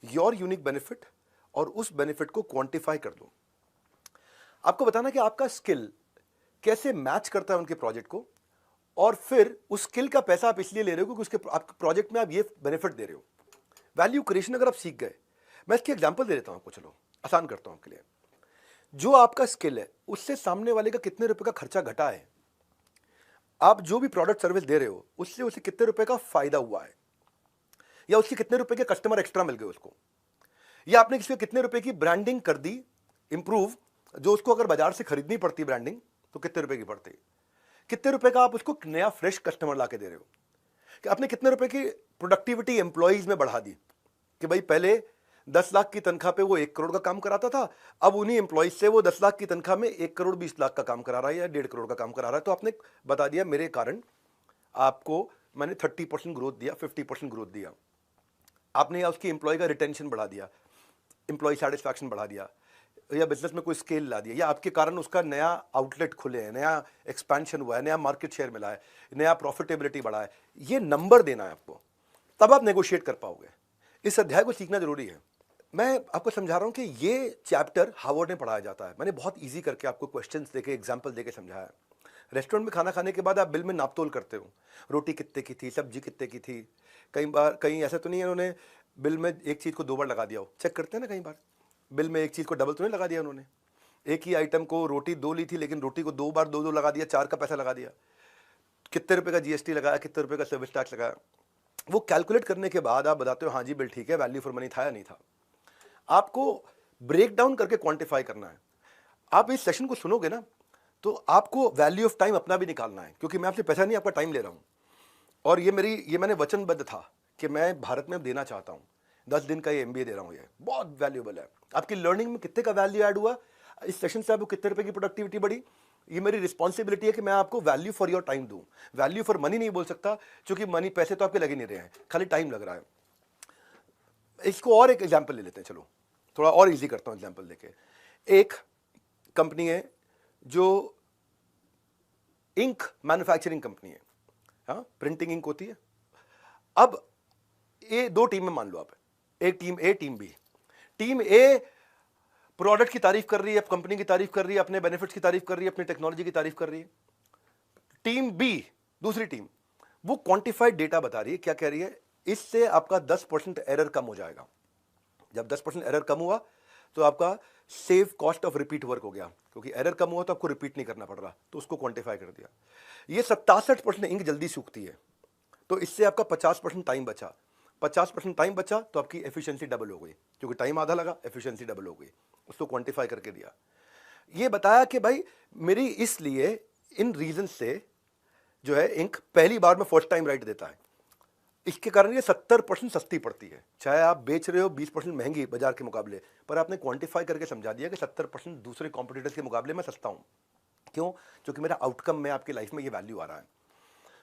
your unique benefit, और उस बेनिफिट को क्वांटिफाई कर दो। आपको बताना कि आपका स्किल कैसे मैच करता है उनके प्रोजेक्ट को, और फिर उस स्किल का पैसा आप इसलिए ले रहे हो क्योंकि उसके आपके प्रोजेक्ट में आप ये बेनिफिट दे रहे हो। वैल्यू क्रिएशन अगर आप सीख गए, मैं इसकी एग्जांपल दे देता हूं आपको, चलो आसान करता हूं आपके लिए। जो आपका स्किल है उससे सामने वाले का कितने रुपए का खर्चा घटा है, आप जो भी प्रोडक्ट सर्विस दे रहे हो उससे उसे कितने रुपए का फायदा हुआ है, या उसके कितने रुपए के कस्टमर एक्स्ट्रा मिल गए उसको, या आपने किसी को कितने रुपए की ब्रांडिंग कर दी इंप्रूव, जो उसको अगर बाजार से खरीदनी पड़ती ब्रांडिंग तो कितने रुपए की पड़ती, कितने रुपए का आप उसको नया फ्रेश कस्टमर ला के दे रहे हो, कि आपने कितने रुपए की प्रोडक्टिविटी एम्प्लॉइज में बढ़ा दी, कि भाई पहले 10 लाख की तनख्वाह पे वो 1 करोड़ का काम कराता था, अब उन्हीं एम्प्लॉइज से वो 10 लाख की तनख्वाह में 1 करोड़ 20 लाख का काम करा रहा है या 1.5 करोड़ का काम करा रहा है। तो आपने बता दिया मेरे कारण आपको मैंने 30% ग्रोथ दिया, 50% ग्रोथ दिया। आपने या उसकी एम्प्लॉय का रिटेंशन बढ़ा दिया, एम्प्लॉय सेटिस्फैक्शन बढ़ा दिया, या बिजनेस में कोई स्केल ला दिया, या आपके कारण उसका नया आउटलेट खुले हैं, नया एक्सपेंशन हुआ है, नया मार्केट शेयर मिला है, नया प्रॉफिटेबिलिटी बढ़ा है। ये नंबर देना है आपको, तब आप नेगोशिएट कर पाओगे। इस अध्याय को सीखना जरूरी है। मैं आपको समझा रहा हूं कि ये चैप्टर हार्वर्ड में पढ़ाया जाता है। मैंने बहुत इजी करके आपको क्वेश्चंस देके, एग्जांपल देके समझाया है। रेस्टोरेंट में खाना खाने के बाद आप बिल में नापतोल करते हो, रोटी कितने की थी, सब्जी कितने की थी। कई बार कहीं ऐसा तो नहीं है उन्होंने बिल में एक चीज़ को 2 बार लगा दिया हो, चेक करते हैं ना, कई बार बिल में एक चीज़ को डबल तो नहीं लगा दिया उन्होंने। एक ही आइटम को रोटी 2 ली थी लेकिन रोटी को 2 बार 2 लगा दिया, 4 का पैसा लगा दिया। कितने रुपए का GST लगाया, कितने रुपए का सर्विस टैक्स लगाया, वो कैलकुलेट करने के बाद आप बताते हो हाँ जी बिल ठीक है, वैल्यू फॉर मनी था या नहीं था। आपको ब्रेक डाउन करके क्वांटिफाई करना है। आप इस सेशन को सुनोगे ना तो आपको वैल्यू ऑफ टाइम अपना भी निकालना है, क्योंकि मैं आपसे पैसा नहीं, आपका टाइम ले रहा हूं। और ये मैंने वचनबद्ध था कि मैं भारत में देना चाहता हूं। 10 दिन का ये MBA दे रहा हूं, ये बहुत वैल्यूएबल है। आपकी लर्निंग में कितने का वैल्यू ऐड हुआ, इस सेशन से आपको कितने रुपए की प्रोडक्टिविटी बढ़ी, ये मेरी रिस्पॉन्सिबिलिटी है कि मैं आपको वैल्यू फॉर योर टाइम दूं। वैल्यू फॉर मनी नहीं बोल सकता, क्योंकि मनी, पैसे तो आपके लगे नहीं रहे हैं, खाली टाइम लग रहा है। इसको और एक एग्जाम्पल ले लेते हैं, चलो थोड़ा और इजी करता हूं एग्जाम्पल देके। एक कंपनी है जो इंक मैन्युफैक्चरिंग कंपनी है, हाँ, प्रिंटिंग इंक होती है। अब ये 2 टीम में मान लो आप, एक टीम ए, टीम बी। टीम ए प्रोडक्ट की तारीफ कर रही है, कंपनी की तारीफ कर रही है, अपने बेनिफिट्स की तारीफ कर रही है, अपनी टेक्नोलॉजी की तारीफ कर रही है। टीम बी, दूसरी टीम, वो क्वांटिफाइड डेटा बता रही है। क्या कह रही है, इससे आपका 10% एरर कम हो जाएगा। जब 10% एरर कम हुआ तो आपका save cost of repeat work हो गया, क्योंकि एरर कम हुआ तो आपको रिपीट नहीं करना पड़ रहा, तो उसको क्वांटिफाई कर दिया। ये 67% इंक जल्दी सूखती है, तो इससे आपका 50% टाइम बचा। 50% टाइम बचा तो आपकी एफिशिएंसी डबल हो गई, क्योंकि टाइम आधा लगा, एफिशिएंसी डबल हो गई, उसको क्वांटिफाई करके दिया। ये बताया कि भाई मेरी इसलिए इन रीजन से जो है इंक पहली बार में फर्स्ट टाइम राइट देता है, इसके कारण ये 70% सस्ती पड़ती है। चाहे आप बेच रहे हो 20% महंगी बाजार के मुकाबले, पर आपने क्वांटिफाई करके समझा दिया कि 70% दूसरे कॉम्पिटिटर्स के मुकाबले में सस्ता हूँ। क्यों? क्योंकि मेरा आउटकम में आपकी लाइफ में ये वैल्यू आ रहा है।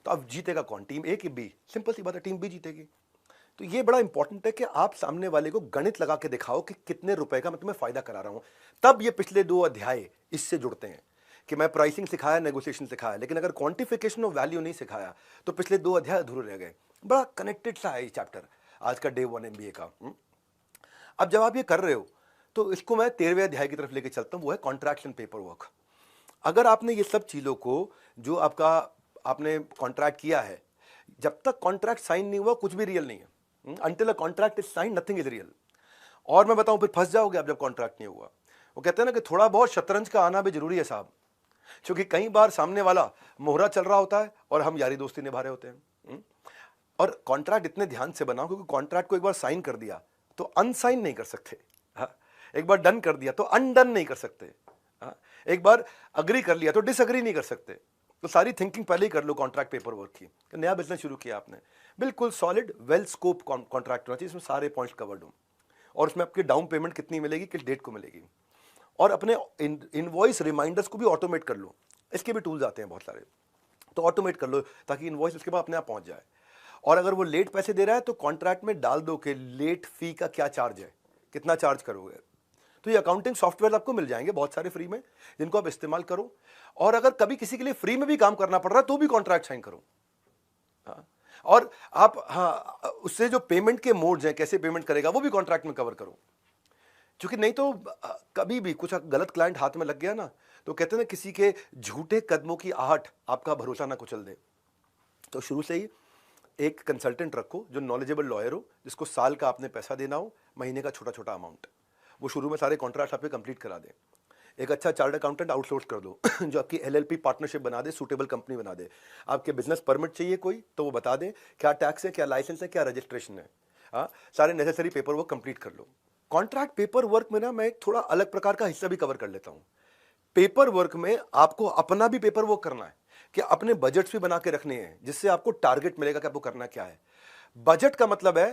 तो अब जीतेगा कौन, टीम ए कि बी? सिंपल सी बात है, टीम बी जीतेगी। तो ये बड़ा इंपॉर्टेंट है कि आप सामने वाले को गणित लगा के दिखाओ कि कितने रुपए का मैं तुम्हें फायदा करा रहा हूं। तब ये पिछले 2 अध्याय इससे जुड़ते हैं कि मैं प्राइसिंग सिखाया, नेगोशिएशन सिखाया, लेकिन अगर क्वांटिफिकेशन ऑफ वैल्यू नहीं सिखाया तो पिछले 2 अध्याय अधूरे रह गए। बड़ा कनेक्टेड सा है ये चैप्टर आज का डे 1 MBA का। अब जब आप ये कर रहे हो तो इसको मैं 13वें अध्याय की तरफ लेके चलता हूं, वो है कॉन्ट्रैक्ट्स एंड पेपर वर्क। अगर आपने ये सब चीजों को जो आपने कॉन्ट्रैक्ट किया है, जब तक कॉन्ट्रैक्ट साइन नहीं हुआ कुछ भी रियल नहीं है। Until a contract is signed, nothing is real। और मैं बताऊं फिर फंस जाओगे आप जब कॉन्ट्रैक्ट नहीं हुआ। वो कहते हैं ना कि थोड़ा बहुत शतरंज का आना भी जरूरी है साहब, क्योंकि कई बार सामने वाला मोहरा चल रहा होता है और हम यारी दोस्ती निभा रहे होते हैं। और कॉन्ट्रैक्ट इतने ध्यान से बनाओ, क्योंकि कॉन्ट्रैक्ट को एक बार साइन कर दिया तो अनसाइन नहीं कर सकते। हाँ, एक बार डन कर दिया तो अनडन नहीं कर सकते। हाँ, एक बार अग्री कर लिया तो डिसअग्री नहीं कर सकते। तो सारी थिंकिंग पहले ही कर लो कॉन्ट्रैक्ट पेपर वर्क की। नया बिजनेस शुरू किया आपने, बिल्कुल सॉलिड वेल स्कोप कॉन्ट्रैक्ट होना चाहिए, इसमें सारे पॉइंट्स कवर्ड हो, और उसमें आपकी डाउन पेमेंट कितनी मिलेगी, किस डेट को मिलेगी, और अपने इनवॉइस रिमाइंडर्स को भी ऑटोमेट कर लो। इसके भी टूल्स आते हैं बहुत सारे, तो ऑटोमेट कर लो ताकि इनवॉइस उसके बाद अपने आप पहुंच जाए। और अगर वो लेट पैसे दे रहा है तो कॉन्ट्रैक्ट में डाल दो कि लेट फी का क्या चार्ज है, कितना चार्ज करोगे। तो ये अकाउंटिंग सॉफ्टवेयर आपको मिल जाएंगे बहुत सारे फ्री में, जिनको आप इस्तेमाल करो। और अगर कभी किसी के लिए फ्री में भी काम करना पड़ रहा है तो भी कॉन्ट्रैक्ट साइन करो। हाँ, और आप उससे जो पेमेंट के मोड्स हैं, कैसे पेमेंट करेगा, वो भी कॉन्ट्रैक्ट में कवर करो। क्योंकि नहीं तो कभी भी कुछ गलत क्लाइंट हाथ में लग गया ना, तो कहते हैं ना किसी के झूठे कदमों की आहट आपका भरोसा ना कुचल दे। तो शुरू से ही एक कंसल्टेंट रखो जो नॉलेजेबल लॉयर हो, जिसको साल का आपने पैसा देना हो, महीने का छोटा छोटा अमाउंट, वो शुरू में सारे कॉन्ट्रैक्ट आपके कंप्लीट करा दे। एक अच्छा चार्टर्ड अकाउंटेंट आउटसोर्स कर दो जो आपकी LLP पार्टनरशिप बना दे, सूटेबल कंपनी बना दे। आपके बिजनेस परमिट चाहिए कोई तो वो बता दे क्या टैक्स है, क्या लाइसेंस है, क्या रजिस्ट्रेशन है। हाँ, सारे नेसेसरी पेपर वर्क कंप्लीट कर लो। कॉन्ट्रैक्ट पेपर वर्क में ना मैं एक थोड़ा अलग प्रकार का हिस्सा भी कवर कर लेता हूँ। पेपर वर्क में आपको अपना भी पेपर वर्क करना है, कि अपने बजट्स भी बना के रखने हैं, जिससे आपको टारगेट मिलेगा कि आपको करना क्या है। बजट का मतलब है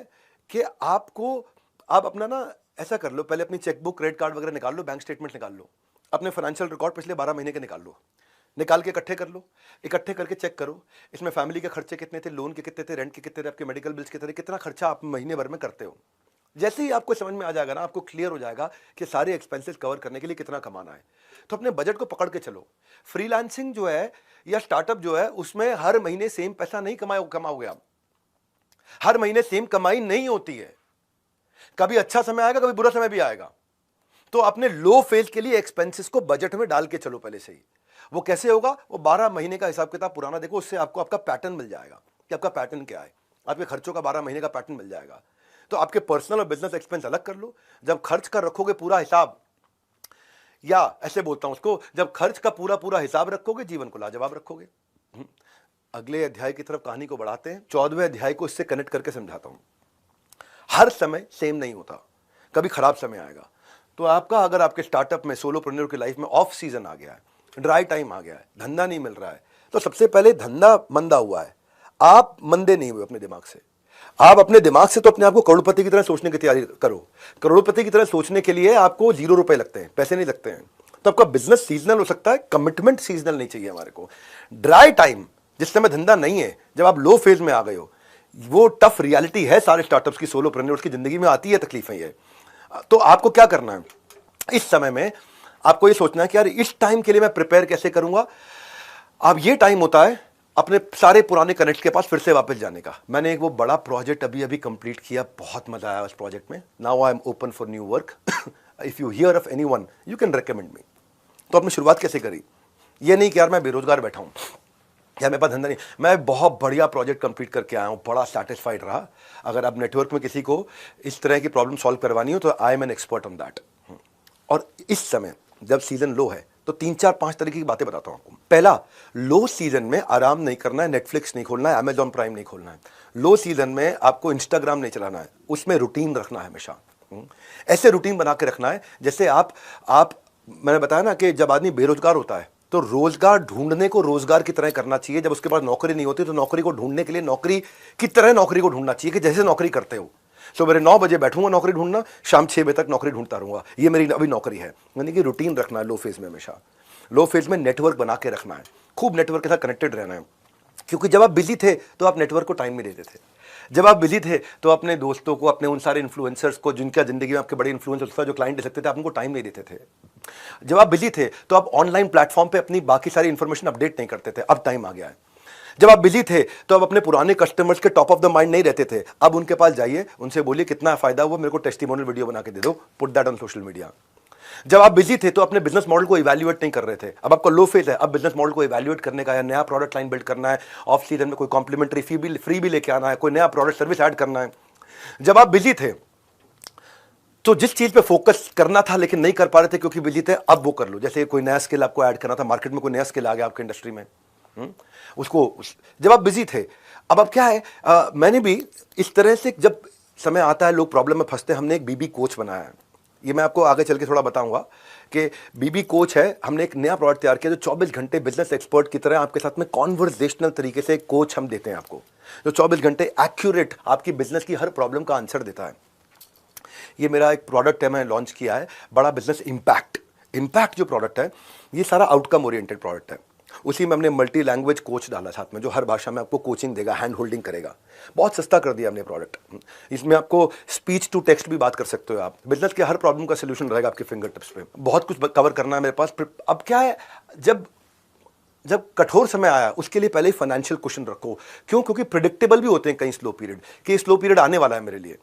कि आप अपना ना ऐसा कर लो, पहले अपनी चेकबुक, क्रेडिट कार्ड वगैरह निकाल लो, बैंक स्टेटमेंट निकाल लो, अपने फाइनेंशियल रिकॉर्ड पिछले 12 महीने के निकाल लो, निकाल के इकट्ठे कर लो। इकट्ठे करके चेक करो इसमें फैमिली के खर्चे कितने थे, लोन के कितने थे, रेंट के कितने थे, आपके मेडिकल बिल्स कितने थे, कितना खर्चा आप महीने भर में करते हो। जैसे ही आपको समझ में आ जाएगा ना, आपको क्लियर हो जाएगा कि सारे एक्सपेंसेस कवर करने के लिए कितना कमाना है, तो अपने बजट को पकड़ के चलो। फ्रीलांसिंग जो है या स्टार्टअप जो है, उसमें हर महीने सेम पैसा नहीं कमाओगे आप। हर महीने सेम कमाई नहीं होती है, कभी अच्छा समय आएगा, कभी बुरा समय भी आएगा। तो अपने लो फेज के लिए एक्सपेंसेस को बजट में डाल के चलो पहले से ही। वो कैसे होगा, वो 12 महीने का हिसाब किताब पुराना देखो, उससे आपको आपका पैटर्न मिल जाएगा कि आपका पैटर्न क्या है। आपके खर्चों का 12 महीने का पैटर्न मिल जाएगा। तो आपके पर्सनल और बिजनेस एक्सपेंस अलग कर लो। जब खर्च का रखोगे पूरा हिसाब, या ऐसे बोलता हूं उसको, जब खर्च का पूरा पूरा हिसाब रखोगे, जीवन को लाजवाब रखोगे। अगले अध्याय की तरफ कहानी को बढ़ाते हैं। 14वें अध्याय को इससे कनेक्ट करके समझाता हूं। हर समय सेम नहीं होता, कभी खराब समय आएगा। तो आपका अगर आपके स्टार्टअप में, सोलोप्रेन्योर की लाइफ में ऑफ सीजन आ गया है, ड्राई टाइम आ गया है, धंधा नहीं मिल रहा है, तो सबसे पहले धंधा मंदा हुआ है, आप मंदे नहीं हुए अपने दिमाग से। आप अपने दिमाग से तो अपने आप को करोड़पति की तरह सोचने की तैयारी करो। करोड़पति की तरह सोचने के लिए आपको 0 रुपए लगते हैं, पैसे नहीं लगते हैं। तो आपका बिजनेस सीजनल हो सकता है, कमिटमेंट सीजनल नहीं चाहिए हमारे को। ड्राई टाइम, जिस समय धंधा नहीं है, जब आप लो फेज में आ गए हो, वो टफ रियलिटी है सारे स्टार्टअप्स की, सोलोप्रेन्योर्स की जिंदगी में आती है तकलीफें ये। तो आपको क्या करना है इस समय में, आपको ये सोचना है कि यार इस टाइम के लिए मैं प्रिपेयर कैसे करूंगा। अब ये टाइम होता है अपने सारे पुराने कनेक्ट के पास फिर से वापस जाने का। मैंने एक वो बड़ा प्रोजेक्ट अभी कंप्लीट किया, बहुत मजा आया उस प्रोजेक्ट में। Now I am open for new work. If you here of anyone you can recommend मी। तो आपने शुरुआत कैसे करी, ये नहीं कि यार मैं बेरोजगार बैठा हूं या मेरे पास धंधा नहीं, मैं बहुत बढ़िया प्रोजेक्ट कंप्लीट करके आया हूं, बड़ा सेटिस्फाइड रहा। अगर आप नेटवर्क में किसी को इस तरह की प्रॉब्लम सॉल्व करवानी हो तो I am an expert on that. और इस समय जब सीजन लो है तो 3-4-5 तरीके की बातें बताता हूं आपको। पहला, लो सीजन में आराम नहीं करना है, नेटफ्लिक्स नहीं खोलना है, अमेजॉन प्राइम नहीं खोलना है। लो सीजन में आपको इंस्टाग्राम नहीं चलाना है, उसमें रूटीन रखना है हमेशा। ऐसे रूटीन बना के रखना है जैसे आप मैंने बताया ना कि जब आदमी बेरोजगार होता है तो रोजगार ढूंढने को रोजगार की तरह करना चाहिए। जब उसके पास नौकरी नहीं होती तो नौकरी को ढूंढने के लिए नौकरी की तरह नौकरी को ढूंढना चाहिए कि जैसे नौकरी करते हो। सुबह 9 बजे बैठूंगा नौकरी ढूंढना, शाम 6 बजे तक नौकरी ढूंढता रहूंगा, ये मेरी अभी नौकरी है। यानी कि रूटीन रखना है लो फेज में हमेशा। लो फेज में नेटवर्क बना के रखना है, खूब नेटवर्क के साथ कनेक्टेड रहना है, क्योंकि जब आप बिजी थे तो आप नेटवर्क को टाइम नहीं देते थे। जब आप बिजी थे तो अपने दोस्तों को, अपने उन सारे इन्फ्लुएंसर्स को जिनका जिंदगी में आपके बड़े इन्फ्लुएंसर्स जो क्लाइंट दे सकते थे, आप उनको टाइम नहीं देते थे। जब आप बिजी थे तो आप ऑनलाइन प्लेटफॉर्म पे अपनी बाकी सारी इंफॉर्मेशन अपडेट नहीं करते थे। अब टाइम आ गया है। जब आप बिजी थे तो आप अपने पुराने कस्टमर्स के टॉप ऑफ द माइंड नहीं रहते थे। अब उनके पास जाइए, उनसे बोलिए कितना फायदा हुआ, मेरे को टेस्टिमोनियल वीडियो बना के दे दो, put that on social media. जब आप बिजी थे तो अपने बिजनेस मॉडल को इवैल्यूएट नहीं कर रहे थे। अब आपका लो फेज है, अब बिजनेस मॉडल को इवैल्यूएट करने का है, नया प्रोडक्ट लाइन बिल्ड करना है, ऑफ सीजन में कोई कॉम्प्लीमेंट्री फ्री भी लेके आना है, कोई नया प्रोडक्ट सर्विस ऐड करना है। जब आप बिजी थे तो जिस चीज पे फोकस करना था लेकिन नहीं कर पा रहे थे क्योंकि बिजी थे, अब वो कर लो। जैसे कोई नया स्किल आपको ऐड करना था, मार्केट में कोई नया स्किल आ गया आपके इंडस्ट्री में, जब आप बिजी थे। अब क्या है, मैंने भी इस तरह से, जब समय आता है लोग प्रॉब्लम में फंसते हैं, हमने एक बीबी कोच बनाया है। ये मैं आपको आगे चल के थोड़ा बताऊंगा कि बीबी कोच है। हमने एक नया प्रोडक्ट तैयार किया जो 24 घंटे बिजनेस एक्सपर्ट की तरह आपके साथ में कॉन्वर्सेशनल तरीके से कोच हम देते हैं आपको, जो 24 घंटे एक्यूरेट आपकी बिजनेस की हर प्रॉब्लम का आंसर देता है। ये मेरा एक प्रोडक्ट है, मैंने लॉन्च किया है, बड़ा बिजनेस इम्पैक्ट जो प्रोडक्ट है, ये सारा आउटकम ओरिएंटेड प्रोडक्ट है। उसी में हमने मल्टी लैंग्वेज कोच डाला साथ में, जो हर भाषा में आपको कोचिंग देगा, हैंड होल्डिंग करेगा। बहुत सस्ता कर दिया हमने प्रोडक्ट। इसमें आपको स्पीच टू टेक्स्ट भी बात कर सकते हो आप। बिजनेस के हर प्रॉब्लम का सोल्यूशन रहेगा आपके फिंगर टिप्स पे। बहुत कुछ कवर करना है मेरे पास। अब क्या है, जब कठोर समय आया उसके लिए पहले ही फाइनेंशियल क्वेश्चन रखो। क्यों? क्योंकि प्रिडिक्टेबल भी होते हैं कई स्लो पीरियड, कि स्लो पीरियड आने वाला है मेरे लिए।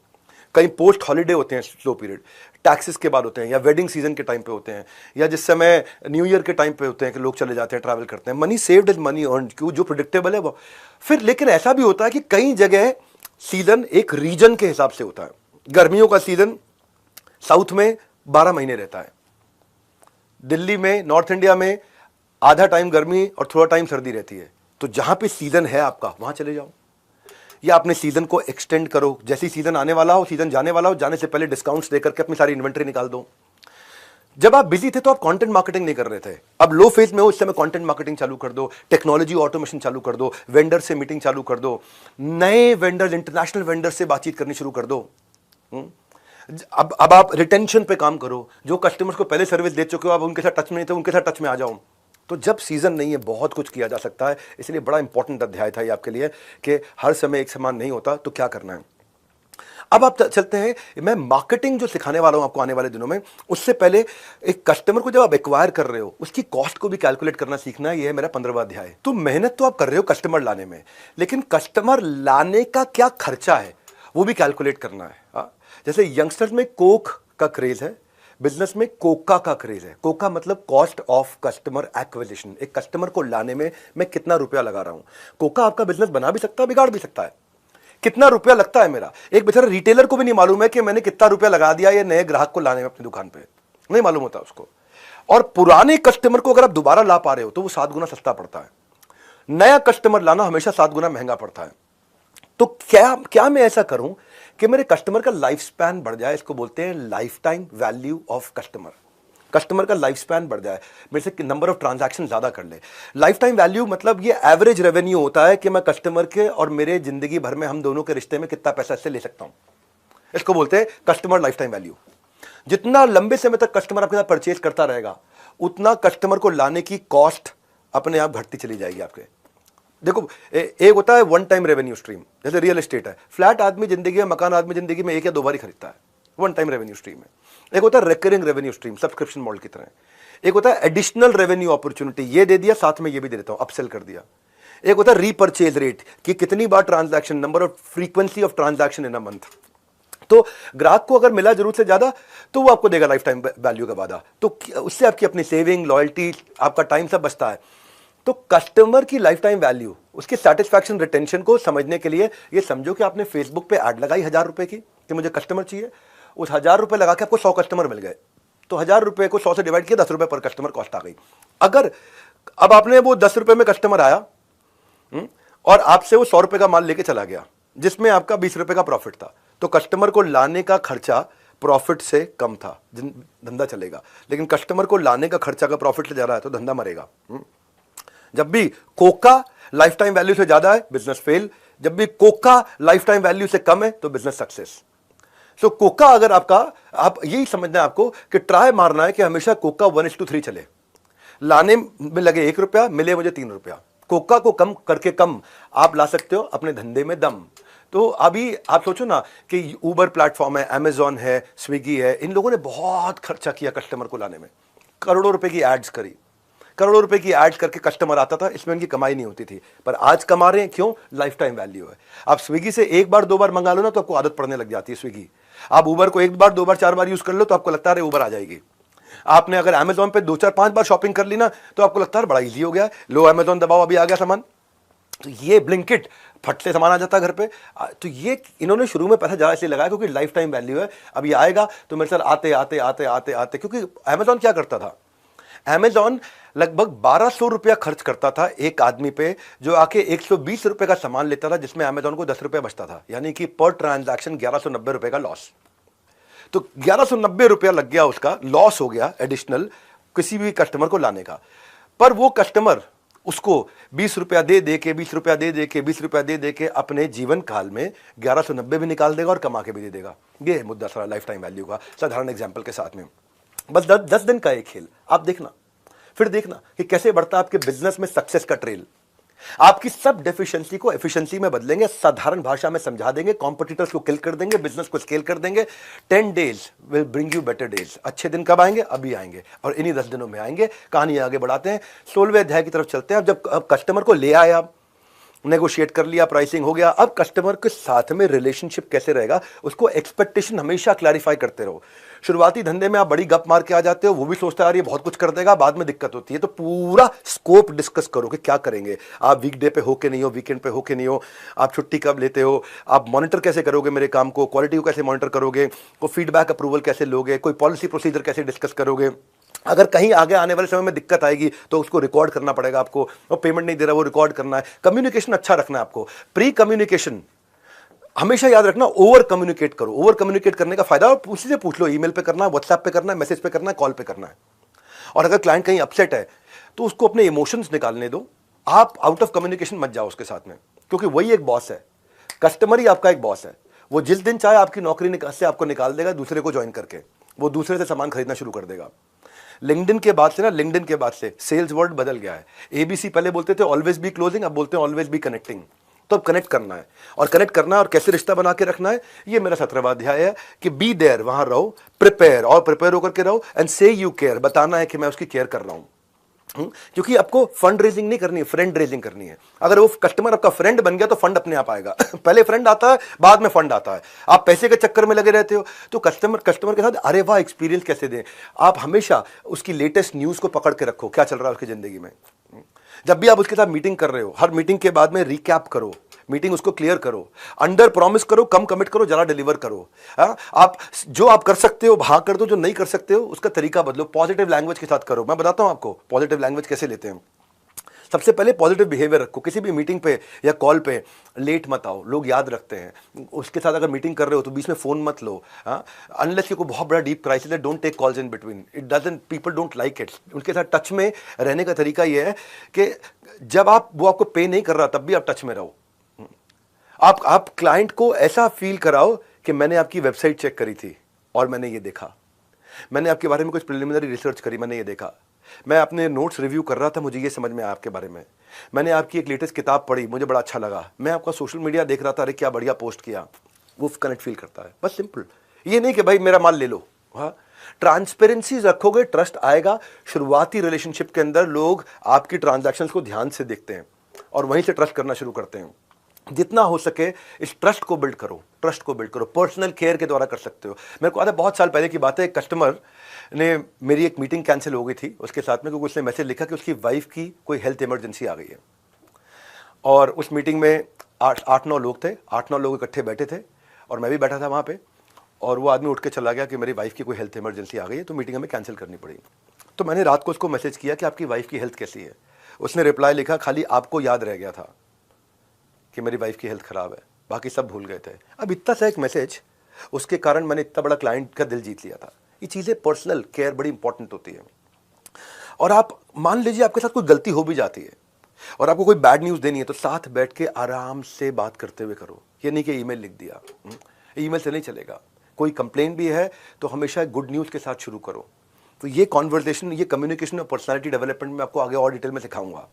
कहीं पोस्ट हॉलीडे होते हैं स्लो पीरियड, टैक्सेस के बाद होते हैं, या वेडिंग सीजन के टाइम पे होते हैं, या जिस समय न्यू ईयर के टाइम पे होते हैं कि लोग चले जाते हैं, ट्रैवल करते हैं। Money saved is money earn, क्यों? जो प्रिडिक्टेबल है वो। फिर लेकिन ऐसा भी होता है कि कई जगह सीजन एक रीजन के हिसाब से होता है। गर्मियों का सीजन साउथ में 12 महीने रहता है, दिल्ली में, नॉर्थ इंडिया में आधा टाइम गर्मी और थोड़ा टाइम सर्दी रहती है। तो जहां पे सीजन है आपका, वहां चले जाओ, या अपने सीजन को एक्सटेंड करो। जैसे सीजन आने वाला हो, सीजन जाने वाला हो, जाने से पहले डिस्काउंट्स देकर के अपनी सारी इन्वेंटरी निकाल दो। जब आप बिजी थे तो आप कंटेंट मार्केटिंग नहीं कर रहे थे। अब लो फेज में हो, इस समय कंटेंट मार्केटिंग चालू कर दो, टेक्नोलॉजी ऑटोमेशन चालू कर दो, वेंडर से मीटिंग चालू कर दो, नए वेंडर, इंटरनेशनल वेंडर से बातचीत करनी शुरू कर दो। अब आप रिटेंशन पे काम करो। जो कस्टमर्स को पहले सर्विस दे चुके हो, आप उनके साथ टच में नहीं थे, उनके साथ टच में आ जाओ। तो जब सीजन नहीं है, बहुत कुछ किया जा सकता है। इसलिए बड़ा इंपॉर्टेंट अध्याय था ये आपके लिए कि हर समय एक समान नहीं होता, तो क्या करना है। अब आप चलते हैं, मैं मार्केटिंग जो सिखाने वाला हूं आपको आने वाले दिनों में, उससे पहले एक कस्टमर को जब आप एक्वायर कर रहे हो, उसकी कॉस्ट को भी कैलकुलेट करना सीखना है। ये है मेरा 15वां अध्याय। तो मेहनत तो आप कर रहे हो कस्टमर लाने में, लेकिन कस्टमर लाने का क्या खर्चा है वो भी कैलकुलेट करना है। जैसे यंगस्टर्स में कोक का क्रेज है, बिजनेस में कोका का क्रेज है। कोका मतलब कॉस्ट ऑफ कस्टमर एक्विजिशन। एक कस्टमर को लाने में मैं कितना रुपया लगा रहा हूं। कोका आपका बिजनेस बना भी सकता है, बिगाड़ भी सकता है। कितना रुपया लगता है मेरा, एक बेचारा रिटेलर को भी नहीं मालूम है कि मैंने कितना रुपया लगा दिया ये नए ग्राहक को लाने में अपनी दुकान पे, नहीं मालूम होता उसको। और पुराने कस्टमर को अगर आप दोबारा ला पा रहे हो तो वो 7 गुना सस्ता पड़ता है। नया कस्टमर लाना हमेशा 7 गुना महंगा पड़ता है। तो क्या मैं ऐसा करूं कि मेरे कस्टमर का लाइफ स्पैन बढ़ जाए। इसको बोलते हैं life time value of customer. Customer का लाइफ स्पैन बढ़ जाए, मेरे से नंबर ऑफ ट्रांजैक्शन ज्यादा कर ले। लाइफ टाइम वैल्यू मतलब ये एवरेज रेवेन्यू होता है कि मैं कस्टमर के और मेरे जिंदगी भर में हम दोनों के रिश्ते में कितना पैसा इससे ले सकता हूं। इसको बोलते हैं कस्टमर लाइफ टाइम वैल्यू। जितना लंबे समय तक कस्टमर आपके साथ परचेज करता रहेगा, उतना कस्टमर को लाने की कॉस्ट अपने आप घटती चली जाएगी आपके। देखो, एक होता है वन टाइम रेवेन्यू स्ट्रीम, जैसे रियल एस्टेट है। फ्लैट आदमी जिंदगी में, मकान आदमी जिंदगी में 1 या 2 बार ही खरीदता है, वन टाइम रेवेन्यू स्ट्रीम है। एक होता है recurring revenue stream, subscription model की तरह। एक होता है एडिशनल रेवेन्यू अपॉर्चुनिटी, ये दे दिया साथ में ये भी दे देता हूं, अपसेल कर दिया। एक होता है रीपर्चेज रेट, कि कितनी बार transaction, number of frequency of transaction in a month. तो ग्राहक को अगर मिला जरूरत से ज्यादा तो वो आपको देगा लाइफ टाइम वैल्यू का वादा। तो उससे आपकी अपनी सेविंग, लॉयल्टी, आपका टाइम सब बचता है। तो कस्टमर की लाइफ टाइम वैल्यू, उसके सेटिस्फैक्शन, रिटेंशन को समझने के लिए ये समझो कि आपने फेसबुक पे ऐड लगाई 1000 रुपए की कि मुझे कस्टमर चाहिए। उस 1000 रुपए लगा के आपको 100 कस्टमर मिल गए, तो 1000 रुपए को 100 से डिवाइड किया, 10 रुपए पर कस्टमर कॉस्ट आ गई। अगर अब आपने वो 10 रुपए में कस्टमर आया और आपसे वो 100 रुपए का माल लेके चला गया, जिसमें आपका 20 रुपए का प्रॉफिट था, तो कस्टमर को लाने का खर्चा प्रॉफिट से कम था, धंधा चलेगा। लेकिन कस्टमर को लाने का खर्चा का प्रॉफिट से ज्यादा है तो धंधा मरेगा। जब भी कोका लाइफ टाइम वैल्यू से ज्यादा है बिजनेस फेल, जब भी कोका लाइफ टाइम वैल्यू से कम है तो बिजनेस सक्सेस। सो कोका अगर आपका, आप यही समझना है आपको कि ट्राई मारना है कि हमेशा कोका 1:3 चले, लाने में लगे 1 रुपया, मिले मुझे 3 रुपया। कोका को कम करके कम आप ला सकते हो अपने धंधे में दम। तो अभी आप सोचो ना कि ऊबर प्लेटफॉर्म है, अमेजॉन है, स्विगी है, इन लोगों ने बहुत खर्चा किया कस्टमर को लाने में, करोड़ों रुपए की एड्स करी, करोड़ों रुपए की एड्स करके कस्टमर आता था, इसमें उनकी कमाई नहीं होती थी। पर आज कमा रहे हैं, क्यों? लाइफ टाइम वैल्यू है। आप स्विगी से 1 बार 2 बार मंगा लो ना तो आपको आदत पड़ने लग जाती है स्विगी। आप ऊबर को 1 बार 2 बार 4 बार यूज कर लो तो आपको लगता है ऊबर आ जाएगी। आपने अगर अमेजॉन पे 2 4 5 बार शॉपिंग कर ली ना तो आपको लगता है बड़ा इजी हो गया, लो अमेजॉन दबाओ अभी आ गया सामान। तो ये ब्लिंकिट फट से सामान आ जाता है घर पे। तो ये इन्होंने शुरू में पैसा ज्यादा इसलिए लगाया क्योंकि लाइफ टाइम वैल्यू है। अब ये आएगा तो मेरे साथ आते आते आते आते आते, क्योंकि अमेजॉन क्या करता था, अमेजॉन लगभग 1200 रुपया खर्च करता था एक आदमी पे, जो आके 120 रुपए का सामान लेता था, जिसमें अमेजॉन को 10 रुपया बचता था, यानी कि पर ट्रांजैक्शन 1190 रुपए का लॉस। तो 1190 रुपया लग गया, उसका लॉस हो गया एडिशनल किसी भी कस्टमर को लाने का। पर वो कस्टमर उसको 20 रुपया दे दे के 20 रुपया दे दे के 20 रुपया दे दे के अपने जीवन काल में 1190 भी निकाल देगा और कमा के भी दे देगा। ये है मुद्दा सारा लाइफ टाइम वैल्यू का, साधारण एग्जाम्पल के साथ में। बस 10 दिन का एक खेल, आप देखना, फिर देखना कि कैसे बढ़ता है आपके बिजनेस में सक्सेस का ट्रेल। आपकी सब डेफिशिएंसी को एफिशिएंसी में बदलेंगे, साधारण भाषा में समझा देंगे, कॉम्पिटिटर्स को किल कर देंगे, बिजनेस को स्केल कर देंगे। 10 days will bring you better days. अच्छे दिन कब आएंगे? अभी आएंगे, और इन्हीं 10 दिनों में आएंगे। कहानी आगे बढ़ाते हैं, 16वें अध्याय की तरफ चलते हैं। अब जब कस्टमर को ले आए, आप नेगोशिएट कर लिया, प्राइसिंग हो गया, अब कस्टमर के साथ में रिलेशनशिप कैसे रहेगा, उसको एक्सपेक्टेशन हमेशा क्लैरिफाई करते रहो। शुरुआती धंधे में आप बड़ी गप मार के आ जाते हो, वो भी सोचता है यार ये बहुत कुछ कर देगा, बाद में दिक्कत होती है। तो पूरा स्कोप डिस्कस करो कि क्या करेंगे आप, वीकडे पे हो के नहीं हो, वीकेंड पे हो के नहीं हो, आप छुट्टी कब लेते हो, आप मॉनिटर कैसे करोगे मेरे काम को, क्वालिटी को कैसे मॉनिटर करोगे, कोई फीडबैक अप्रूवल कैसे लोगे, कोई पॉलिसी प्रोसीजर कैसे डिस्कस करोगे। अगर कहीं आगे आने वाले समय में दिक्कत आएगी तो उसको रिकॉर्ड करना पड़ेगा आपको, और पेमेंट नहीं दे रहा वो रिकॉर्ड करना है। कम्युनिकेशन अच्छा रखना है आपको, प्री कम्युनिकेशन हमेशा याद रखना, ओवर कम्युनिकेट करो। ओवर कम्युनिकेट करने का फायदा, और उसी से पूछ लो, ईमेल पे करना है, व्हाट्सएप पे करना है, मैसेज पे करना है, कॉल पे करना है। और अगर क्लाइंट कहीं अपसेट है तो उसको अपने इमोशंस निकालने दो, आप आउट ऑफ कम्युनिकेशन मत जाओ उसके साथ में, क्योंकि वही एक बॉस है, कस्टमर ही आपका एक बॉस है। वो जिस दिन चाहे आपकी नौकरी से आपको निकाल देगा, दूसरे को ज्वाइन करके वो दूसरे से सामान खरीदना शुरू कर देगा। लिंक्डइन के बाद से सेल्स वर्ड बदल गया है। एबीसी पहले बोलते थे ऑलवेज बी क्लोजिंग, अब बोलते हैं ऑलवेज बी कनेक्टिंग। तो अब कनेक्ट करना है, और कनेक्ट करना है और कैसे रिश्ता बना के रखना है, ये मेरा 17वां अध्याय है कि बी देयर, वहां रहो, प्रिपेयर, और प्रिपेयर होकर के रहो, एंड से यू केयर, बताना है कि मैं उसकी केयर कर रहा हूं। क्योंकि आपको फंड रेजिंग नहीं करनी है, फ्रेंड रेजिंग करनी है। अगर वो कस्टमर आपका फ्रेंड बन गया तो फंड अपने आप आएगा। पहले फ्रेंड आता है, बाद में फंड आता है। आप पैसे के चक्कर में लगे रहते हो तो कस्टमर के साथ अरे वाह एक्सपीरियंस कैसे दें। आप हमेशा उसकी लेटेस्ट न्यूज को पकड़ के रखो, क्या चल रहा है उसकी जिंदगी में। जब भी आप उसके साथ मीटिंग कर रहे हो, हर मीटिंग के बाद में रिकैप करो, मीटिंग उसको क्लियर करो, अंडर प्रॉमिस करो, कम कमिट करो, जरा डिलीवर करो। आप जो आप कर सकते हो हाँ कर दो, जो नहीं कर सकते हो उसका तरीका बदलो, पॉजिटिव लैंग्वेज के साथ करो। मैं बताता हूं आपको पॉजिटिव लैंग्वेज कैसे लेते हैं। सबसे पहले पॉजिटिव बिहेवियर रखो, किसी भी मीटिंग पे या कॉल पे लेट मत आओ, लोग याद रखते हैं। उसके साथ अगर मीटिंग कर रहे हो तो बीच में फोन मत लो, अनलेस ये कोई बहुत बड़ा डीप क्राइसिस है, don't take calls in between, it doesn't, people don't like it. उनके साथ टच में रहने का तरीका ये है कि जब वो आपको पे नहीं कर रहा तब भी आप टच में रहो। आप क्लाइंट को ऐसा फील कराओ कि मैंने आपकी वेबसाइट चेक करी थी और मैंने ये देखा, मैंने आपके बारे में कुछ प्रिलिमिनरी रिसर्च करी, मैंने ये देखा, मैं अपने नोट्स रिव्यू कर रहा था, मुझे ये समझ में आया आपके बारे में, मैंने आपकी एक लेटेस्ट किताब पढ़ी, मुझे बड़ा अच्छा लगा, मैं आपका सोशल मीडिया देख रहा था, अरे क्या बढ़िया पोस्ट किया। वो कनेक्ट फील करता है, बस सिंपल। ये नहीं कि भाई मेरा माल ले लो। हाँ, ट्रांसपेरेंसी रखोगे, ट्रस्ट आएगा। शुरुआती रिलेशनशिप के अंदर लोग आपकी ट्रांजैक्शंस को ध्यान से देखते हैं और वहीं से ट्रस्ट करना शुरू करते हैं। जितना हो सके इस ट्रस्ट को बिल्ड करो, ट्रस्ट को बिल्ड करो, पर्सनल केयर के द्वारा कर सकते हो। मेरे को आता है बहुत साल पहले की बात है, एक कस्टमर ने, मेरी एक मीटिंग कैंसिल हो गई थी उसके साथ में, क्योंकि उसने मैसेज लिखा कि उसकी वाइफ की कोई हेल्थ इमरजेंसी आ गई है। और उस मीटिंग में 8-9 लोग थे, 8-9 लोग इकट्ठे बैठे थे और मैं भी बैठा था वहाँ पे। और वो आदमी उठ के चला गया कि मेरी वाइफ की कोई हेल्थ इमरजेंसी आ गई है तो मीटिंग हमें कैंसिल करनी पड़ेगी। तो मैंने रात को उसको मैसेज किया कि आपकी वाइफ की हेल्थ कैसी है। उसने रिप्लाई लिखा, खाली आपको याद रह गया था कि मेरी वाइफ की हेल्थ खराब है, बाकी सब भूल गए थे। अब इतना सा एक मैसेज, उसके कारण मैंने इतना बड़ा क्लाइंट का दिल जीत लिया था। ये चीज़ें पर्सनल केयर बड़ी इंपॉर्टेंट होती है। और आप मान लीजिए आपके साथ कोई गलती हो भी जाती है और आपको कोई बैड न्यूज़ देनी है तो साथ बैठ के आराम से बात करते हुए करो। ये नहीं कि ईमेल लिख दिया, ईमेल से नहीं चलेगा। कोई कंप्लेंट भी है तो हमेशा गुड न्यूज़ के साथ शुरू करो। तो ये कॉन्वर्सेशन, ये कम्युनिकेशन और पर्सनालिटी डेवलपमेंट में आपको आगे और डिटेल में सिखाऊंगा।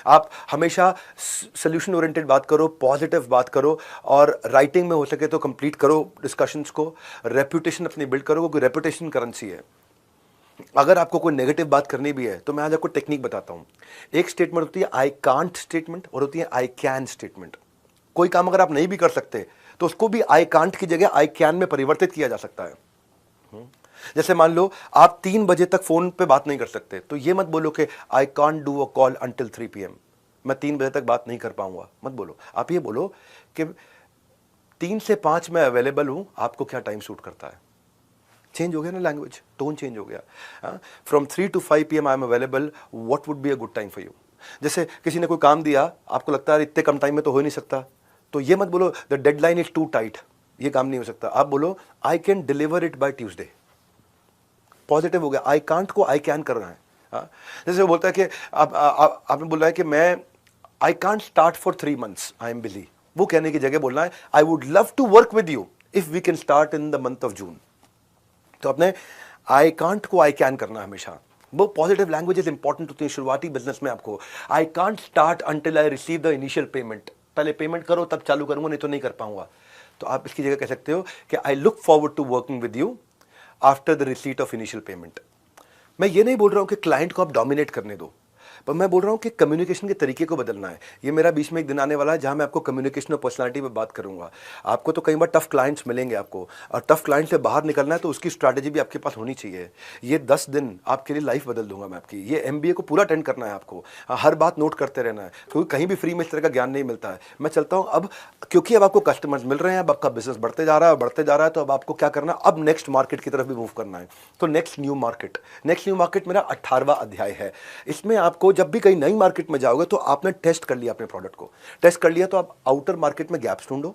आप हमेशा सोल्यूशन ओरिएंटेड बात करो, पॉजिटिव बात करो, और राइटिंग में हो सके तो कंप्लीट करो डिस्कशंस को। रेपुटेशन अपनी बिल्ड करो, क्योंकि रेपुटेशन करेंसी है। अगर आपको कोई नेगेटिव बात करनी भी है तो मैं आज आपको टेक्निक बताता हूं। एक स्टेटमेंट होती है आई कांट स्टेटमेंट और होती है आई कैन स्टेटमेंट। कोई काम अगर आप नहीं भी कर सकते तो उसको भी आई कांट की जगह आई कैन में परिवर्तित किया जा सकता है। जैसे मान लो आप 3 बजे तक फोन पे बात नहीं कर सकते, तो ये मत बोलो कि I can't do a call until 3 PM, मैं 3 बजे तक बात नहीं कर पाऊंगा, मत बोलो। आप ये बोलो कि 3 से 5 मैं अवेलेबल हूं, आपको क्या टाइम सूट करता है। चेंज हो गया ना लैंग्वेज, टोन चेंज हो गया। From 3 to 5 PM I am available, what would be a good time for you. जैसे किसी ने कोई काम दिया, आपको लगता है इतने कम टाइम में तो हो ही नहीं सकता, तो ये मत बोलो the deadline is too tight, ये काम नहीं हो सकता। आप बोलो I can deliver it by Tuesday. Positive हो गया, आई कांट को आई कैन करना है। जैसे वो बोलता है कि आपने बोला है कि मैं I can't start for 3 months, I am busy. वो कहने की जगह बोलना है I would love to work with you if we can start in the month of June. तो अपने आई कांट को आई कैन करना हमेशा। वो पॉजिटिव लैंग्वेजेस इंपॉर्टेंट होती है शुरुआती बिजनेस में। आपको आई can't start until I receive the initial payment, पहले पेमेंट करो तब चालू करूंगा, नहीं तो नहीं कर पाऊंगा। तो आप इसकी जगह कह सकते हो कि I look forward to working with you after the receipt of initial payment. मैं ये नहीं बोल रहा हूं कि क्लाइंट को आप डोमिनेट करने दो, पर मैं बोल रहा हूं कि कम्युनिकेशन के तरीके को बदलना है। ये मेरा बीच में एक दिन आने वाला है जहां मैं आपको कम्युनिकेशन और पर्सनालिटी पे बात करूंगा। आपको तो कई बार टफ क्लाइंट्स मिलेंगे आपको, और टफ क्लाइंट से बाहर निकलना है तो उसकी स्ट्रैटेजी भी आपके पास होनी चाहिए। ये 10 दिन आपके लिए लाइफ बदल दूंगा मैं आपकी। ये MBA को पूरा अटेंड करना है आपको, हर बात नोट करते रहना है, क्योंकि कहीं भी फ्री में इस तरह का ज्ञान नहीं मिलता है। मैं चलता हूँ अब, क्योंकि अब आपको कस्टमर्स मिल रहे हैं, अब आपका बिजनेस बढ़ते जा रहा है, तो अब आपको क्या करना है, अब नेक्स्ट मार्केट की तरफ भी मूव करना है। तो नेक्स्ट न्यू मार्केट मेरा 18वां अध्याय है। इसमें आपको जब भी कहीं नई मार्केट में जाओगे तो आपने टेस्ट कर लिया अपने प्रोडक्ट को, टेस्ट कर लिया तो आप आउटर मार्केट में गैप्स ढूंढो,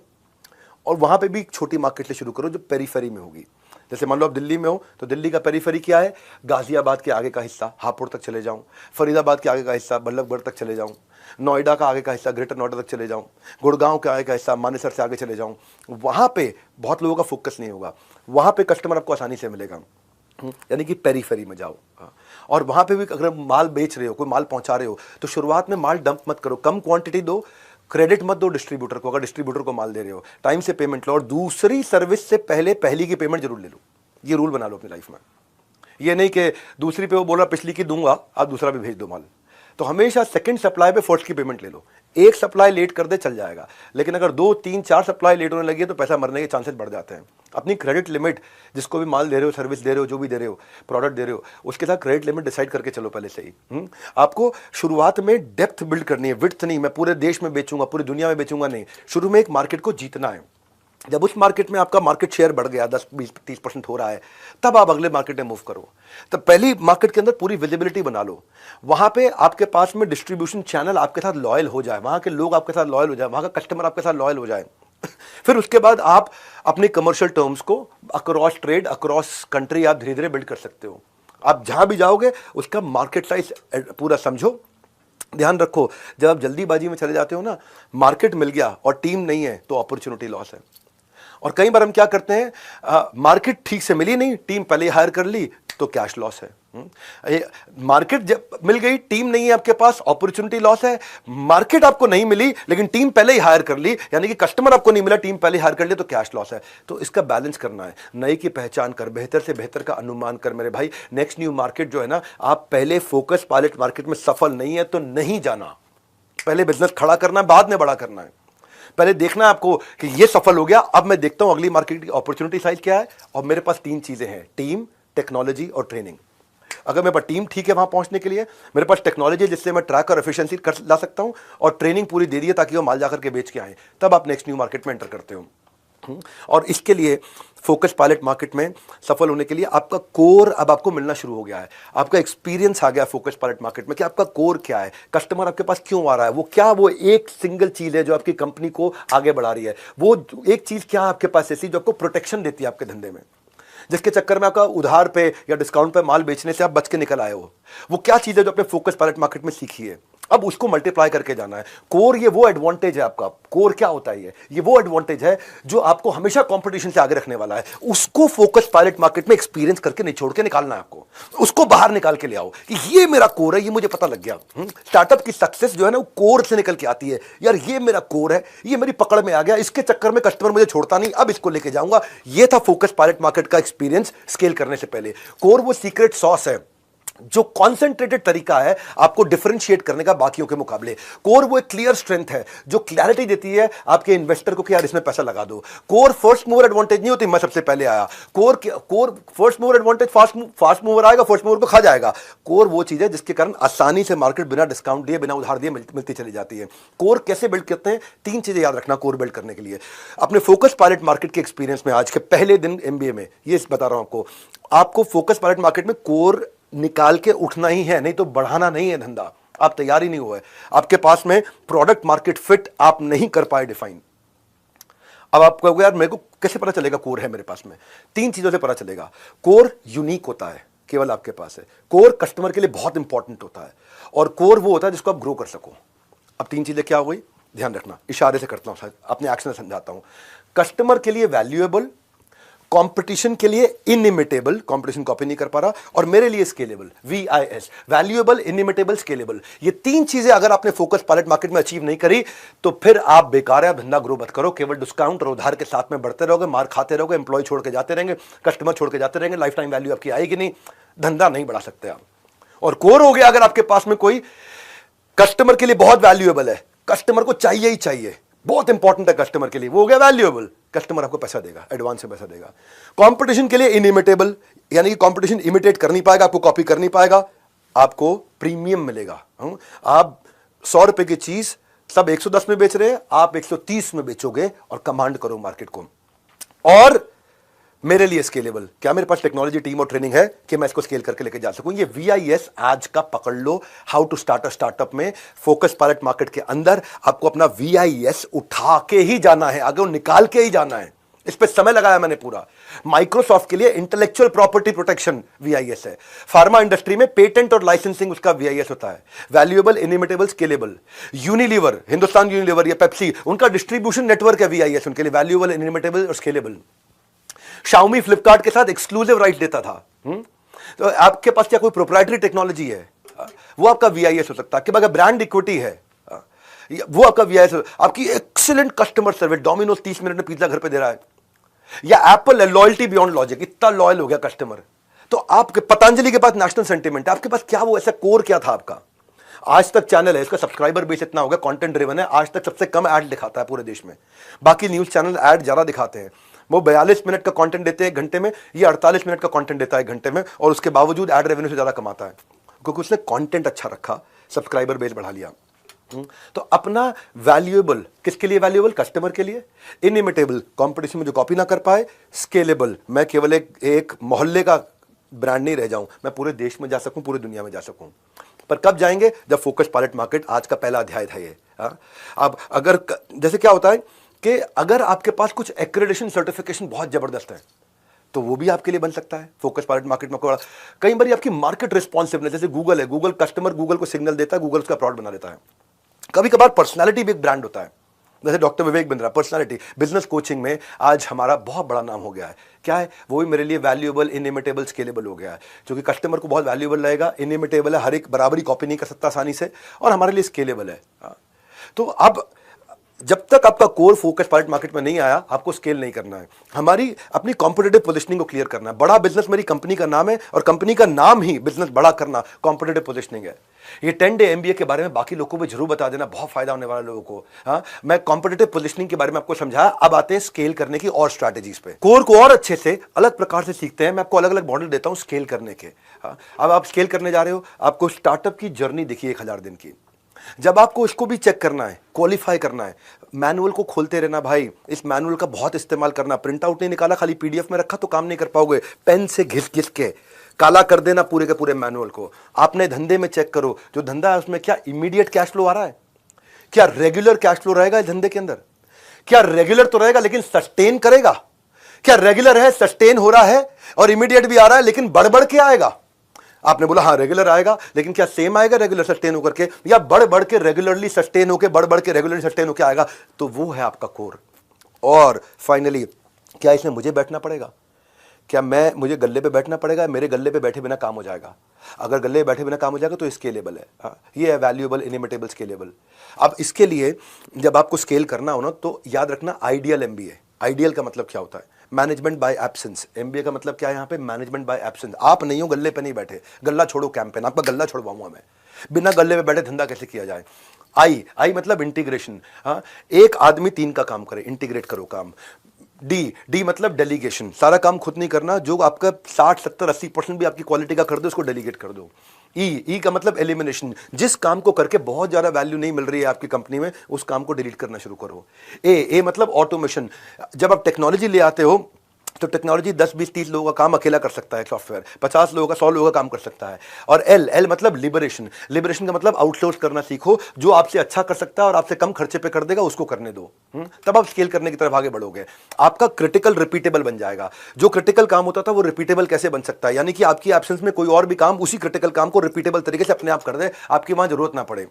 और वहां पे भी एक छोटी मार्केट से शुरू करो जो पेरीफेरी में होगी। जैसे मान लो आप दिल्ली में हो तो दिल्ली का पेरीफेरी क्या है, गाजियाबाद के आगे का हिस्सा हापुड़ तक चले जाऊं, फरीदाबाद के आगे का हिस्सा बल्लभगढ़ तक चले जाऊं, नोएडा का आगे का हिस्सा ग्रेटर नोएडा तक चले जाऊं, गुड़गांव के आगे का हिस्सा मानेसर से आगे चले जाऊं। वहां पे बहुत लोगों का फोकस नहीं होगा, वहां पे कस्टमर आपको आसानी से मिलेगा। यानी कि पेरीफेरी में जाओ। और वहां पे भी अगर माल बेच रहे हो, कोई माल पहुंचा रहे हो, तो शुरुआत में माल डंप मत करो, कम क्वांटिटी दो, क्रेडिट मत दो डिस्ट्रीब्यूटर को। अगर डिस्ट्रीब्यूटर को माल दे रहे हो टाइम से पेमेंट लो, और दूसरी सर्विस से पहले पहली की पेमेंट जरूर ले लो। ये रूल बना लो अपनी लाइफ में। ये नहीं कि दूसरी पे वो बोला पिछली की दूंगा, आप दूसरा भी भेज दो माल। तो हमेशा सेकंड सप्लाई पे फर्स्ट की पेमेंट ले लो। एक सप्लाई लेट कर दे चल जाएगा, लेकिन अगर 2, 3, 4 सप्लाई लेट होने लगी तो पैसा मरने के चांसेस बढ़ जाते हैं। अपनी क्रेडिट लिमिट, जिसको भी माल दे रहे हो, सर्विस दे रहे हो, जो भी दे रहे हो, प्रोडक्ट दे रहे हो, उसके साथ क्रेडिट लिमिट डिसाइड करके चलो पहले से ही। आपको शुरुआत में डेप्थ बिल्ड करनी है, विड्थ नहीं। मैं पूरे देश में बेचूंगा, पूरी दुनिया में बेचूंगा नहीं। शुरू में एक मार्केट को जीतना है। जब उस मार्केट में आपका मार्केट शेयर बढ़ गया, 10, 20, 30% हो रहा है, तब आप अगले मार्केट में मूव करो। तब पहली मार्केट के अंदर पूरी विजिबिलिटी बना लो। वहां पे आपके पास में डिस्ट्रीब्यूशन चैनल आपके साथ लॉयल हो जाए, वहां के लोग आपके साथ लॉयल हो जाए, वहां का कस्टमर आपके साथ लॉयल हो जाए। फिर उसके बाद आप अपनी कमर्शियल टर्म्स को अक्रॉस ट्रेड, अक्रॉस कंट्री आप धीरे धीरे बिल्ड कर सकते हो। आप जहां भी जाओगे उसका मार्केट साइज पूरा समझो। ध्यान रखो, जब आप जल्दीबाजी में चले जाते हो ना, मार्केट मिल गया और टीम नहीं है तो अपॉर्चुनिटी लॉस है। और कई बार हम क्या करते हैं, मार्केट ठीक से मिली नहीं, टीम पहले हायर कर ली तो कैश लॉस है। मार्केट जब मिल गई, टीम नहीं है आपके पास, अपॉर्चुनिटी लॉस है। मार्केट आपको नहीं मिली लेकिन टीम पहले ही हायर कर ली, यानी कि कस्टमर आपको नहीं मिला, टीम पहले हायर कर ली, तो कैश लॉस है। तो इसका बैलेंस करना है। नई की पहचान कर, बेहतर से बेहतर का अनुमान कर मेरे भाई। नेक्स्ट न्यू मार्केट जो है ना, आप पहले फोकस पायलट मार्केट में सफल नहीं है तो नहीं जाना। पहले बिजनेस खड़ा करना है, बाद में बड़ा करना है। पहले देखना है आपको कि ये सफल हो गया, अब मैं देखता हूं अगली मार्केट की अपॉर्चुनिटी साइज क्या है। और मेरे पास 3 चीजें हैं, टीम, टेक्नोलॉजी और ट्रेनिंग। अगर मेरे पास टीम ठीक है वहां पहुंचने के लिए, मेरे पास टेक्नोलॉजी जिससे मैं ट्रैक और एफिशिएंसी कर ला सकता हूं, और ट्रेनिंग पूरी दे दी है ताकि वो माल जाकर के बेच के आए, तब आप नेक्स्ट न्यू मार्केट में एंटर करते हो। और इसके लिए फोकस पायलट मार्केट में सफल होने के लिए आपका कोर अब आपको मिलना शुरू हो गया है। आपका एक्सपीरियंस आ गया फोकस पायलट मार्केट में कि आपका कोर क्या है, कस्टमर आपके पास क्यों आ रहा है, वो एक सिंगल चीज है जो आपकी कंपनी को आगे बढ़ा रही है, वो एक चीज क्या है आपके पास ऐसी जो आपको प्रोटेक्शन देती है आपके धंधे में, जिसके चक्कर में आपका उधार पे या डिस्काउंट पे माल बेचने से आप बच के निकल आए हो। वो क्या चीज है जो आपने फोकस पायलट मार्केट में सीखी है, अब उसको मल्टीप्लाई करके जाना है। कोर ये वो एडवांटेज है आपका। कोर क्या होता है? ये वो एडवांटेज है जो आपको हमेशा कंपटीशन से आगे रखने वाला है। उसको फोकस पायलट मार्केट में एक्सपीरियंस करके निचोड़ के निकालना है आपको, उसको बाहर निकाल के ले आओ कि ये मेरा कोर है, ये मुझे पता लग गया। स्टार्टअप की सक्सेस जो है ना वो कोर से निकल के आती है। यार ये मेरा कोर है, ये मेरी पकड़ में आ गया, इसके चक्कर में कस्टमर मुझे छोड़ता नहीं, अब इसको लेके जाऊंगा। ये था फोकस पायलट मार्केट का एक्सपीरियंस स्केल करने से पहले। कोर वो सीक्रेट सॉस है जो कॉन्सेंट्रेटेड तरीका है आपको डिफरेंशिएट करने का बाकियों के मुकाबले। कोर वो एक क्लियर स्ट्रेंथ है जो क्लैरिटी देती है आपके इन्वेस्टर को कि यार इसमें पैसा लगा दो। कोर फर्स्ट मूवर एडवांटेज नहीं होती, मैं सबसे पहले आया। कोर first mover advantage, fast mover आएगा, फर्स्ट मूवर को खा जाएगा। कोर वो चीज है जिसके कारण आसानी से मार्केट बिना डिस्काउंट दिए, बिना उधार दिए मिलती चली जाती है। कोर कैसे बिल्ड करते हैं? 3 चीजें याद रखना कोर बिल्ड करने के लिए। अपने फोकस पायलट मार्केट के एक्सपीरियंस में आज के पहले दिन एमबीए में ये बता रहा हूं आपको फोकस पायलट मार्केट में कोर निकाल के उठना ही है, नहीं तो बढ़ाना नहीं है धंधा। आप तैयार ही नहीं हुए, आपके पास में प्रोडक्ट मार्केट फिट आप नहीं कर पाए डिफाइन। अब आप कहोगे यार मेरे को कैसे पता चलेगा कोर है मेरे पास में? 3 चीजों से पता चलेगा। कोर यूनिक होता है, केवल आपके पास है। कोर कस्टमर के लिए बहुत इंपॉर्टेंट होता है, और कोर वो होता है जिसको आप ग्रो कर सको। अब 3 चीजें क्या हो गई, ध्यान रखना, इशारे से करता हूं, अपने एक्शन से समझाता हूं। कस्टमर के लिए वैल्यूएबल, कंपटीशन के लिए इनिमिटेबल, कंपटीशन कॉपी नहीं कर पा रहा, और मेरे लिए scalable, VIS, valuable, inimitable, scalable. ये 3 चीजें अगर आपने फोकस पायलट मार्केट में अचीव नहीं करी तो फिर आप बेकार है, धंधा ग्रो मत करो। केवल डिस्काउंट और उधार के साथ में बढ़ते रहोगे, मार खाते रहोगे, एम्प्लॉय छोड़ के जाते रहेंगे, कस्टमर छोड़ के जाते रहेंगे, लाइफ टाइम वैल्यू आपकी आएगी नहीं, धंधा नहीं बढ़ा सकते आप। और कोर हो गया अगर आपके पास में कोई कस्टमर के लिए बहुत वैल्यूएबल है, कस्टमर को चाहिए ही चाहिए, बहुत इंपॉर्टेंट है कस्टमर के लिए, वो हो गया वैल्यूएबल, कस्टमर आपको पैसा देगा, एडवांस से पैसा देगा। कंपटीशन के लिए इनिमिटेबल, यानी कि कंपटीशन इमिटेट कर नहीं पाएगा, आपको कॉपी कर नहीं पाएगा, आपको प्रीमियम मिलेगा। आप 100 रुपए की चीज सब 110 में बेच रहे हैं, आप 130 में बेचोगे और कमांड करो मार्केट को। और मेरे लिए स्केलेबल, क्या मेरे पास टेक्नोलॉजी टीम और ट्रेनिंग है कि मैं इसको स्केल करके लेके जा सकूं? ये VIS आज का पकड़ लो। How to start a startup में फोकस पायलट मार्केट के अंदर आपको अपना VIS उठा के ही जाना है, आगे निकाल के ही जाना है। इस पे समय लगाया मैंने पूरा। माइक्रोसॉफ्ट के लिए इंटेलेक्चुअल प्रॉपर्टी प्रोटेक्शन VIS है। फार्मा इंडस्ट्री में पेटेंट और लाइसेंसिंग उसका VIS होता है, valuable, inimitable, scalable. Unilever, Hindustan Unilever या पेप्सी, उनका डिस्ट्रीब्यूशन नेटवर्क है VIS उनके लिए, वैल्यूएबल, इनिमिटेबल और स्केलेबल। Xiaomi फ्लिपकार्ट के साथ एक्सक्लूसिव राइट देता था। तो आपके पास क्या कोई प्रोप्राइटरी टेक्नोलॉजी है, वो आपका VIS हो सकता है। आपके पास ब्रांड इक्विटी है, वो आपका VIS हो। आपकी excellent customer service, Domino's 30 minute में पिज्जा घर पे दे रहा है, या एप्पल है, लॉयल्टी बियॉन्ड लॉजिक, इतना लॉयल हो गया कस्टमर। तो आपके पतंजलि के पास नेशनल सेंटिमेंट है, आपके पास क्या वो ऐसा कोर क्या था आपका? आज तक चैनल है, इसका सब्सक्राइबर बेस इतना हो गया, कंटेंट ड्रिवन है, आज तक सबसे कम ऐड दिखाता है पूरे देश में। बाकी न्यूज चैनल ऐड ज्यादा दिखाते हैं, वो 42 मिनट का कंटेंट देते हैं 1 घंटे में, ये 48 मिनट का कंटेंट देता है 1 घंटे में, और उसके बावजूद ऐड रेवेन्यू से ज्यादा कमाता है, क्योंकि उसने कंटेंट अच्छा रखा, सब्सक्राइबर बेस बढ़ा लिया। तो अपना वैल्यूएबल, किसके लिए वैल्यूएबल? कस्टमर के लिए। इनिमिटेबल, कंपटीशन में जो कॉपी ना कर पाए। स्केलेबल, मैं केवल एक मोहल्ले का ब्रांड नहीं रह जाऊं, मैं पूरे देश में जा सकूं, पूरे दुनिया में जा सकूं। पर कब जाएंगे? जब फोकस पायलट मार्केट, आज का पहला अध्याय था ये। अब अगर जैसे क्या होता है कि अगर आपके पास कुछ एक्रेडिटेशन सर्टिफिकेशन बहुत जबरदस्त है तो वो भी आपके लिए बन सकता है फोकस पायलट मार्केट में। कई बार आपकी मार्केट रिस्पॉन्सिवनेस, जैसे गूगल है, गूगल कस्टमर गूगल को सिग्नल देता है, गूगल उसका प्रोडक्ट बना देता है। कभी कभार पर्सनालिटी भी एक ब्रांड होता है, जैसे doctor Vivek Bindra, personality. Business coaching में आज हमारा बहुत बड़ा नाम हो गया है, क्या है वो भी मेरे लिए वैल्यूएबल, इनिमिटेबल, स्केलेबल हो गया है, क्योंकि कस्टमर को बहुत वैल्यूएबल लगेगा, इनिमिटेबल है, हर एक बराबरी कॉपी नहीं कर सकता आसानी से, और हमारे लिए स्केलेबल है। तो अब जब तक आपका कोर फोकस पायलट मार्केट में नहीं आया, आपको स्केल नहीं करना है। हमारी अपनी कॉम्पिटिटिव पोजीशनिंग को क्लियर करना है। बड़ा बिजनेस मेरी कंपनी का नाम है, और कंपनी का नाम ही बिजनेस बड़ा करना कॉम्पिटिटिव पोजीशनिंग है। ये 10 डे MBA के बारे में बाकी लोगों को भी जरूर बता देना, बहुत फायदा होने वाला लोगों को। हाँ, मैं कॉम्पिटिटिव पोजीशनिंग के बारे में आपको समझाया, अब आते हैं स्केल करने की और स्ट्रैटेजीज पे। कोर को और अच्छे से अलग प्रकार से सीखते हैं, मैं आपको अलग अलग मॉडल देता हूं स्केल करने के। हाँ, अब आप स्केल करने जा रहे हो, आपको स्टार्टअप की जर्नी देखिए 1000 दिन की। जब आपको इसको भी चेक करना है, क्वालिफाई करना है, मैनुअल को खोलते रहना भाई, इस मैनुअल का बहुत इस्तेमाल करना। प्रिंट आउट नहीं निकाला, खाली पीडीएफ में रखा तो काम नहीं कर पाओगे। पेन से घिस घिस के काला कर देना पूरे के पूरे मैनुअल को। आपने धंधे में चेक करो, जो धंधा है उसमें क्या इमीडिएट कैश फ्लो आ रहा है, क्या रेगुलर कैश फ्लो रहेगा इस धंधे के अंदर, क्या रेगुलर तो रहेगा लेकिन सस्टेन करेगा, क्या रेगुलर है, सस्टेन हो रहा है और इमीडिएट भी आ रहा है लेकिन बढ़ बढ़ के आएगा। आपने बोला हाँ रेगुलर आएगा, लेकिन क्या सेम आएगा रेगुलर सस्टेन होकर के, या बढ़ बढ़ के रेगुलरली सस्टेन होकर, बढ़ बढ़ के रेगुलरली सस्टेन होकर आएगा? तो वो है आपका कोर। और फाइनली, क्या इसमें मुझे बैठना पड़ेगा? क्या मुझे गल्ले पे बैठना पड़ेगा? मेरे गल्ले पे बैठे बिना काम हो जाएगा? अगर गल्ले पे बैठे बिना काम हो जाएगा तो स्केलेबल है। हाँ, ये है वैल्यूएबल, इनिमिटेबल, स्केलेबल। अब इसके लिए जब आपको स्केल करना हो ना, तो याद रखना आइडियल एमबीए। आइडियल का मतलब क्या होता है? Management by absence. एमबीए का मतलब क्या है यहाँ पे? Management by absence. आप नहीं हो, गल्ले पे नहीं बैठे, गल्ला छोड़ो कैंपेन, आपका गल्ला छोड़वाऊंगा मैं। बिना गल्ले पे बैठे धंधा कैसे किया जाए? आई मतलब इंटीग्रेशन। हाँ, एक आदमी 3 का काम करे, इंटीग्रेट करो काम। डी मतलब डेलीगेशन, सारा काम खुद नहीं करना, जो आपका 60, 70, 80% भी आपकी क्वालिटी का कर दो, उसको डेलीगेट कर दो। ई का मतलब एलिमिनेशन, जिस काम को करके बहुत ज्यादा वैल्यू नहीं मिल रही है आपकी कंपनी में, उस काम को डिलीट करना शुरू करो। ए मतलब ऑटोमेशन। जब आप टेक्नोलॉजी ले आते हो तो टेक्नोलॉजी 10, 20, 30 लोगों का काम अकेला कर सकता है, सॉफ्टवेयर 50 लोगों का, 100 लोगों का काम कर सकता है। और एल मतलब लिबरेशन। लिबरेशन का मतलब आउटसोर्स करना सीखो, जो आपसे अच्छा कर सकता है और आपसे कम खर्चे पे कर देगा, उसको करने दो। तब आप स्केल करने की तरफ आगे बढ़ोगे। आपका क्रिटिकल रिपीटेबल बन जाएगा। जो क्रिटिकल काम होता था वो रिपीटेबल कैसे बन सकता है, यानी कि आपकी एब्सेंस में कोई और भी काम उसी क्रिटिकल काम को रिपीटेबल तरीके से अपने आप कर दे, आपकी वहां जरूरत ना पड़े।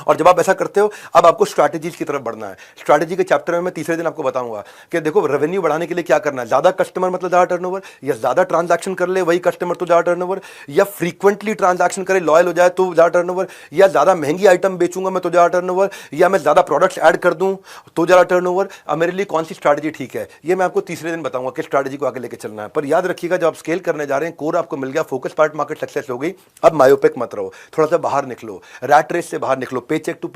और जब आप ऐसा करते हो, अब आपको स्ट्रैटेजीज की तरफ बढ़ना है। स्ट्रैटेजी के चैप्टर में मैं तीसरे दिन आपको बताऊंगा कि देखो रेवेन्यू बढ़ाने के लिए क्या करना है। ज्यादा कस्टमर मतलब ज्यादा टर्नओवर, या ज्यादा ट्रांजैक्शन कर ले वही कस्टमर तो ज्यादा टर्नओवर, या फ्रीक्वेंटली ट्रांजैक्शन करे लॉयल हो जाए तो ज्यादा टर्नओवर, या ज्यादा महंगी आइटम बेचूंगा मैं तो ज्यादा टर्नओवर, या मैं ज्यादा प्रोडक्ट्स ऐड कर दूं तो ज्यादा टर्नओवर। अब मेरे लिए कौन सी स्ट्रैटेजी ठीक है, ये मैं आपको तीसरे दिन बताऊंगा कि स्ट्रैटेजी को आगे लेके चलना है। पर याद रखिएगा, जब आप स्केल करने जा रहे हैं, कोर आपको मिल गया, फोकस पार्ट मार्केट सक्सेस हो गई, अब मायोपिक मत रहो, थोड़ा सा बाहर निकलो, रैट रेस से बाहर निकलो। पेचेक टू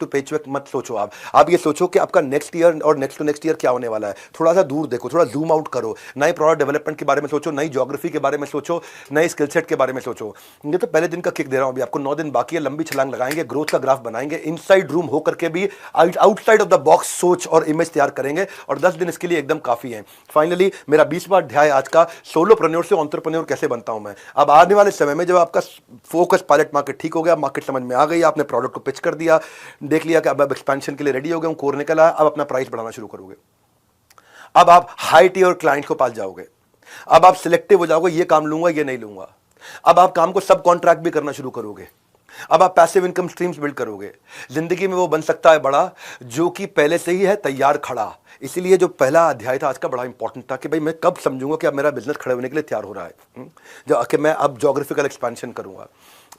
पेचेक मत सोचो। आप ये सोचो कि आपका नेक्स्ट ईयर और नेक्स्ट टू नेक्स्ट ईयर क्या होने वाला है। थोड़ा सा दूर देखो, थोड़ा जूम आउट करो, नए प्रोडक्ट डेवलपमेंट के बारे में सोचो, नई ज्योग्राफी के बारे में सोचो, नए स्किल सेट के बारे में सोचो। ये तो पहले दिन का किक दे रहा हूं, अभी आपको 9 दिन बाकी है, लंबी छलांग लगाएंगे, ग्रोथ का ग्राफ बनाएंगे, इनसाइड रूम होकर के भी आउटसाइड ऑफ द बॉक्स सोच और इमेज तैयार करेंगे, और 10 दिन इसके लिए एकदम काफी है। फाइनली मेरा 20वां अध्याय आज का, सोलोप्रेन्योर से एंटरप्रेन्योर कैसे बनता हूं मैं। अब आने वाले समय में जब आपका फोकस पायलट मार्केट ठीक हो गया, मार्केट समझ में आ गई, आपने प्रोडक्ट को पिच कर दिया, देख लिया कि अब एक्सपेंशन के लिए रेडी हो गए, कोर निकल आया, अब अपना प्राइस बढ़ाना शुरू करोगे। अब आप हाई टियर क्लाइंट को पास जाओगे, अब आप सिलेक्टिव हो जाओगे, ये काम लूंगा ये नहीं लूंगा। अब आप काम को सब कॉन्ट्रैक्ट भी करना शुरू करोगे, अब आप पैसिव इनकम स्ट्रीम्स बिल्ड करोगे। जिंदगी में वो बन सकता है बड़ा जो कि पहले से ही है तैयार खड़ा। इसीलिए जो पहला अध्याय था आज का बड़ा इंपॉर्टेंट था कि भाई मैं कब समझूंगा कि अब मेरा बिजनेस खड़े होने के लिए तैयार हो रहा है, जो कि मैं अब ज्योग्राफिकल एक्सपेंशन करूंगा।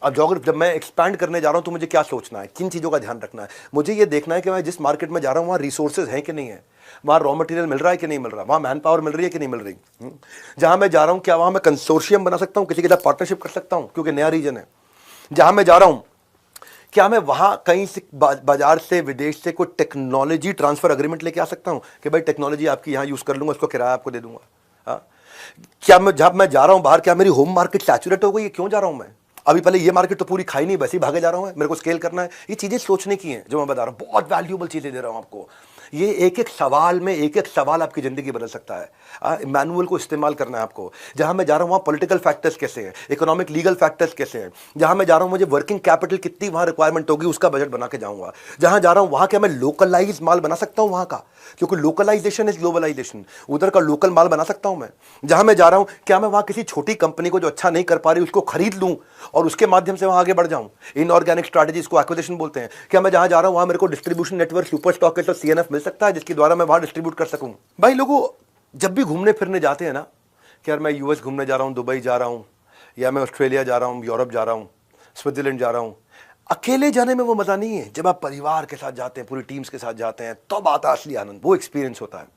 अब जब मैं एक्सपैंड करने जा रहा हूं तो मुझे क्या सोचना है, किन चीज़ों का ध्यान रखना है। मुझे ये देखना है कि मैं जिस मार्केट में जा रहा हूं वहाँ रिसोर्सेज हैं कि नहीं है, वहाँ रॉ मटेरियल मिल रहा है कि नहीं मिल रहा, वहाँ मैन पावर मिल रही है कि नहीं मिल रही। जहाँ मैं जा रहा हूँ क्या वहाँ मैं कंसोर्शियम बना सकता हूँ, किसी के साथ पार्टनरशिप कर सकता हूँ क्योंकि नया रीजन है। जहाँ मैं जा रहा हूँ क्या मैं वहाँ कहीं से बाजार से, विदेश से कोई टेक्नोलॉजी ट्रांसफर अग्रीमेंट लेके आ सकता हूँ कि भाई टेक्नोलॉजी आपकी यहाँ यूज़ कर लूँगा, उसको किराया आपको दे दूंगा। हाँ, क्या मैं जब मैं जा रहा हूँ बाहर, क्या मेरी होम मार्केट सैचुरेट हो गई है, क्यों जा रहा हूँ मैं? अभी पहले ये मार्केट तो पूरी खाई नहीं, वैसे ही भागे जा रहा हूँ, मेरे को स्केल करना है। ये चीज़ें सोचने की हैं जो मैं बता रहा हूँ, बहुत वैल्यूएबल चीज़ें दे रहा हूँ आपको। ये एक एक सवाल में एक एक सवाल आपकी ज़िंदगी बदल सकता है। मैनुअल को इस्तेमाल करना है आपको। जहाँ मैं जा रहा हूँ वहाँ पॉलिटिकल फैक्टर्स कैसे हैं, इकोनॉमिक लीगल फैक्टर्स कैसे हैं। जहाँ मैं जा रहा हूँ मुझे वर्किंग कैपिटल कितनी वहाँ रिक्वायरमेंट होगी, उसका बजट बना के जाऊँगा। जहाँ जा रहा हूँ वहाँ क्या मैं लोकलाइज माल बना सकता हूँ वहाँ का, क्योंकि लोकलाइजेशन इज ग्लोबलाइजेशन, उधर का लोकल माल बना सकता हूँ मैं। जहाँ मैं जा रहा हूँ क्या मैं वहाँ किसी छोटी कंपनी को जो अच्छा नहीं कर पा रही उसको खरीद लूँ और उसके माध्यम से वहाँ आगे बढ़ जाऊँ। इनऑर्गेनिक स्ट्रैटेजीज को एक्विजिशन बोलते हैं। क्या मैं जहाँ जा रहा हूँ वहाँ मेरे को डिस्ट्रीब्यूशन नेटवर्क, सुपर स्टॉकेस्ट और सीएनएफ मिल सकता है जिसके द्वारा मैं वहाँ डिस्ट्रीब्यूट कर सकूँ। भाई लोगों जब भी घूमने फिरने जाते हैं ना कि यार मैं यूएस घूमने जा रहा हूँ, दुबई जा रहा हूँ, या मैं ऑस्ट्रेलिया जा रहा हूँ, यूरोप जा रहा हूँ, स्विट्जरलैंड जा रहा हूँ, अकेले जाने में वो मज़ा नहीं है। जब आप परिवार के साथ जाते हैं, पूरी टीम्स के साथ जाते हैं, तब आता असली आनंद, वो एक्सपीरियंस होता है।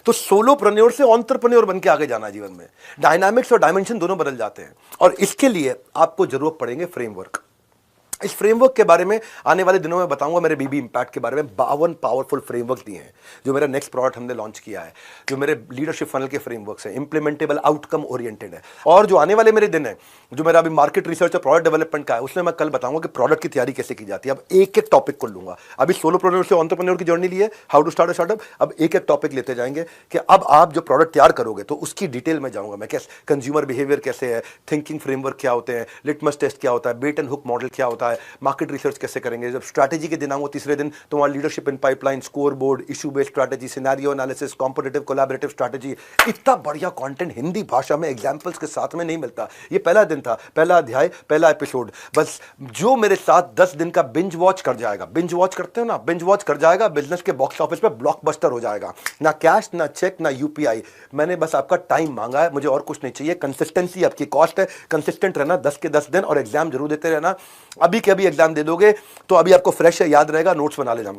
तो सोलोप्रेन्योर से एंटरप्रेन्योर बन के आगे जाना जीवन में, डायनामिक्स और डायमेंशन दोनों बदल जाते हैं। और इसके लिए आपको जरूरत पड़ेंगे फ्रेमवर्क। इस फ्रेमवर्क के बारे में आने वाले दिनों में बताऊंगा। मेरे बीबी इम्पैक्ट के बारे में 52 पावरफुल फ्रेमवर्क दिए हैं जो मेरा नेक्स्ट प्रोडक्ट हमने लॉन्च किया है, जो मेरे लीडरशिप फनल के फ्रेमवर्क्स हैं, इंप्लीमेंटेबल आउटकम ओरिएंटेड है। और जो आने वाले मेरे दिन है, जो मेरा अभी मार्केट रिसर्च और प्रोडक्ट डेवलपमेंट का है, उसमें मैं कल बताऊंगा कि प्रोडक्ट की तैयारी कैसे की जाती है। अब एक एक टॉपिक को लूंगा। अभी सोलो प्रोड्यूसर से एंटरप्रेन्योर की जर्नी ली है, how to start a startup. अब एक एक टॉपिक लेते जाएंगे कि अब आप जो प्रोडक्ट तैयार करोगे तो उसकी डिटेल में जाऊंगा मैं, कैसे कंज्यूमर बिहेवियर कैसे है, थिंकिंग फ्रेमवर्क क्या होते हैं, लिटमस टेस्ट क्या होता है, बेट एंड हुक मॉडल क्या होता है, मार्केट रिसर्च कैसे करेंगे। जब स्ट्रैटेजी के दिन आऊंगा तीसरे दिन, तो वहां leadership in pipeline, score board, issue based strategy, scenario analysis, competitive collaborative strategy. इतना बढ़िया कंटेंट हिंदी भाषा में एग्जांपल्स के साथ में नहीं मिलता। ये पहला दिन था, पहला अध्याय, पहला एपिसोड। बस जो मेरे साथ 10 दिन का बिंज वॉच कर जाएगा, बिंज वॉच करते हो ना, बिंज वॉच कर जाएगा, बिजनेस के बॉक्स ऑफिस पे ब्लॉकबस्टर हो जाएगा। ना कैश, ना चेक, ना यूपीआई। मैंने बस आपका टाइम मांगा है, मुझे और कुछ नहीं चाहिए। कंसिस्टेंसी आपकी कॉस्ट है। कंसिस्टेंट रहना 10 के 10 दिन, और एग्जाम जरूर देते रहना। अभी के अभी एग्जाम दे दोगे तो अभी आपको फ्रेश है, याद रहेगा, नोट्स बना लेना।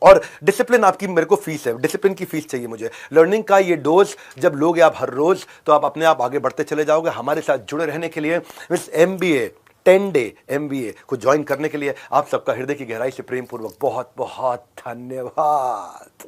और डिसिप्लिन आपकी मेरे को फीस है, डिसिप्लिन की फीस चाहिए मुझे। लर्निंग का ये डोज जब लोगे आप हर रोज, तो आप अपने आप आगे बढ़ते चले जाओगे। हमारे साथ जुड़े रहने के लिए इस MBA 10 डे MBA को ज्वाइन करने के लिए आप सबका हृदय की गहराई से प्रेम पूर्वक बहुत बहुत धन्यवाद।